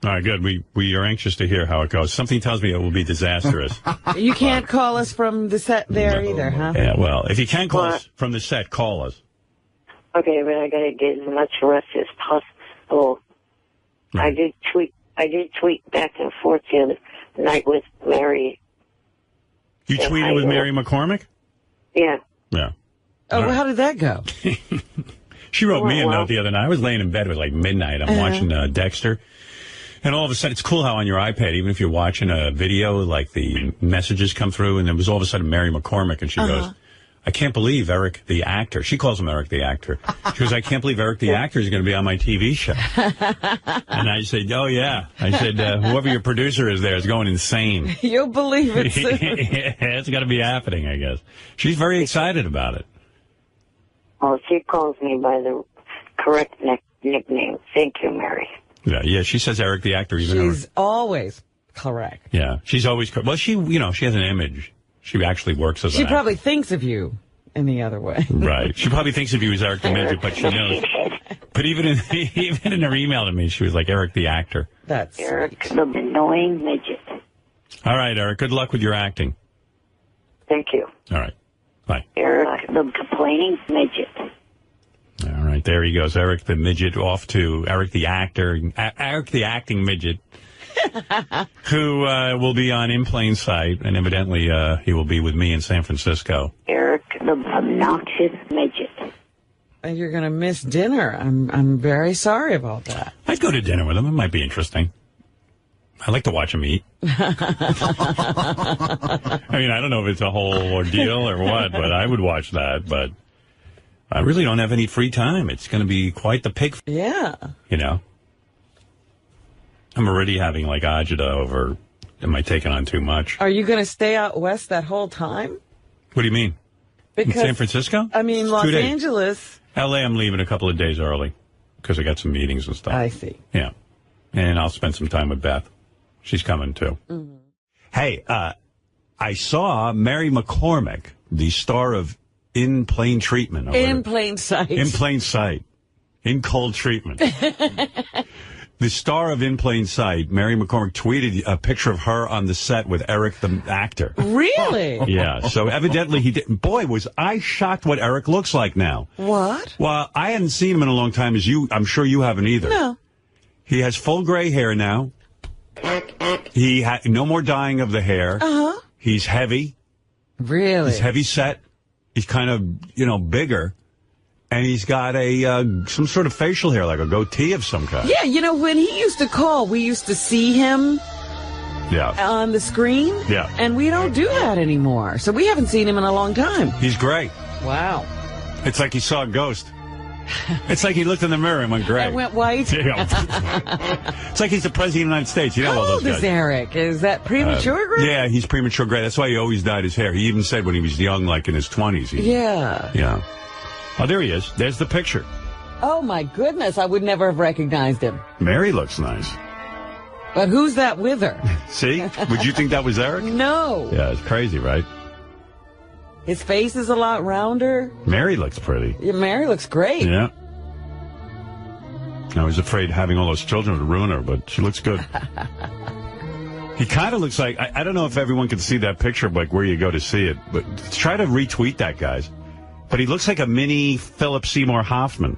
All right, good. We are anxious to hear how it goes. Something tells me it will be disastrous. You can't call us from the set there either, huh? Yeah, well, if you can call us from the set, call us. Okay, but I gotta get as much rest as possible. Right. I did tweet back and forth the other night with Mary. You tweeted with Mary McCormick? Yeah. Yeah. Oh, well, how did that go? She wrote me a note the other night. I was laying in bed. It was like midnight. I'm watching Dexter. And all of a sudden, it's cool how on your iPad, even if you're watching a video, like the messages come through, and there was all of a sudden Mary McCormick, and she goes, I can't believe Eric the actor. She calls him Eric the actor. She goes, I can't believe Eric the actor is going to be on my TV show. And I said, oh, yeah. I said, whoever your producer is there is going insane. You'll believe it soon. Yeah, it's got to be happening, I guess. She's very excited about it. Well, she calls me by the correct nickname. Thank you, Mary. Yeah, she says Eric the actor. She's always correct. Yeah, she's always correct. Well, she has an image. She actually works as an actor. She probably thinks of you in the other way. Right. She probably thinks of you as Eric the Midget, but she knows. But even in her email to me, she was like Eric the actor. That's Eric the annoying midget. All right, Eric. Good luck with your acting. Thank you. All right. Bye. Eric, the complaining midget. All right, there he goes. Eric the midget off to Eric the actor, Eric the acting midget, who will be on In Plain Sight, and evidently he will be with me in San Francisco. Eric the obnoxious midget. And you're going to miss dinner. I'm very sorry about that. I'd go to dinner with him. It might be interesting. I like to watch him eat. I mean, I don't know if it's a whole ordeal or what, but I would watch that. But I really don't have any free time. It's going to be quite the pig. Yeah. You know? I'm already having, like, agita over, am I taking on too much? Are you going to stay out west that whole time? What do you mean? Because, in San Francisco? I mean, Los Angeles. L.A., I'm leaving a couple of days early because I got some meetings and stuff. I see. Yeah. And I'll spend some time with Beth. She's coming, too. Mm-hmm. Hey, I saw Mary McCormick, the star of In Plain Treatment. In Plain Sight. In Plain Sight. In Cold Treatment. The star of In Plain Sight, Mary McCormick, tweeted a picture of her on the set with Eric, the actor. Really? Yeah. So evidently he didn't. Boy, was I shocked what Eric looks like now. What? Well, I hadn't seen him in a long time, as you. I'm sure you haven't either. No. He has full gray hair now. He had no more dyeing of the hair. Uh-huh. He's heavy. Really? He's heavy set. He's kind of, bigger. And he's got some sort of facial hair, like a goatee of some kind. Yeah, when he used to call, we used to see him on the screen. Yeah. And we don't do that anymore. So we haven't seen him in a long time. He's great. Wow. It's like he saw a ghost. It's like he looked in the mirror and went gray. And went white. It's like he's the president of the United States. You know all those guys. How old is Eric? Is that premature gray? Yeah, he's premature gray. That's why he always dyed his hair. He even said when he was young, like in his 20s. Yeah. Oh, there he is. There's the picture. Oh, my goodness. I would never have recognized him. Mary looks nice. But who's that with her? See? Would you think that was Eric? No. Yeah, it's crazy, right? His face is a lot rounder. Mary looks pretty. Yeah, Mary looks great. Yeah. I was afraid having all those children would ruin her, but she looks good. He kind of looks like, I don't know if everyone can see that picture, like where you go to see it, but try to retweet that, guys. But he looks like a mini Philip Seymour Hoffman,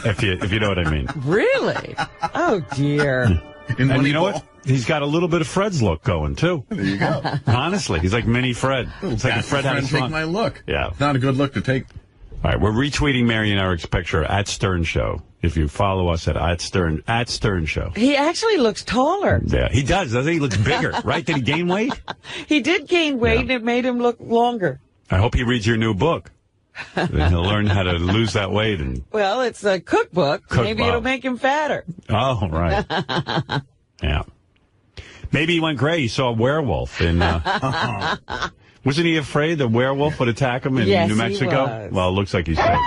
if you know what I mean. Really? Oh, dear. And you know what? He's got a little bit of Fred's look going, too. There you go. Honestly, he's like mini Fred. It's like if Fred had a take my look. Yeah. Not a good look to take. All right, we're retweeting Mary and Eric's picture at Stern Show. If you follow us at Stern Show. He actually looks taller. Yeah, he does, doesn't he? He looks bigger, right? Did he gain weight? He did gain weight, and it made him look longer. I hope he reads your new book. Then he'll learn how to lose that weight. Well, it's a cookbook. Maybe it'll make him fatter. Oh, right. Yeah. Maybe he went gray. He saw a werewolf in... Wasn't he afraid the werewolf would attack him in New Mexico? He was. Well, it looks like he's safe.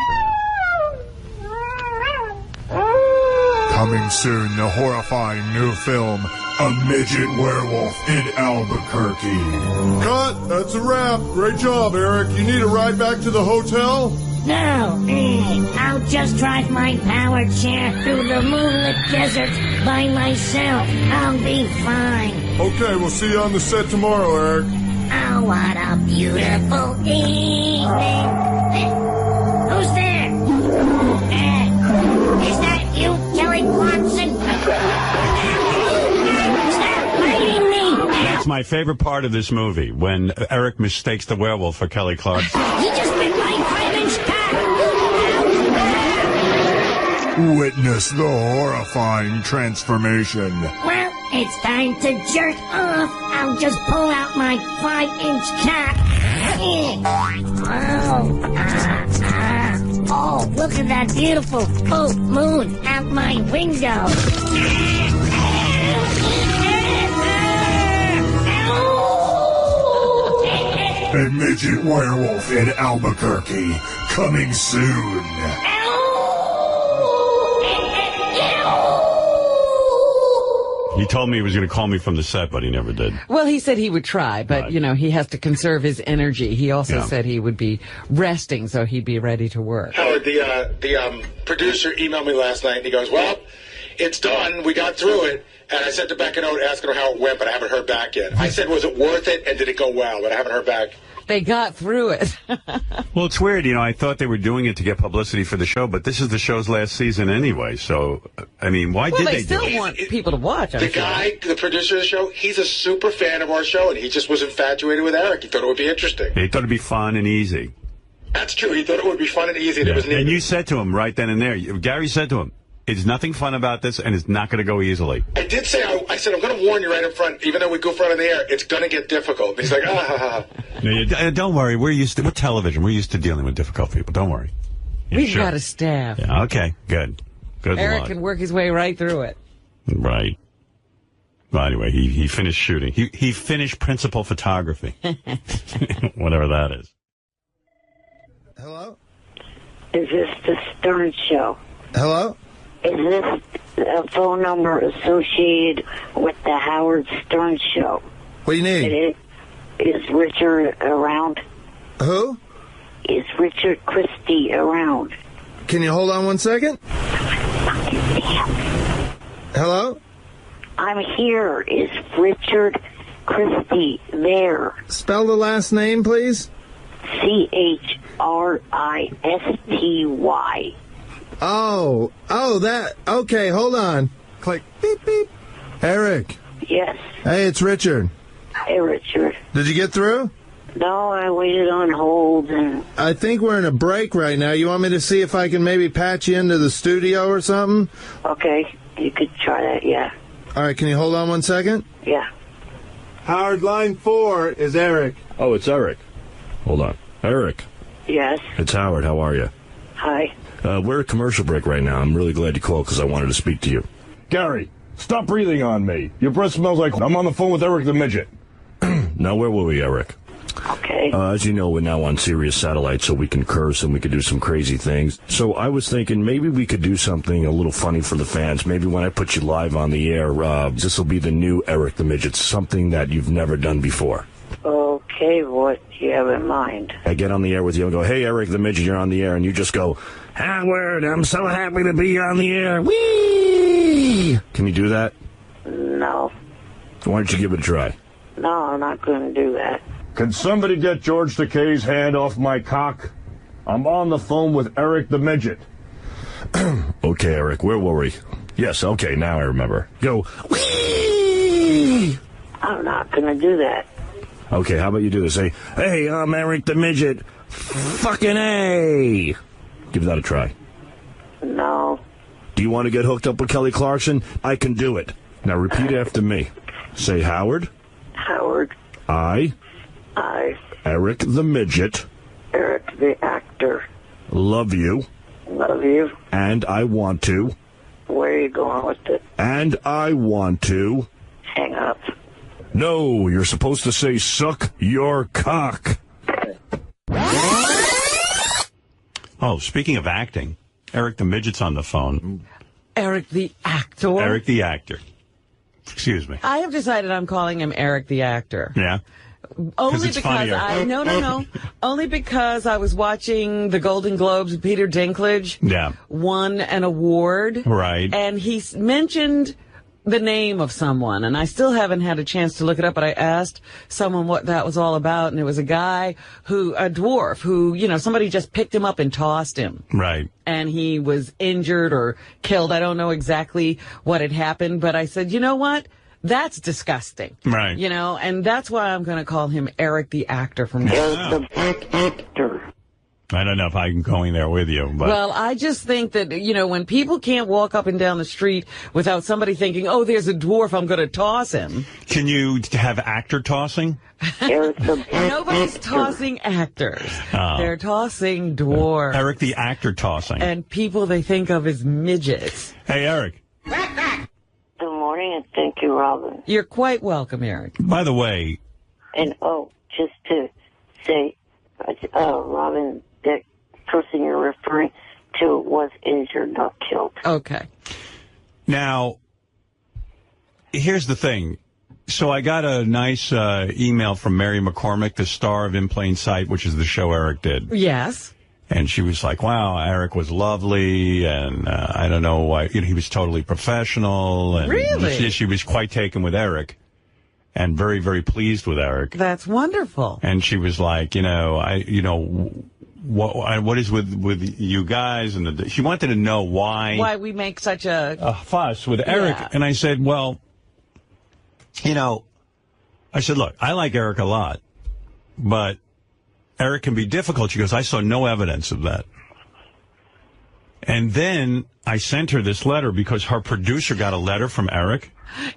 Coming soon, the horrifying new film, A Midget Werewolf in Albuquerque. Cut! That's a wrap. Great job, Eric. You need a ride back to the hotel? No, I'll just drive my power chair through the moonlit desert by myself. I'll be fine. Okay, we'll see you on the set tomorrow, Eric. Oh, what a beautiful evening. Who's there? Is that you, Kelly Clarkson? Stop biting me! That's my favorite part of this movie, when Eric mistakes the werewolf for Kelly Clarkson. He just bit my 5-inch cock! Witness the horrifying transformation. Well, it's time to jerk off. I'll just pull out my 5-inch cock. Oh, look at that beautiful full moon out my window. A Midget Werewolf in Albuquerque, coming soon. He told me he was going to call me from the set, but he never did. Well, he said he would try, but, he has to conserve his energy. He also said he would be resting, so he'd be ready to work. Howard, the producer emailed me last night, and he goes, well, it's done. We got through it. And I sent Rebecca a note asking her how it went, but I haven't heard back yet. I said, was it worth it, and did it go well? But I haven't heard back. They got through it. Well, it's weird. You know, I thought they were doing it to get publicity for the show, but this is the show's last season anyway. So, I mean, why did they do it? They still want people to watch. The guy, the producer of the show, he's a super fan of our show, and he just was infatuated with Eric. He thought it would be interesting. He thought it'd be fun and easy. That's true. He thought it would be fun and easy. And it was neat. And you said to him right then and there, Gary said to him, "It's nothing fun about this, and it's not going to go easily." I did say, I said, I'm going to warn you right up front, even though we goof around in the air, it's going to get difficult. And he's like, No, don't worry. We're television. We're used to dealing with difficult people. Don't worry. Yeah, We've got a staff. Yeah, okay, good. Good Eric luck. can work his way right through it. Right. Well, anyway, he finished shooting. He finished principal photography. Whatever that is. Hello? Is this the Stern Show? Hello? Is this a phone number associated with the Howard Stern Show? What do you need? Is Richard around? Who? Is Richard Christie around? Can you hold on 1 second? Hello? I'm here. Is Richard Christie there? Spell the last name, please. Christy. Oh, that. Okay, hold on. Click. Beep, beep. Eric. Yes. Hey, it's Richard. Hi, Richard. Did you get through? No, I waited on hold and... I think we're in a break right now. You want me to see if I can maybe patch you into the studio or something? Okay, you could try that, yeah. All right, can you hold on 1 second? Yeah. Howard, line 4 is Eric. Oh, it's Eric. Hold on. Eric. Yes? It's Howard. How are you? Hi. We're at commercial break right now. I'm really glad you called because I wanted to speak to you. Gary, stop breathing on me. Your breath smells like... I'm on the phone with Eric the Midget. Now, where were we, Eric? Okay. As you know, we're now on Sirius Satellite, so we can curse and we can do some crazy things. So I was thinking maybe we could do something a little funny for the fans. Maybe when I put you live on the air, this will be the new Eric the Midget, something that you've never done before. Okay, what do you have in mind? I get on the air with you and go, "Hey, Eric the Midget, you're on the air," and you just go, "Howard, I'm so happy to be on the air. Whee!" Can you do that? No. Why don't you give it a try? No, I'm not going to do that. Can somebody get George Takei's hand off my cock? I'm on the phone with Eric the Midget. Okay, Eric, where were we? Yes, okay, now I remember. Go, whee! I'm not going to do that. Okay, how about you do this? Say, "Hey, I'm Eric the Midget. Fucking A!" Give that a try. No. Do you want to get hooked up with Kelly Clarkson? I can do it. Now repeat after me. Say, "Howard. Howard. I, Eric the Midget. Eric the actor. Love you. Love you. And I want to. Where are you going with it? And I want to. Hang up. No, you're supposed to say, "Suck your cock." Oh, speaking of acting, Eric the Midget's on the phone. Eric the actor? Eric the actor. Excuse me. I have decided I'm calling him Eric the actor. Yeah? Only it's because funnier. No. Only because I was watching the Golden Globes. Peter Dinklage won an award. Right. And he mentioned the name of someone, and I still haven't had a chance to look it up, but I asked someone what that was all about, and it was a guy a dwarf, who, somebody just picked him up and tossed him. Right. And he was injured or killed. I don't know exactly what had happened, but I said, you know what? That's disgusting. Right. And that's why I'm going to call him Eric the actor from now on. The black actor. I don't know if I'm going there with you, but... Well, I just think that, when people can't walk up and down the street without somebody thinking, oh, there's a dwarf, I'm going to toss him. Can you have actor tossing? Nobody's tossing actors. Oh. They're tossing dwarves. Eric the actor tossing. And people they think of as midgets. Hey, Eric. Good morning, and thank you, Robin. You're quite welcome, Eric. By the way... And, just to say, Robin... the person you're referring to was injured, not killed. Okay. Now, here's the thing. So I got a nice email from Mary McCormick, the star of In Plain Sight, which is the show Eric did. Yes. And she was like, wow, Eric was lovely, and I don't know why, he was totally professional. And really? She was quite taken with Eric and very, very pleased with Eric. That's wonderful. And she was like, what is with you guys? And she wanted to know why we make such a fuss with Eric. Yeah. And I said, well, I said, look, I like Eric a lot, but Eric can be difficult. She goes, I saw no evidence of that. And then I sent her this letter because her producer got a letter from Eric.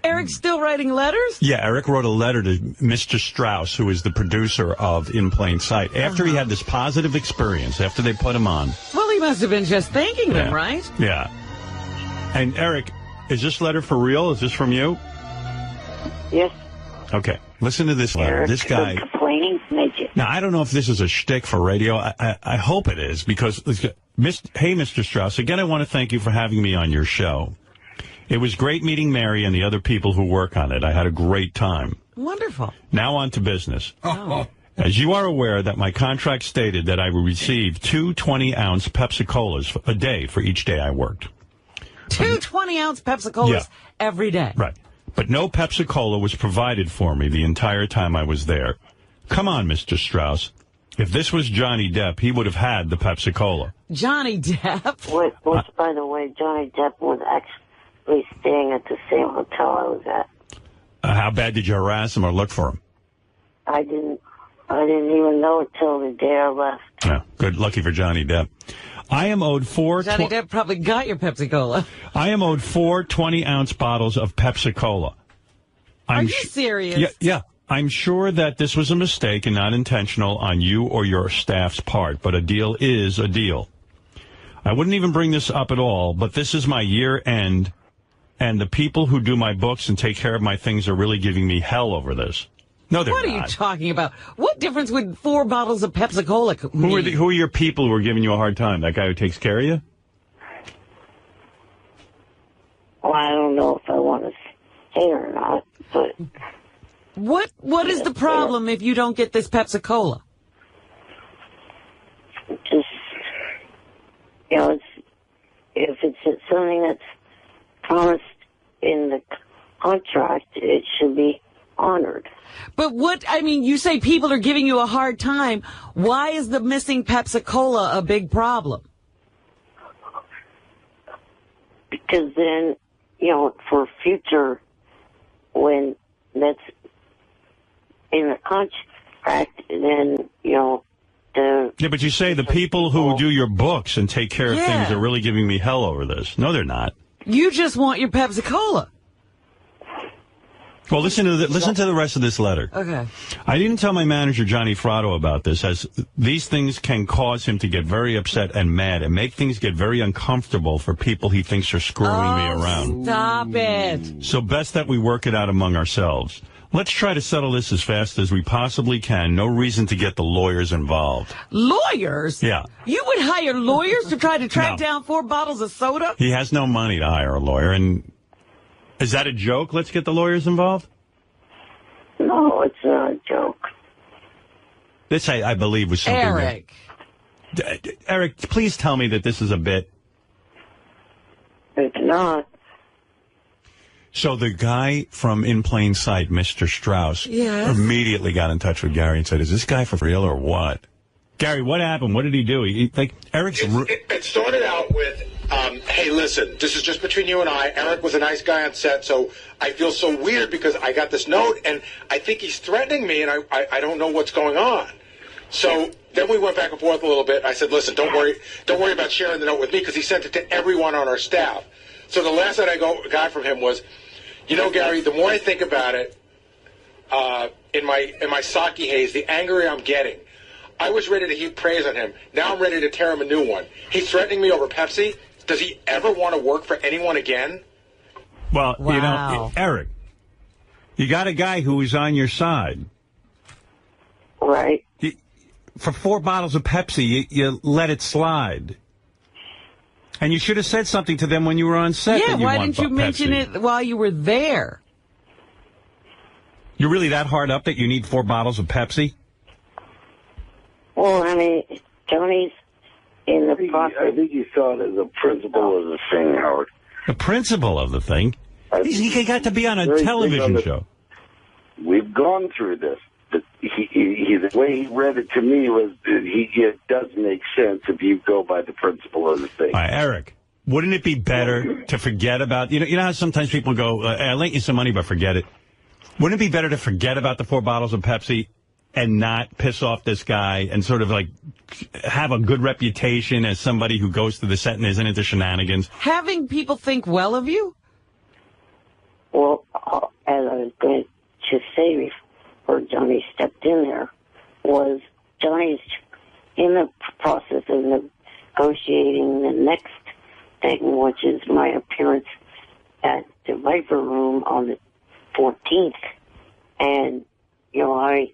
Eric's still writing letters? Yeah, Eric wrote a letter to Mr. Strauss, who is the producer of In Plain Sight, after he had this positive experience, after they put him on. Well, he must have been just thanking them, right? Yeah. And Eric, is this letter for real? Is this from you? Yes. Okay. Listen to this letter. This guy... Complaining midget. Now, I don't know if this is a shtick for radio. I hope it is, because... Hey, Mr. Strauss, again, I want to thank you for having me on your show. It was great meeting Mary and the other people who work on it. I had a great time. Wonderful. Now on to business. Oh. As you are aware that my contract stated that I would receive 2 20-ounce Pepsi-Colas a day for each day I worked. 2 20-ounce Pepsi-Colas every day. Right. But no Pepsi-Cola was provided for me the entire time I was there. Come on, Mr. Strauss. If this was Johnny Depp, he would have had the Pepsi-Cola. Johnny Depp? Which, by the way, Johnny Depp was actually staying at the same hotel I was at. How bad did you harass him or look for him? I didn't even know it till the day I left. Yeah, good. Lucky for Johnny Depp. I am owed Johnny Depp probably got your Pepsi-Cola. I am owed 4 20-ounce bottles of Pepsi-Cola. Are you serious? Yeah. I'm sure that this was a mistake and not intentional on you or your staff's part, but a deal is a deal. I wouldn't even bring this up at all, but this is my year end, and the people who do my books and take care of my things are really giving me hell over this. No, they're not. What are you talking about? What difference would 4 bottles of Pepsi-Cola make? Who are your people who are giving you a hard time? That guy who takes care of you? Well, I don't know if I want to say or not, but... What is the problem if you don't get this Pepsi-Cola? Just, if it's something that's promised in the contract, it should be honored. But you say people are giving you a hard time. Why is the missing Pepsi-Cola a big problem? Because then, for future, when that's in the contract, then, Yeah, but you say the people who do your books and take care of things are really giving me hell over this. No, they're not. You just want your Pepsi-Cola. Well, listen to the rest of this letter. Okay. I didn't tell my manager, Johnny Fratto, about this, as these things can cause him to get very upset and mad and make things get very uncomfortable for people he thinks are screwing me around. Stop it. So best that we work it out among ourselves. Let's try to settle this as fast as we possibly can. No reason to get the lawyers involved. Lawyers? Yeah. You would hire lawyers to try to track down 4 bottles of soda? He has no money to hire a lawyer, and... Is that a joke? Let's get the lawyers involved? No, it's not a joke. This, I believe, was something... Eric. Eric, please tell me that this is a bit. It's not. So the guy from In Plain Sight, Mr. Strauss, immediately got in touch with Gary and said, is this guy for real or what? Gary, what happened? What did he do? Eric's... It started out with... hey, listen, this is just between you and I. Eric was a nice guy on set, so I feel so weird because I got this note, and I think he's threatening me, and I don't know what's going on. So then we went back and forth a little bit. I said, listen, don't worry about sharing the note with me, because he sent it to everyone on our staff. So the last that I got from him was, Gary, the more I think about it, in my sake haze, the angrier I'm getting. I was ready to heap praise on him. Now I'm ready to tear him a new one. He's threatening me over Pepsi. Does he ever want to work for anyone again? Well, Eric, you got a guy who is on your side. Right. For 4 bottles of Pepsi, you let it slide. And you should have said something to them when you were on set. Yeah, that you why want didn't you mention Pepsi. it while you were there? You're really that hard up that you need 4 bottles of Pepsi? Well, Johnny's in the process. I think you saw it as a principle of the thing, Howard. The principle of the thing? He got to be on a television show. We've gone through this. The way he read it to me was it does make sense if you go by the principle of the thing. All right, Eric, wouldn't it be better to forget about, you know how sometimes people go, I lent you some money, but forget it. Wouldn't it be better to forget about the 4 bottles of Pepsi and not piss off this guy and sort of like have a good reputation as somebody who goes to the set and isn't into shenanigans? Having people think well of you? Well, as I was going to say before Johnny stepped in there, was Johnny's in the process of negotiating the next thing, which is my appearance at the Viper Room on the 14th. And, you know, I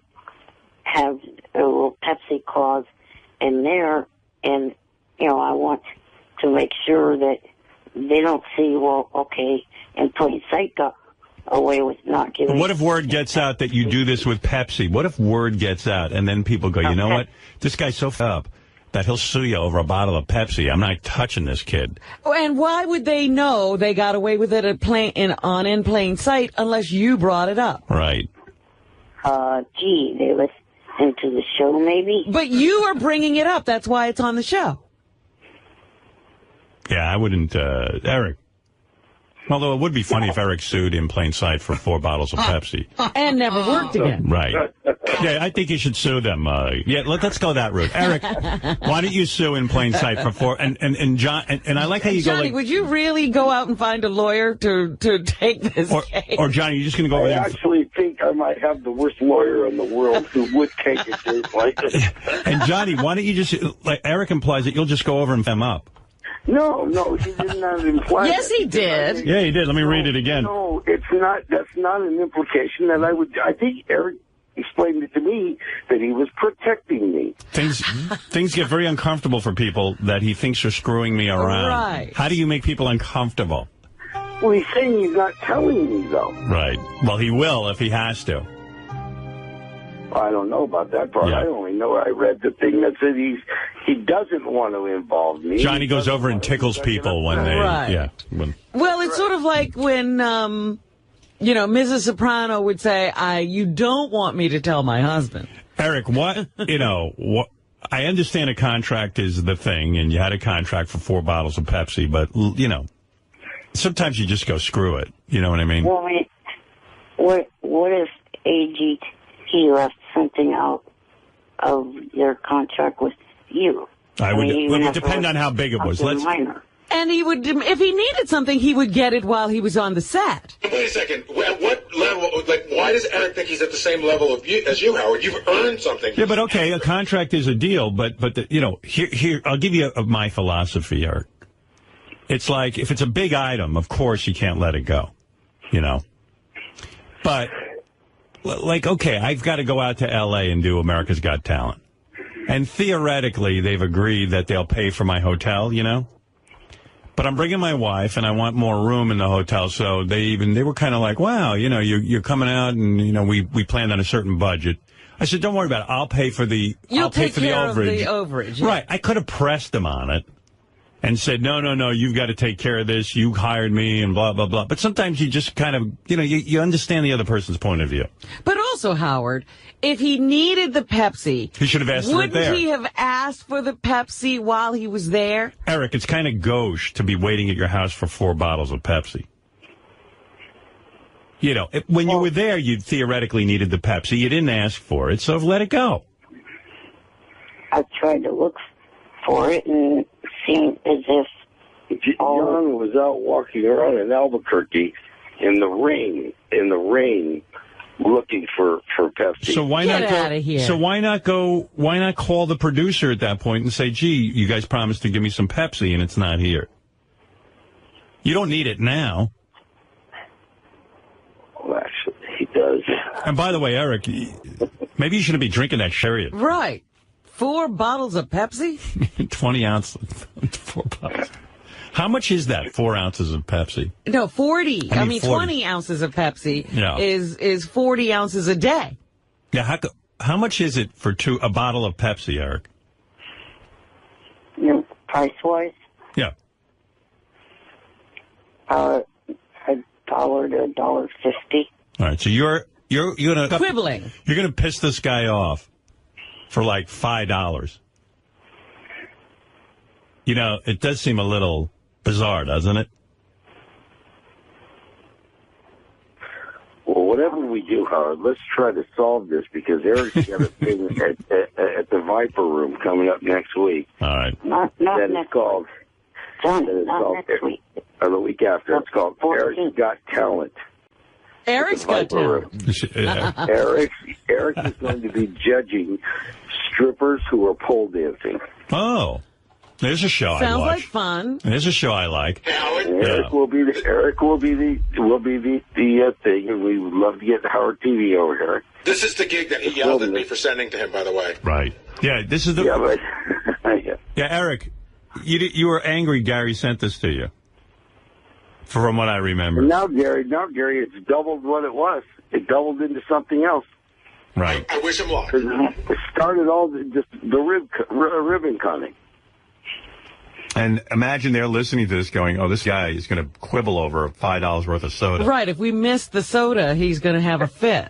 have a little Pepsi clause in there, and, you know, I want to make sure that they don't see, well, okay, in plain sight got away with not giving. What if word gets out that you do this with Pepsi? What if word gets out and then people go, you know what? This guy's so up that he'll sue you over a bottle of Pepsi. I'm not touching this kid. And why would they know they got away with it in plain sight unless you brought it up? Right. Gee, they listen to the show maybe? But you are bringing it up. That's why it's on the show. Yeah, I wouldn't, Eric. Although it would be funny if Eric sued in plain sight for 4 bottles of Pepsi. And never worked again. Right. Yeah, I think you should sue them. Yeah, let's go that route. Eric, why don't you sue in plain sight for 4? And John, and I like how you Johnny, go like, would you really go out and find a lawyer to take this case? Or Johnny, you're just going to go over there? I actually think I might have the worst lawyer in the world who would take a case like this. And Johnny, why don't you just, like Eric implies that you'll just go over and them up. No, he did not imply Yes, that. he did. Yeah, he did. Let me read it again. No, it's not. That's not an implication that I think Eric explained it to me that he was protecting me. Things get very uncomfortable for people that he thinks are screwing me around. Right. How do you make people uncomfortable? Well, he's saying he's not telling me, though. Right. Well, he will if he has to. I don't know about that part. Yeah. I only know I read the thing that said he doesn't want to involve me. Johnny goes over and tickles people when they... Right. Yeah. Well, it's sort of like when, you know, Mrs. Soprano would say, you don't want me to tell my husband. Eric, what, you know, what... I understand a contract is the thing, and you had a contract for 4 bottles of Pepsi, but, you know, sometimes you just go screw it. You know what I mean? Well, what if AGT left something out of their contract with you? It would depend on how big it was. And he would, if he needed something, he would get it while he was on the set. Wait a second. At what level? Like, why does Eric think he's at the same level as you, Howard? You've earned something. Yeah, but okay, a contract is a deal. But you know, here, I'll give you my philosophy, Eric. It's like if it's a big item, of course you can't let it go. You know, but like, okay, I've got to go out to L.A. and do America's Got Talent, and theoretically they've agreed that they'll pay for my hotel. You know. But I'm bringing my wife, and I want more room in the hotel. So they were kind of like, wow, you know, you're coming out, and, you know, we planned on a certain budget. I said, don't worry about it. I'll pay for the overage. Yeah. Right. I could have pressed them on it and said, no, you've got to take care of this. You hired me and blah, blah, blah. But sometimes you just kind of, you know, you understand the other person's point of view. But also, Howard, if he needed the Pepsi, he should have asked for it there. Wouldn't he have asked for the Pepsi while he was there? Eric, it's kind of gauche to be waiting at your house for 4 bottles of Pepsi. You know, when you were there, you theoretically needed the Pepsi. You didn't ask for it, so let it go. I tried to look for it, and it seemed as if John was out walking around in Albuquerque in the rain, looking for Pepsi. So why not go? Here. So why not go? Why not call the producer at that point and say, "Gee, you guys promised to give me some Pepsi, and it's not here." You don't need it now. Well, actually, he does. And by the way, Eric, maybe you shouldn't be drinking that sherry. Right. 4 bottles of Pepsi? 20 ounces. 4 bottles. How much is that, 4 ounces of Pepsi? No, 40. I mean 40. 20 ounces of Pepsi Yeah. is 40 ounces a day. Yeah, how much is it for a bottle of Pepsi, Eric? You know, Price-wise? Yeah. $1 to $1.50. All right, so you're gonna quibbling. You're gonna piss this guy off for like $5. You know, it does seem a little bizarre, doesn't it? Well, whatever we do, Howard, let's try to solve this because Eric's got a thing at the Viper Room coming up next week. All right. Not next week. John, not next week. Or the week after. It's called Eric's Got Talent. Eric's Got Talent. Eric is going to be judging strippers who are pole dancing. Oh. There's a show I watch. Sounds like fun. There's a show I like. Eric will be the thing, and we would love to get Howard TV over here. This is the gig that he yelled at me for sending to him, by the way. Right. Yeah, this is the... Yeah, but... Yeah, Eric, you were angry Gary sent this to you, from what I remember. Now, Gary, it's doubled what it was. It doubled into something else. Right. I wish him luck. It started all just the ribbon cutting. And imagine they're listening to this going, oh, this guy is going to quibble over $5 worth of soda. Right. If we miss the soda, he's going to have a fit.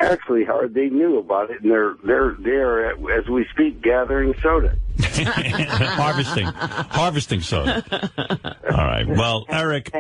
Actually, Howard, they knew about it, and they're as we speak, gathering soda. Harvesting soda. All right. Well, Eric,